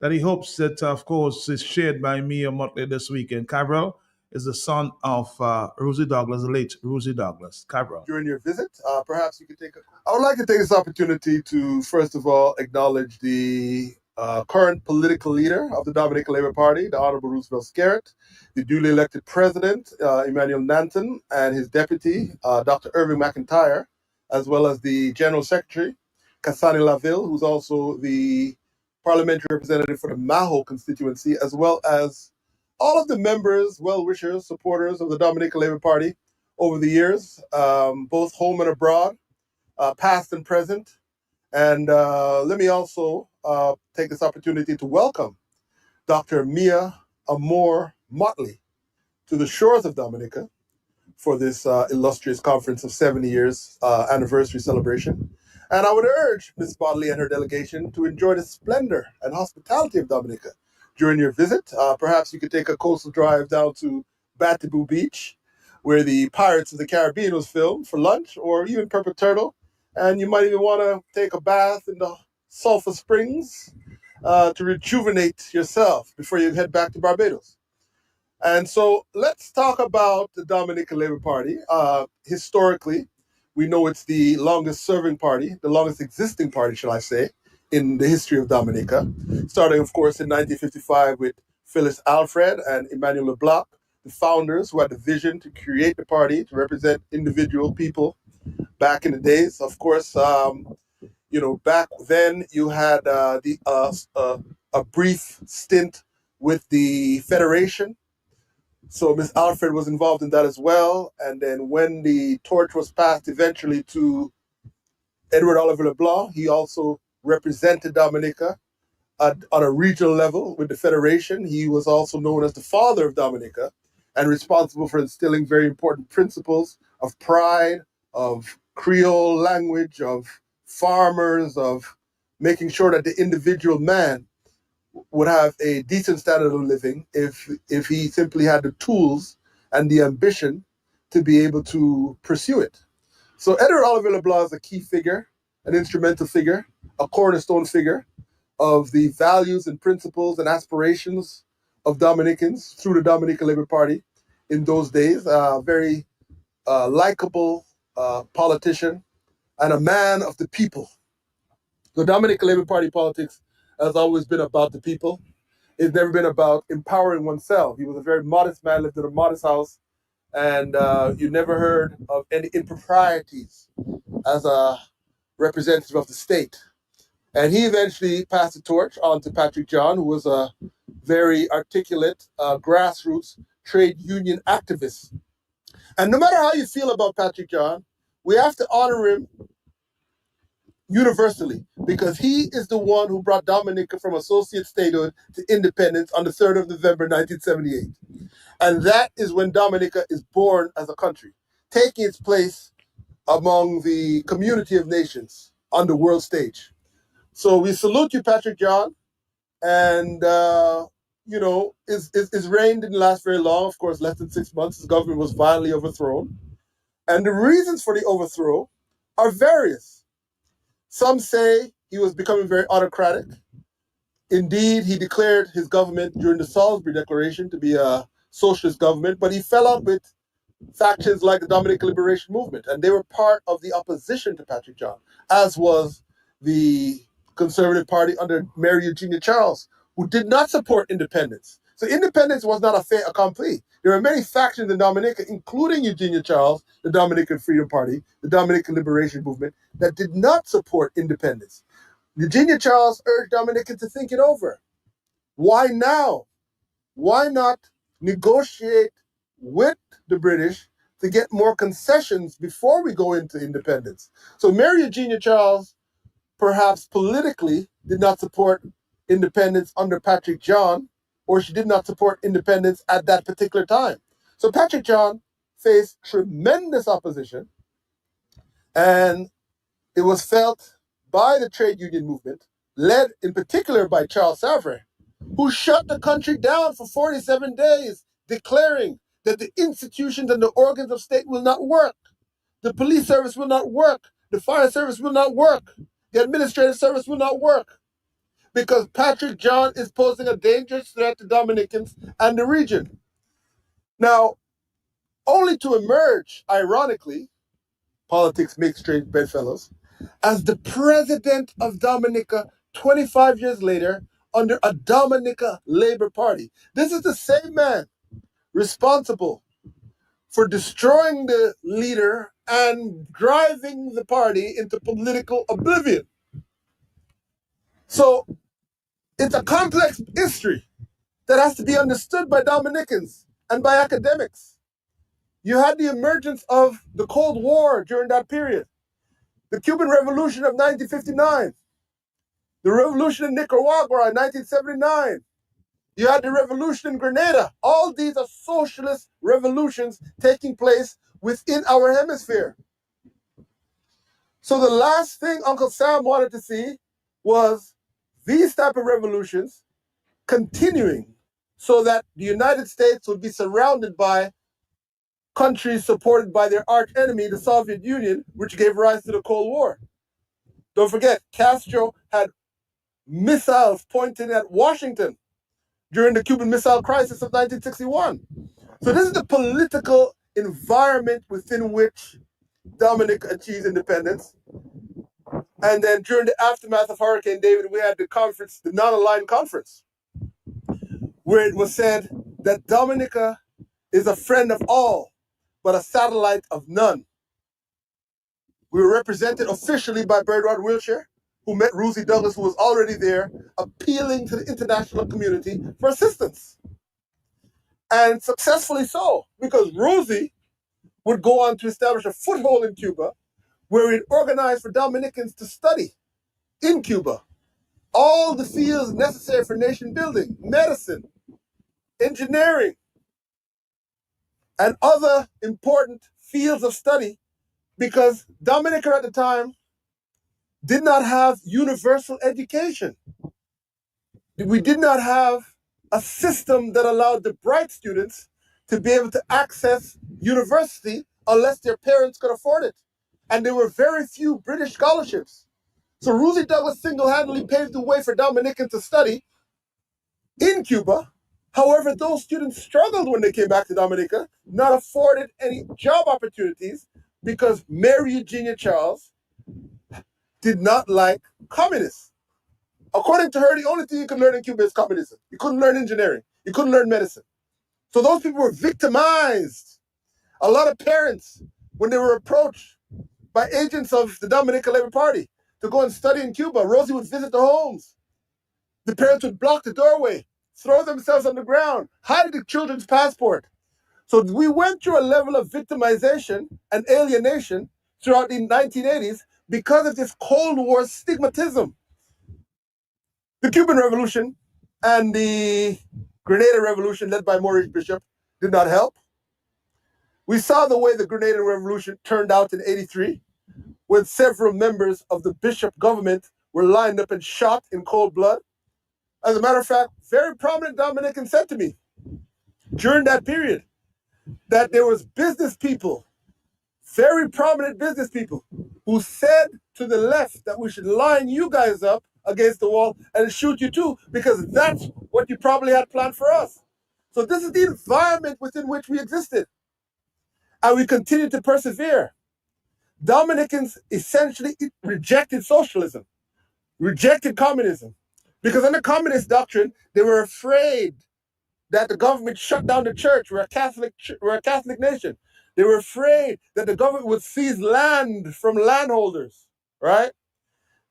that he hopes that, of course, is shared by Mia Motley this weekend. Cabral is the son of Rosie Douglas, the late Rosie Douglas. Cabral. During your visit, perhaps you could I would like to take this opportunity to, first of all, acknowledge the current political leader of the Dominican Labour Party, the Honorable Roosevelt Skerritt, the duly elected president, Emmanuel Nanton, and his deputy, Dr. Irving McIntyre, as well as the General Secretary, Cassani Laville, who's also the parliamentary representative for the Maho constituency, as well as all of the members, well-wishers, supporters of the Dominican Labour Party over the years, both home and abroad, past and present, And let me also take this opportunity to welcome Dr. Mia Amor Motley to the shores of Dominica for this illustrious conference of 70 years anniversary celebration. And I would urge Ms. Motley and her delegation to enjoy the splendor and hospitality of Dominica during your visit. Perhaps you could take a coastal drive down to Batibu Beach, where the Pirates of the Caribbean was filmed, for lunch, or even Purple Turtle. And you might even want to take a bath in the Sulphur Springs to rejuvenate yourself before you head back to Barbados. And so let's talk about the Dominican Labour Party. Historically, we know it's the longest serving party, the longest existing party, shall I say, in the history of Dominica, starting, of course, in 1955 with Phyllis Alfred and Emmanuel LeBlanc, the founders who had the vision to create the party to represent individual people back in the days. Of course, back then you had a brief stint with the Federation. So Miss Alfred was involved in that as well. And then when the torch was passed eventually to Edward Oliver LeBlanc, he also represented Dominica on a regional level with the Federation. He was also known as the father of Dominica and responsible for instilling very important principles of pride, of Creole language, of farmers, of making sure that the individual man would have a decent standard of living if he simply had the tools and the ambition to be able to pursue it. So Edward Oliver LeBlanc is a key figure, an instrumental figure, a cornerstone figure of the values and principles and aspirations of Dominicans through the Dominican Labour Party in those days. A very likable politician and a man of the people. The Dominican Labour Party politics has always been about the people. It's never been about empowering oneself. He was a very modest man, lived in a modest house, and you never heard of any improprieties as a representative of the state. And he eventually passed the torch on to Patrick John, who was a very articulate grassroots trade union activist. And no matter how you feel about Patrick John, we have to honor him universally, because he is the one who brought Dominica from associate statehood to independence on the 3rd of November, 1978. And that is when Dominica is born as a country, taking its place among the community of nations on the world stage. So we salute you, Patrick John, and, his reign didn't last very long. Of course, less than 6 months, his government was violently overthrown. And the reasons for the overthrow are various. Some say he was becoming very autocratic. Indeed, he declared his government during the Salisbury Declaration to be a socialist government, but he fell out with factions like the Dominican Liberation Movement, and they were part of the opposition to Patrick John, as was the Conservative Party under Mary Eugenia Charles, who did not support independence. So independence was not a fait accompli. There were many factions in Dominica, including Eugenia Charles, the Dominican Freedom Party, the Dominican Liberation Movement, that did not support independence. Eugenia Charles urged Dominicans to think it over. Why now? Why not negotiate with the British to get more concessions before we go into independence? So Mary Eugenia Charles, perhaps politically, did not support independence under Patrick John, or she did not support independence at that particular time. So Patrick John faced tremendous opposition, and it was felt by the trade union movement, led in particular by Charles Savary, who shut the country down for 47 days, declaring that the institutions and the organs of state will not work. The police service will not work. The fire service will not work. The administrative service will not work, because Patrick John is posing a dangerous threat to Dominicans and the region. Now, only to emerge, ironically, politics makes strange bedfellows, as the president of Dominica 25 years later under a Dominica Labour Party. This is the same man responsible for destroying the leader and driving the party into political oblivion. So it's a complex history that has to be understood by Dominicans and by academics. You had the emergence of the Cold War during that period. The Cuban Revolution of 1959, the revolution in Nicaragua in 1979, you had the revolution in Grenada. All these are socialist revolutions taking place within our hemisphere. So the last thing Uncle Sam wanted to see was these type of revolutions continuing so that the United States would be surrounded by countries supported by their arch enemy, the Soviet Union, which gave rise to the Cold War. Don't forget, Castro had missiles pointed at Washington during the Cuban Missile Crisis of 1961. So this is the political environment within which Dominica achieved independence. And then during the aftermath of Hurricane David, we had the conference, the non-aligned conference, where it was said that Dominica is a friend of all, but a satellite of none. We were represented officially by Bernard Wilshire, who met Rosie Douglas, who was already there, appealing to the international community for assistance. And successfully so, because Rosie would go on to establish a foothold in Cuba, where it organized for Dominicans to study in Cuba all the fields necessary for nation building, medicine, engineering, and other important fields of study, because Dominica at the time did not have universal education. We did not have a system that allowed the bright students to be able to access university unless their parents could afford it. And there were very few British scholarships. So Rosie Douglas single-handedly paved the way for Dominicans to study in Cuba. However, those students struggled when they came back to Dominica, not afforded any job opportunities because Mary Eugenia Charles did not like communists. According to her, the only thing you could learn in Cuba is communism. You couldn't learn engineering. You couldn't learn medicine. So those people were victimized. A lot of parents, when they were approached by agents of the Dominican Labor Party to go and study in Cuba, Rosie would visit the homes. The parents would block the doorway, throw themselves on the ground, hide the children's passport. So we went through a level of victimization and alienation throughout the 1980s because of this Cold War stigmatism. The Cuban Revolution and the Grenada Revolution led by Maurice Bishop did not help. We saw the way the Grenada Revolution turned out in '83, when several members of the Bishop government were lined up and shot in cold blood. As a matter of fact, very prominent Dominicans said to me during that period that there was business people, very prominent business people, who said to the left that we should line you guys up against the wall and shoot you too, because that's what you probably had planned for us. So this is the environment within which we existed. And we continue to persevere. Dominicans essentially rejected socialism, rejected communism, because under communist doctrine, they were afraid that the government shut down the church. We're a Catholic nation. They were afraid that the government would seize land from landholders, right?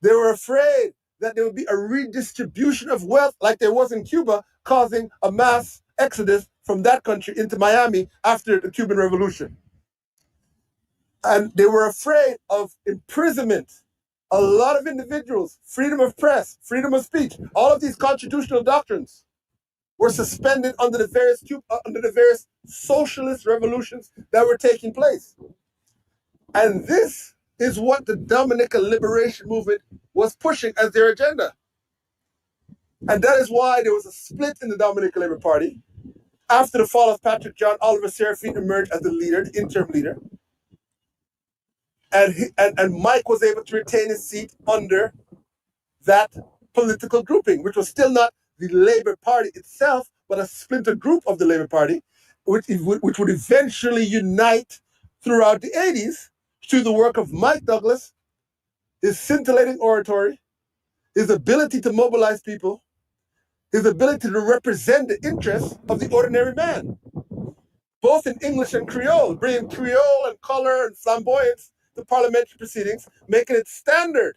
They were afraid that there would be a redistribution of wealth like there was in Cuba, causing a mass exodus from that country into Miami after the Cuban Revolution. And they were afraid of imprisonment. A lot of individuals, freedom of press, freedom of speech, all of these constitutional doctrines were suspended under the various socialist revolutions that were taking place. And this is what the Dominican Liberation Movement was pushing as their agenda. And that is why there was a split in the Dominican Labour Party. After the fall of Patrick John, Oliver Serafine emerged as the leader, the interim leader. And Mike was able to retain his seat under that political grouping, which was still not the Labour Party itself, but a splinter group of the Labour Party, which would eventually unite throughout the 80s through the work of Mike Douglas, his scintillating oratory, his ability to mobilize people, his ability to represent the interests of the ordinary man, both in English and Creole, bringing Creole and color and flamboyance to parliamentary proceedings, making it standard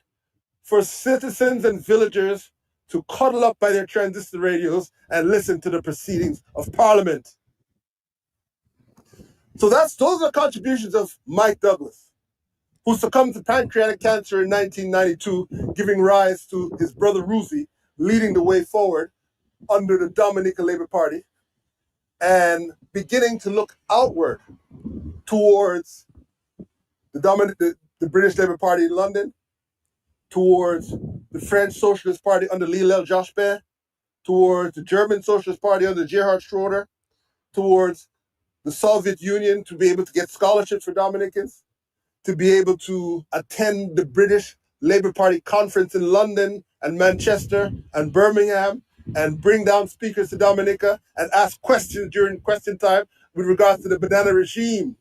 for citizens and villagers to cuddle up by their transistor radios and listen to the proceedings of Parliament. So those are contributions of Mike Douglas. who succumbed to pancreatic cancer in 1992, giving rise to his brother Ruzi leading the way forward under the Dominica Labour Party and beginning to look outward towards the British Labour Party in London, towards the French Socialist Party under Lionel Jospin, towards the German Socialist Party under Gerhard Schroeder, towards the Soviet Union to be able to get scholarships for Dominicans, to be able to attend the British Labour Party conference in London and Manchester and Birmingham and bring down speakers to Dominica and ask questions during question time with regards to the banana regime.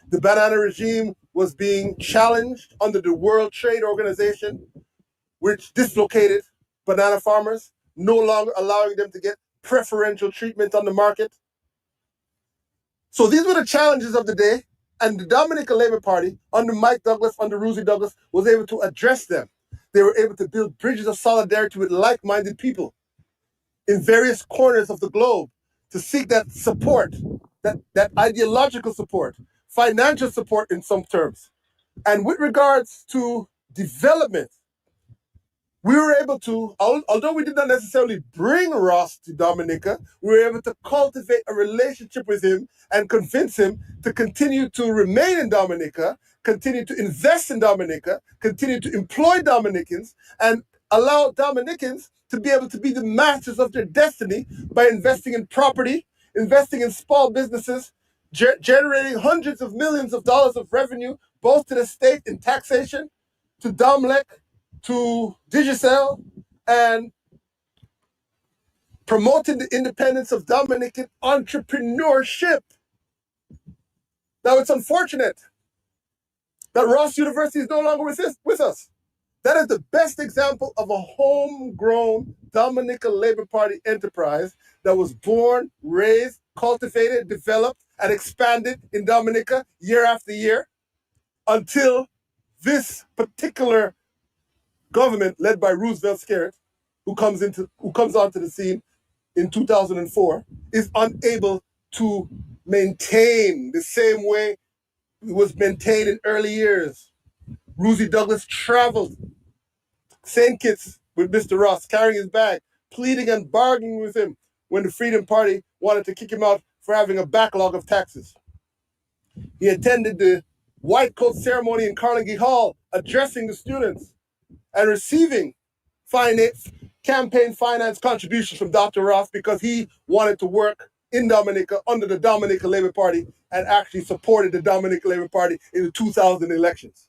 The banana regime was being challenged under the World Trade Organization, which dislocated banana farmers, no longer allowing them to get preferential treatment on the market. So these were the challenges of the day, and the Dominica Labour Party, under Mike Douglas, under Rosie Douglas, was able to address them. They were able to build bridges of solidarity with like-minded people in various corners of the globe to seek that support, that ideological support, financial support in some terms. And with regards to development, we were able to, although we did not necessarily bring Ross to Dominica, we were able to cultivate a relationship with him and convince him to continue to remain in Dominica, continue to invest in Dominica, continue to employ Dominicans, and allow Dominicans to be able to be the masters of their destiny by investing in property, investing in small businesses, generating hundreds of millions of dollars of revenue, both to the state in taxation, to Domlec, to Digicel, and promoting the independence of Dominican entrepreneurship. Now, it's unfortunate that Ross University is no longer with us. That is the best example of a homegrown Dominica Labour Party enterprise that was born, raised, cultivated, developed, and expanded in Dominica year after year until this particular government led by Roosevelt Skerrit, who comes onto the scene in 2004, is unable to maintain the same way it was maintained in early years. Rosie Douglas traveled St. Kitts with Mr. Ross, carrying his bag, pleading and bargaining with him when the Freedom Party wanted to kick him out for having a backlog of taxes. He attended the White Coat ceremony in Carnegie Hall, addressing the students and receiving campaign finance contributions from Dr. Ross because he wanted to work in Dominica under the Dominica Labour Party and actually supported the Dominica Labour Party in the 2000 elections.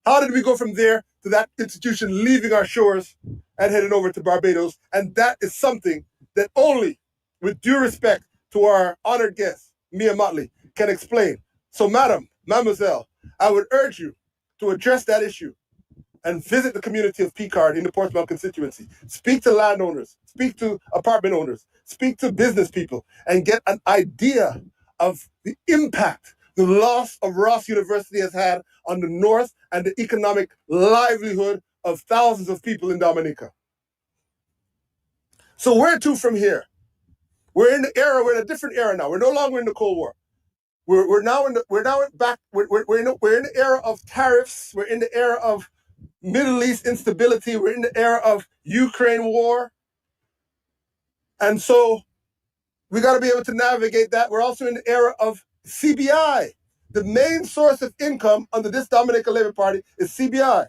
How did we go from there to that institution leaving our shores and heading over to Barbados? And that is something that only, with due respect to our honored guest, Mia Motley, can explain. So, mademoiselle, I would urge you to address that issue and visit the community of Picard in the Portsmouth constituency. Speak to landowners, speak to apartment owners, speak to business people, and get an idea of the impact the loss of Ross University has had on the North and the economic livelihood of thousands of people in Dominica. So where to from here? We're in a different era now. We're no longer in the Cold War. We're now in the era of tariffs. We're in the era of Middle East instability. We're in the era of Ukraine war. And so we got to be able to navigate that. We're also in the era of CBI. The main source of income under this Dominica Labour Party is CBI.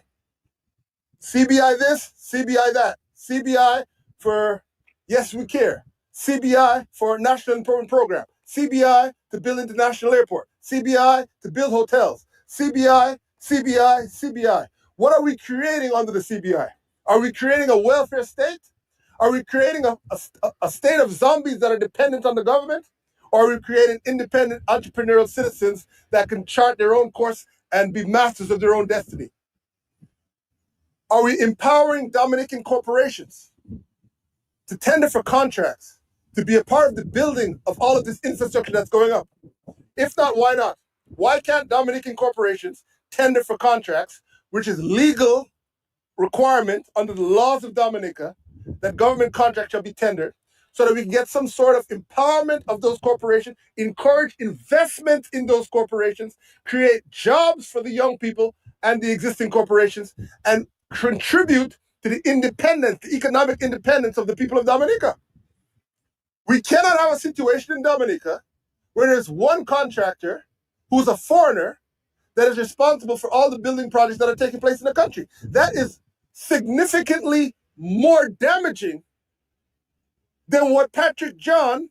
CBI this, CBI that. CBI for Yes We Care. CBI for National Employment Program. CBI to build international airport. CBI to build hotels. CBI, CBI, CBI. What are we creating under the CBI? Are we creating a welfare state? Are we creating a state of zombies that are dependent on the government? Or are we creating independent entrepreneurial citizens that can chart their own course and be masters of their own destiny? Are we empowering Dominican corporations to tender for contracts, to be a part of the building of all of this infrastructure that's going up? If not, why not? Why can't Dominican corporations tender for contracts, which is legal requirement under the laws of Dominica, that government contracts shall be tendered so that we can get some sort of empowerment of those corporations, encourage investment in those corporations, create jobs for the young people and the existing corporations, and contribute to the independence, the economic independence of the people of Dominica. We cannot have a situation in Dominica where there's one contractor who's a foreigner that is responsible for all the building projects that are taking place in the country. That is significantly more damaging than what Patrick John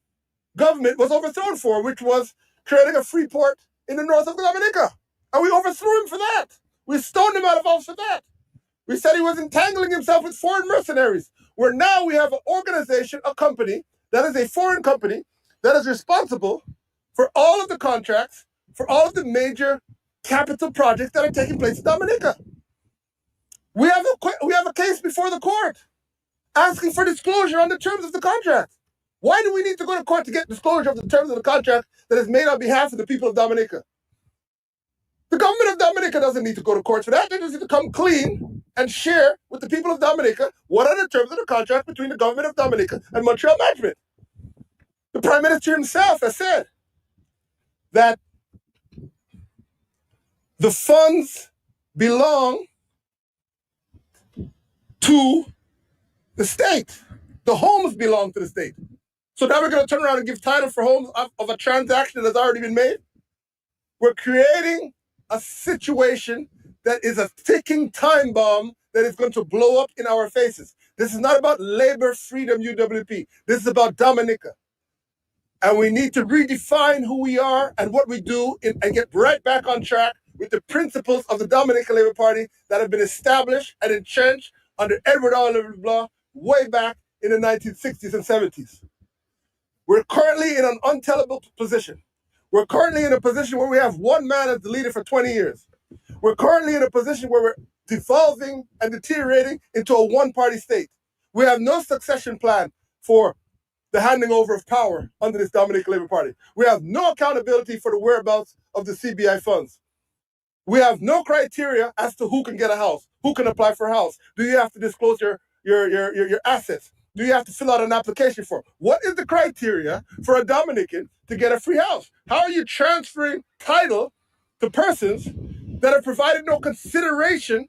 government was overthrown for, which was creating a free port in the north of Dominica. And we overthrew him for that. We stoned him out of office for that. We said he was entangling himself with foreign mercenaries, where now we have an organization, a company, that is a foreign company, that is responsible for all of the contracts, for all of the major capital projects that are taking place in Dominica. We have a case before the court asking for disclosure on the terms of the contract. Why do we need to go to court to get disclosure of the terms of the contract that is made on behalf of the people of Dominica? The government of Dominica doesn't need to go to court for that. They just need to come clean and share with the people of Dominica what are the terms of the contract between the government of Dominica and Montreal Management. The Prime Minister himself has said that the funds belong to the state. The homes belong to the state. So now we're going to turn around and give title for homes of a transaction that has already been made. We're creating a situation that is a ticking time bomb that is going to blow up in our faces. This is not about labor freedom, UWP. This is about Dominica. And we need to redefine who we are and what we do and get right back on track with the principles of the Dominican Labour Party that have been established and entrenched under Edward R. LeBlanc way back in the 1960s and 70s. We're currently in an untenable position. We're currently in a position where we have one man as the leader for 20 years. We're currently in a position where we're devolving and deteriorating into a one-party state. We have no succession plan for the handing over of power under this Dominican Labour Party. We have no accountability for the whereabouts of the CBI funds. We have no criteria as to who can get a house, who can apply for a house. Do you have to disclose your assets? Do you have to fill out an application form? What is the criteria for a Dominican to get a free house? How are you transferring title to persons that have provided no consideration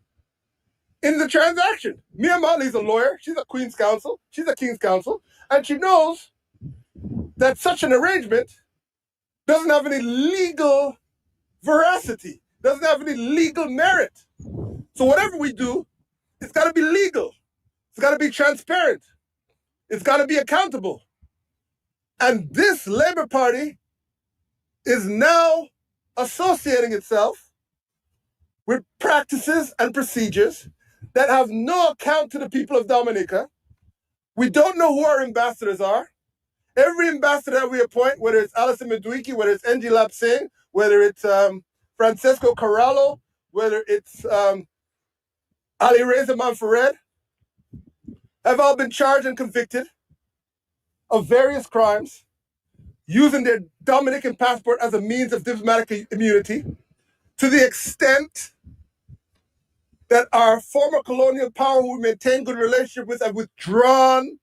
in the transaction? Mia Motley's a lawyer. She's a Queen's Counsel. She's a King's Counsel. And she knows that such an arrangement doesn't have any legal veracity, doesn't have any legal merit. So whatever we do, it's got to be legal. It's got to be transparent. It's got to be accountable. And this Labour Party is now associating itself with practices and procedures that have no account to the people of Dominica. We don't know who our ambassadors are. Every ambassador that we appoint, whether it's Alison Maduiki, whether it's Ng Lap Singh, whether it's Francesco Corallo, whether it's Ali Reza Manfared, have all been charged and convicted of various crimes, using their Dominican passport as a means of diplomatic immunity, to the extent that our former colonial power who we maintain good relationship with have withdrawn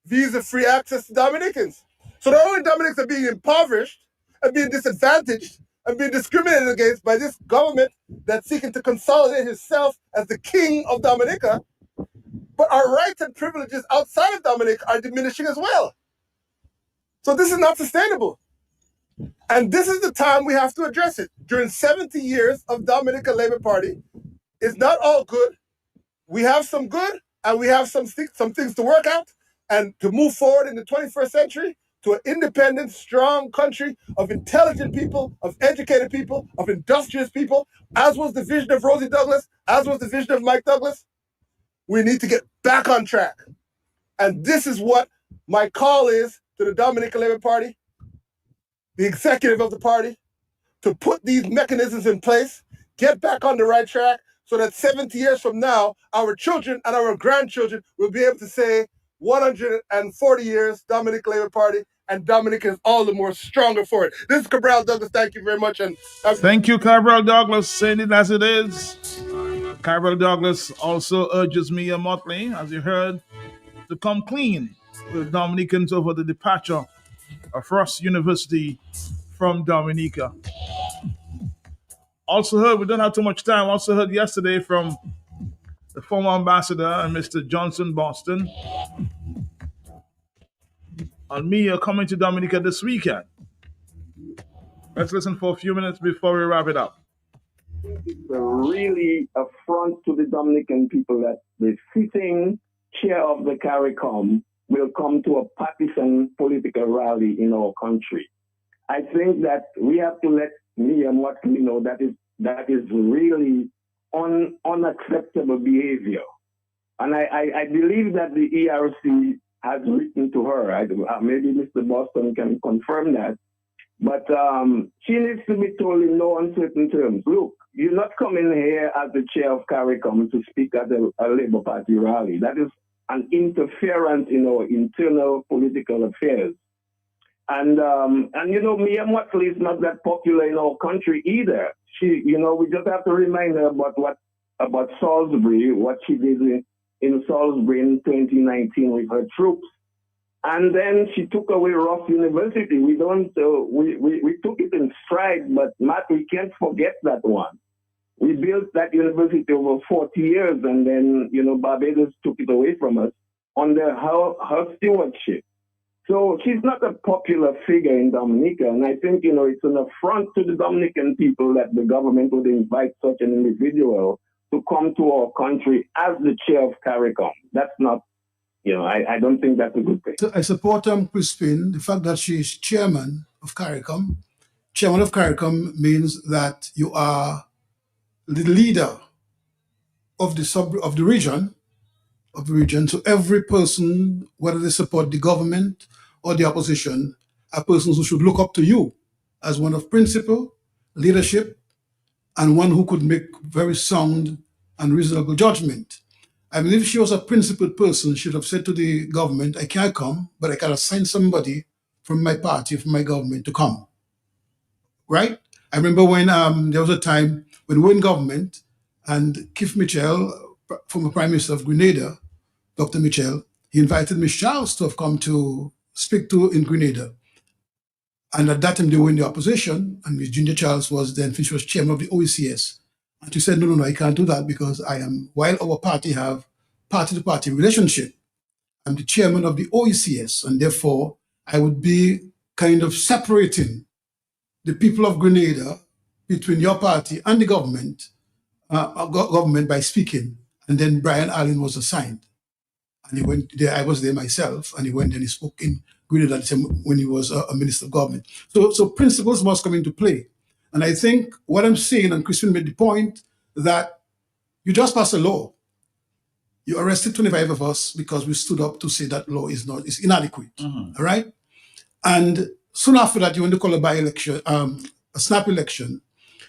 visa-free access to Dominicans. So not only Dominicans are being impoverished and being disadvantaged and being discriminated against by this government that's seeking to consolidate itself as the king of Dominica, but our rights and privileges outside of Dominica are diminishing as well. So this is not sustainable. And this is the time we have to address it. During 70 years of Dominica Labour Party, it's not all good. We have some good and we have some things to work out and to move forward in the 21st century to an independent, strong country of intelligent people, of educated people, of industrious people, as was the vision of Rosie Douglas, as was the vision of Mike Douglas. We need to get back on track. And this is what my call is to the Dominican Labour Party, the executive of the party, to put these mechanisms in place, get back on the right track, so that 70 years from now, our children and our grandchildren will be able to say 140 years Dominican Labour Party, and Dominica is all the more stronger for it. This is Cabral Douglas. Thank you very much. And thank you, Cabral Douglas, saying it as it is. Cabral Douglas also urges Mia Motley, as you heard, to come clean with Dominicans over the departure of Ross University from Dominica. Also heard, we don't have too much time, also heard yesterday from the former ambassador and Mr. Johnson Boston on me coming to Dominica this weekend. Let's listen for a few minutes before we wrap it up. It's really a front to the Dominican people that the sitting chair of the CARICOM will come to a partisan political rally in our country. I think that we have to let me and what we know that is really unacceptable behavior. And I believe that the ERC has written to her. Maybe Mr. Boston can confirm that. But she needs to be told in no uncertain terms, look, you're not coming here as the chair of CARICOM to speak at a Labour Party rally. That is an interference in our internal political affairs. And you know, Mia Motley is not that popular in our country either. We just have to remind her about Salisbury, what she did in Salisbury in 2019 with her troops. And then she took away Ross University. We took it in stride, but Matt, we can't forget that one. We built that university over 40 years, and then, Barbados took it away from us under her stewardship. So she's not a popular figure in Dominica, and I think, it's an affront to the Dominican people that the government would invite such an individual to come to our country as the chair of CARICOM. That's not, I don't think that's a good thing. So I support Crispin, the fact that she's chairman of CARICOM. Chairman of CARICOM means that you are the leader of the region. So every person, whether they support the government or the opposition, are persons who should look up to you as one of principle, leadership, and one who could make very sound and reasonable judgment. I believe if she was a principled person, she should have said to the government, I can't come, but I can assign somebody from my party, from my government to come. Right? I remember when there was a time when we were in government and Keith Mitchell, former Prime Minister of Grenada, Dr. Mitchell, he invited Miss Charles to have come to speak to in Grenada. And at that time, they were in the opposition, and Miss Ginger Charles was then, she was chairman of the OECS. And she said, no, I can't do that because while our party have party-to-party relationship, I'm the chairman of the OECS, and therefore I would be kind of separating the people of Grenada between your party and the government by speaking. And then Brian Allen was assigned. And he went there, I was there myself, and he went and he spoke in Grenada when he was a minister of government. So principles must come into play. And I think what I'm saying, and Crispin made the point, that you just passed a law. You arrested 25 of us because we stood up to say that law is inadequate. All right? And soon after that, you want to call a by-election, a snap election,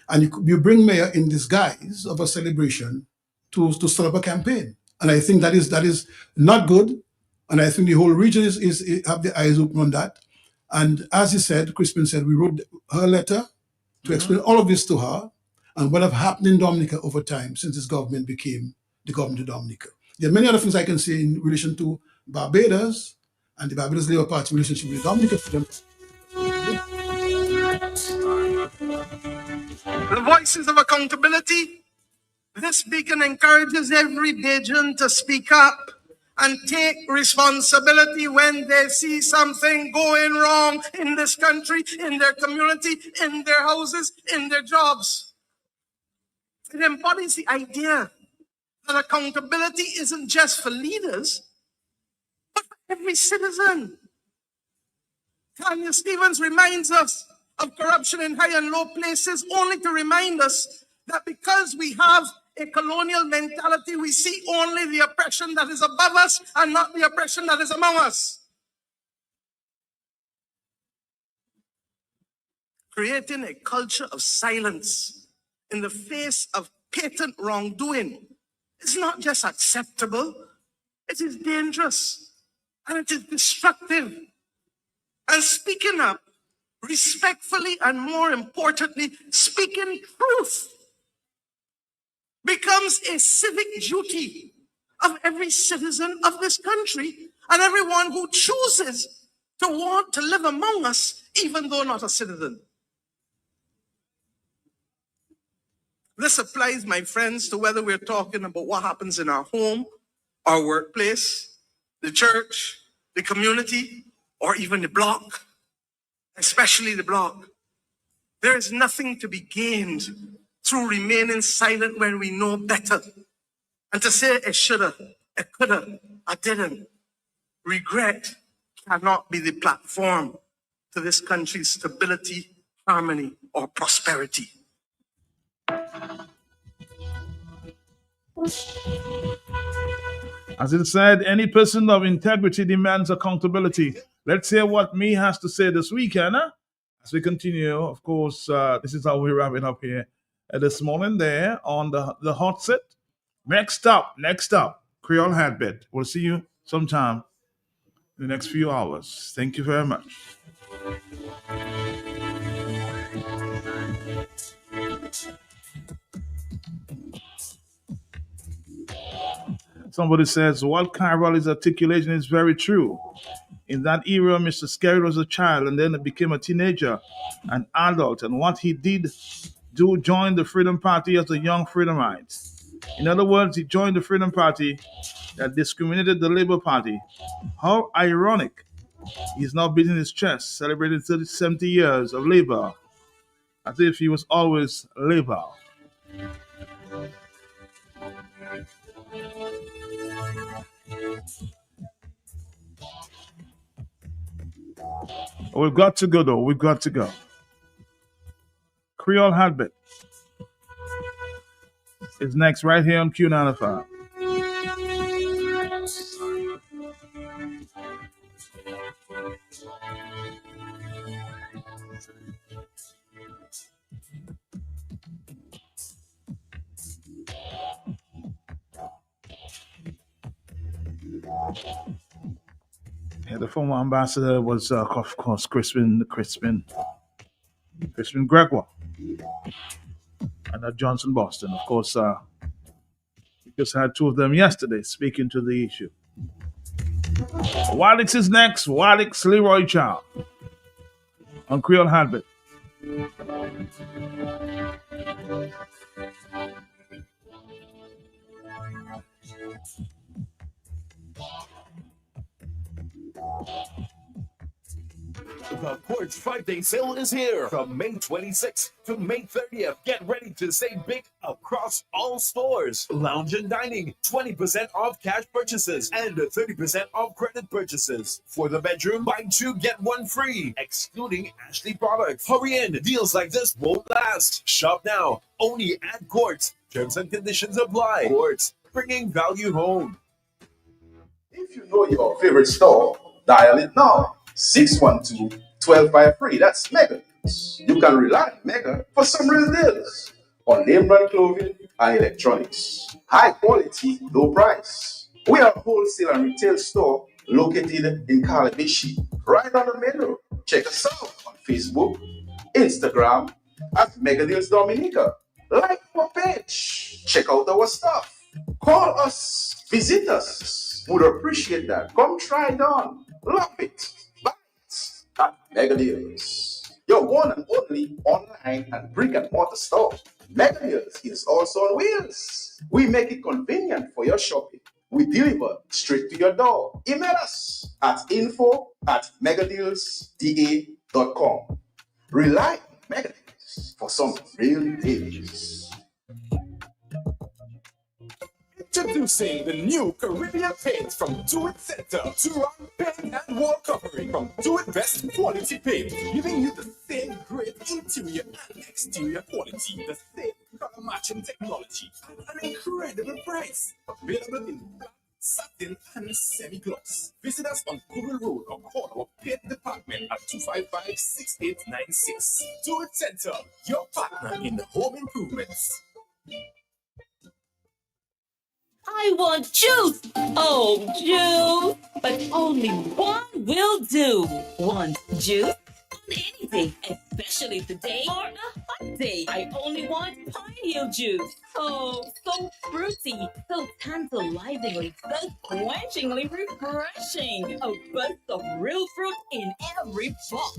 and you bring mayor in disguise of a celebration to start up a campaign. And I think that is not good. And I think the whole region is have the eyes open on that. And as he said, Crispin said, we wrote her letter to explain all of this to her and what have happened in Dominica over time since this government became the government of Dominica. There are many other things I can say in relation to Barbados and the Barbados Labour Party relationship with Dominica. The voices of accountability. This beacon encourages every Bajan to speak up and take responsibility when they see something going wrong in this country, in their community, in their houses, in their jobs. It embodies the idea that accountability isn't just for leaders, but for every citizen. Tanya Stevens reminds us of corruption in high and low places only to remind us that because we have a colonial mentality, we see only the oppression that is above us and not the oppression that is among us. Creating a culture of silence in the face of patent wrongdoing is not just acceptable, it is dangerous and it is destructive. And speaking up respectfully and more importantly, speaking truth becomes a civic duty of every citizen of this country and everyone who chooses to want to live among us, even though not a citizen. This applies, my friends, to whether we're talking about what happens in our home, our workplace, the church, the community, or even the block, especially the block. There is nothing to be gained through remaining silent when we know better. And to say it shoulda, it coulda, I didn't. Regret cannot be the platform to this country's stability, harmony, or prosperity. As it said, any person of integrity demands accountability. Let's hear what me has to say this weekend. As we continue, of course, this is how we're wrapping up here this morning there on the hot set. Next up, Creole Headbed. We'll see you sometime in the next few hours. Thank you very much. Somebody says, what Carol is articulating is very true. In that era, Mr. Scary was a child and then became a teenager, an adult, and what he did do join the Freedom Party as a young Freedomite. In other words, he joined the Freedom Party that discriminated the Labour Party. How ironic. He's now beating his chest, celebrating 70 years of Labour, as if he was always Labour. We've got to go, though. We've got to go. Creole Heartbeat is next right here on Q95. Yeah, the former ambassador was, of course, Crispin Gregoire, and at Johnson Boston. Of course, we just had two of them yesterday speaking to the issue. Wadix is next. Wadix Leroy Chow on Creole Heartbeat. The Quartz 5-day sale is here from May 26th to May 30th. Get ready to save big across all stores. Lounge and dining, 20% off cash purchases and 30% off credit purchases. For the bedroom, buy 2 get 1 free, excluding Ashley products. Hurry in, deals like this won't last. Shop now, only at Quartz. Terms and conditions apply. Quartz, bringing value home. If you know your favorite store, dial it now. 612-1253. That's Mega. You can rely on Mega for some real deals on name brand clothing and electronics. High quality, low price. We are a wholesale and retail store located in Calabishi, right on the main road. Check us out on Facebook, Instagram at Mega Deals Dominica. Like our page. Check out our stuff. Call us. Visit us. Would appreciate that. Come try it on. Love it. Buy it at Mega Deals. Your one and only online and brick and mortar store. Mega Deals is also on wheels. We make it convenient for your shopping. We deliver straight to your door. Email us at info@megadealsda.com. Rely on Mega Deals for some real deals. Introducing the new Caribbean paint from Do It Center. Durant paint and wall covering from Do It Best Quality Paint, giving you the same great interior and exterior quality, the same color matching technology, at an incredible price. Available in black, satin, and semi-gloss. Visit us on Google Road or call our paint department at 255-6896. Do It Center, your partner in home improvements. I want juice! Oh, juice! But only one will do. Want juice? On anything, especially today or a hot day, I only want Pine Hill juice. Oh, so fruity, so tantalizingly, so quenchingly refreshing. A burst of real fruit in every box.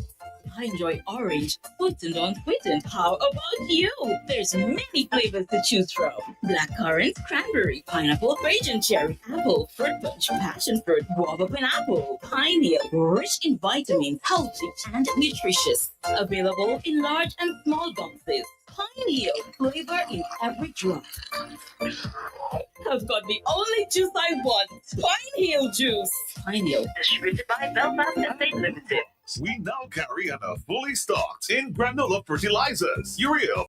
I enjoy orange, sweetened or unsweetened. How about you? There's many flavors to choose from. Blackcurrant, cranberry, pineapple, Bajan cherry, apple, fruit punch, passion fruit, guava pineapple. Pine Hill, rich in vitamins, healthy and nutritious. Available in large and small boxes. Pine Hill, flavor in every drop. I've got the only juice I want. Pine Hill juice. Pine Hill, distributed by Belfast Estate Limited. We now carry and are fully stocked in granola fertilizers, urea,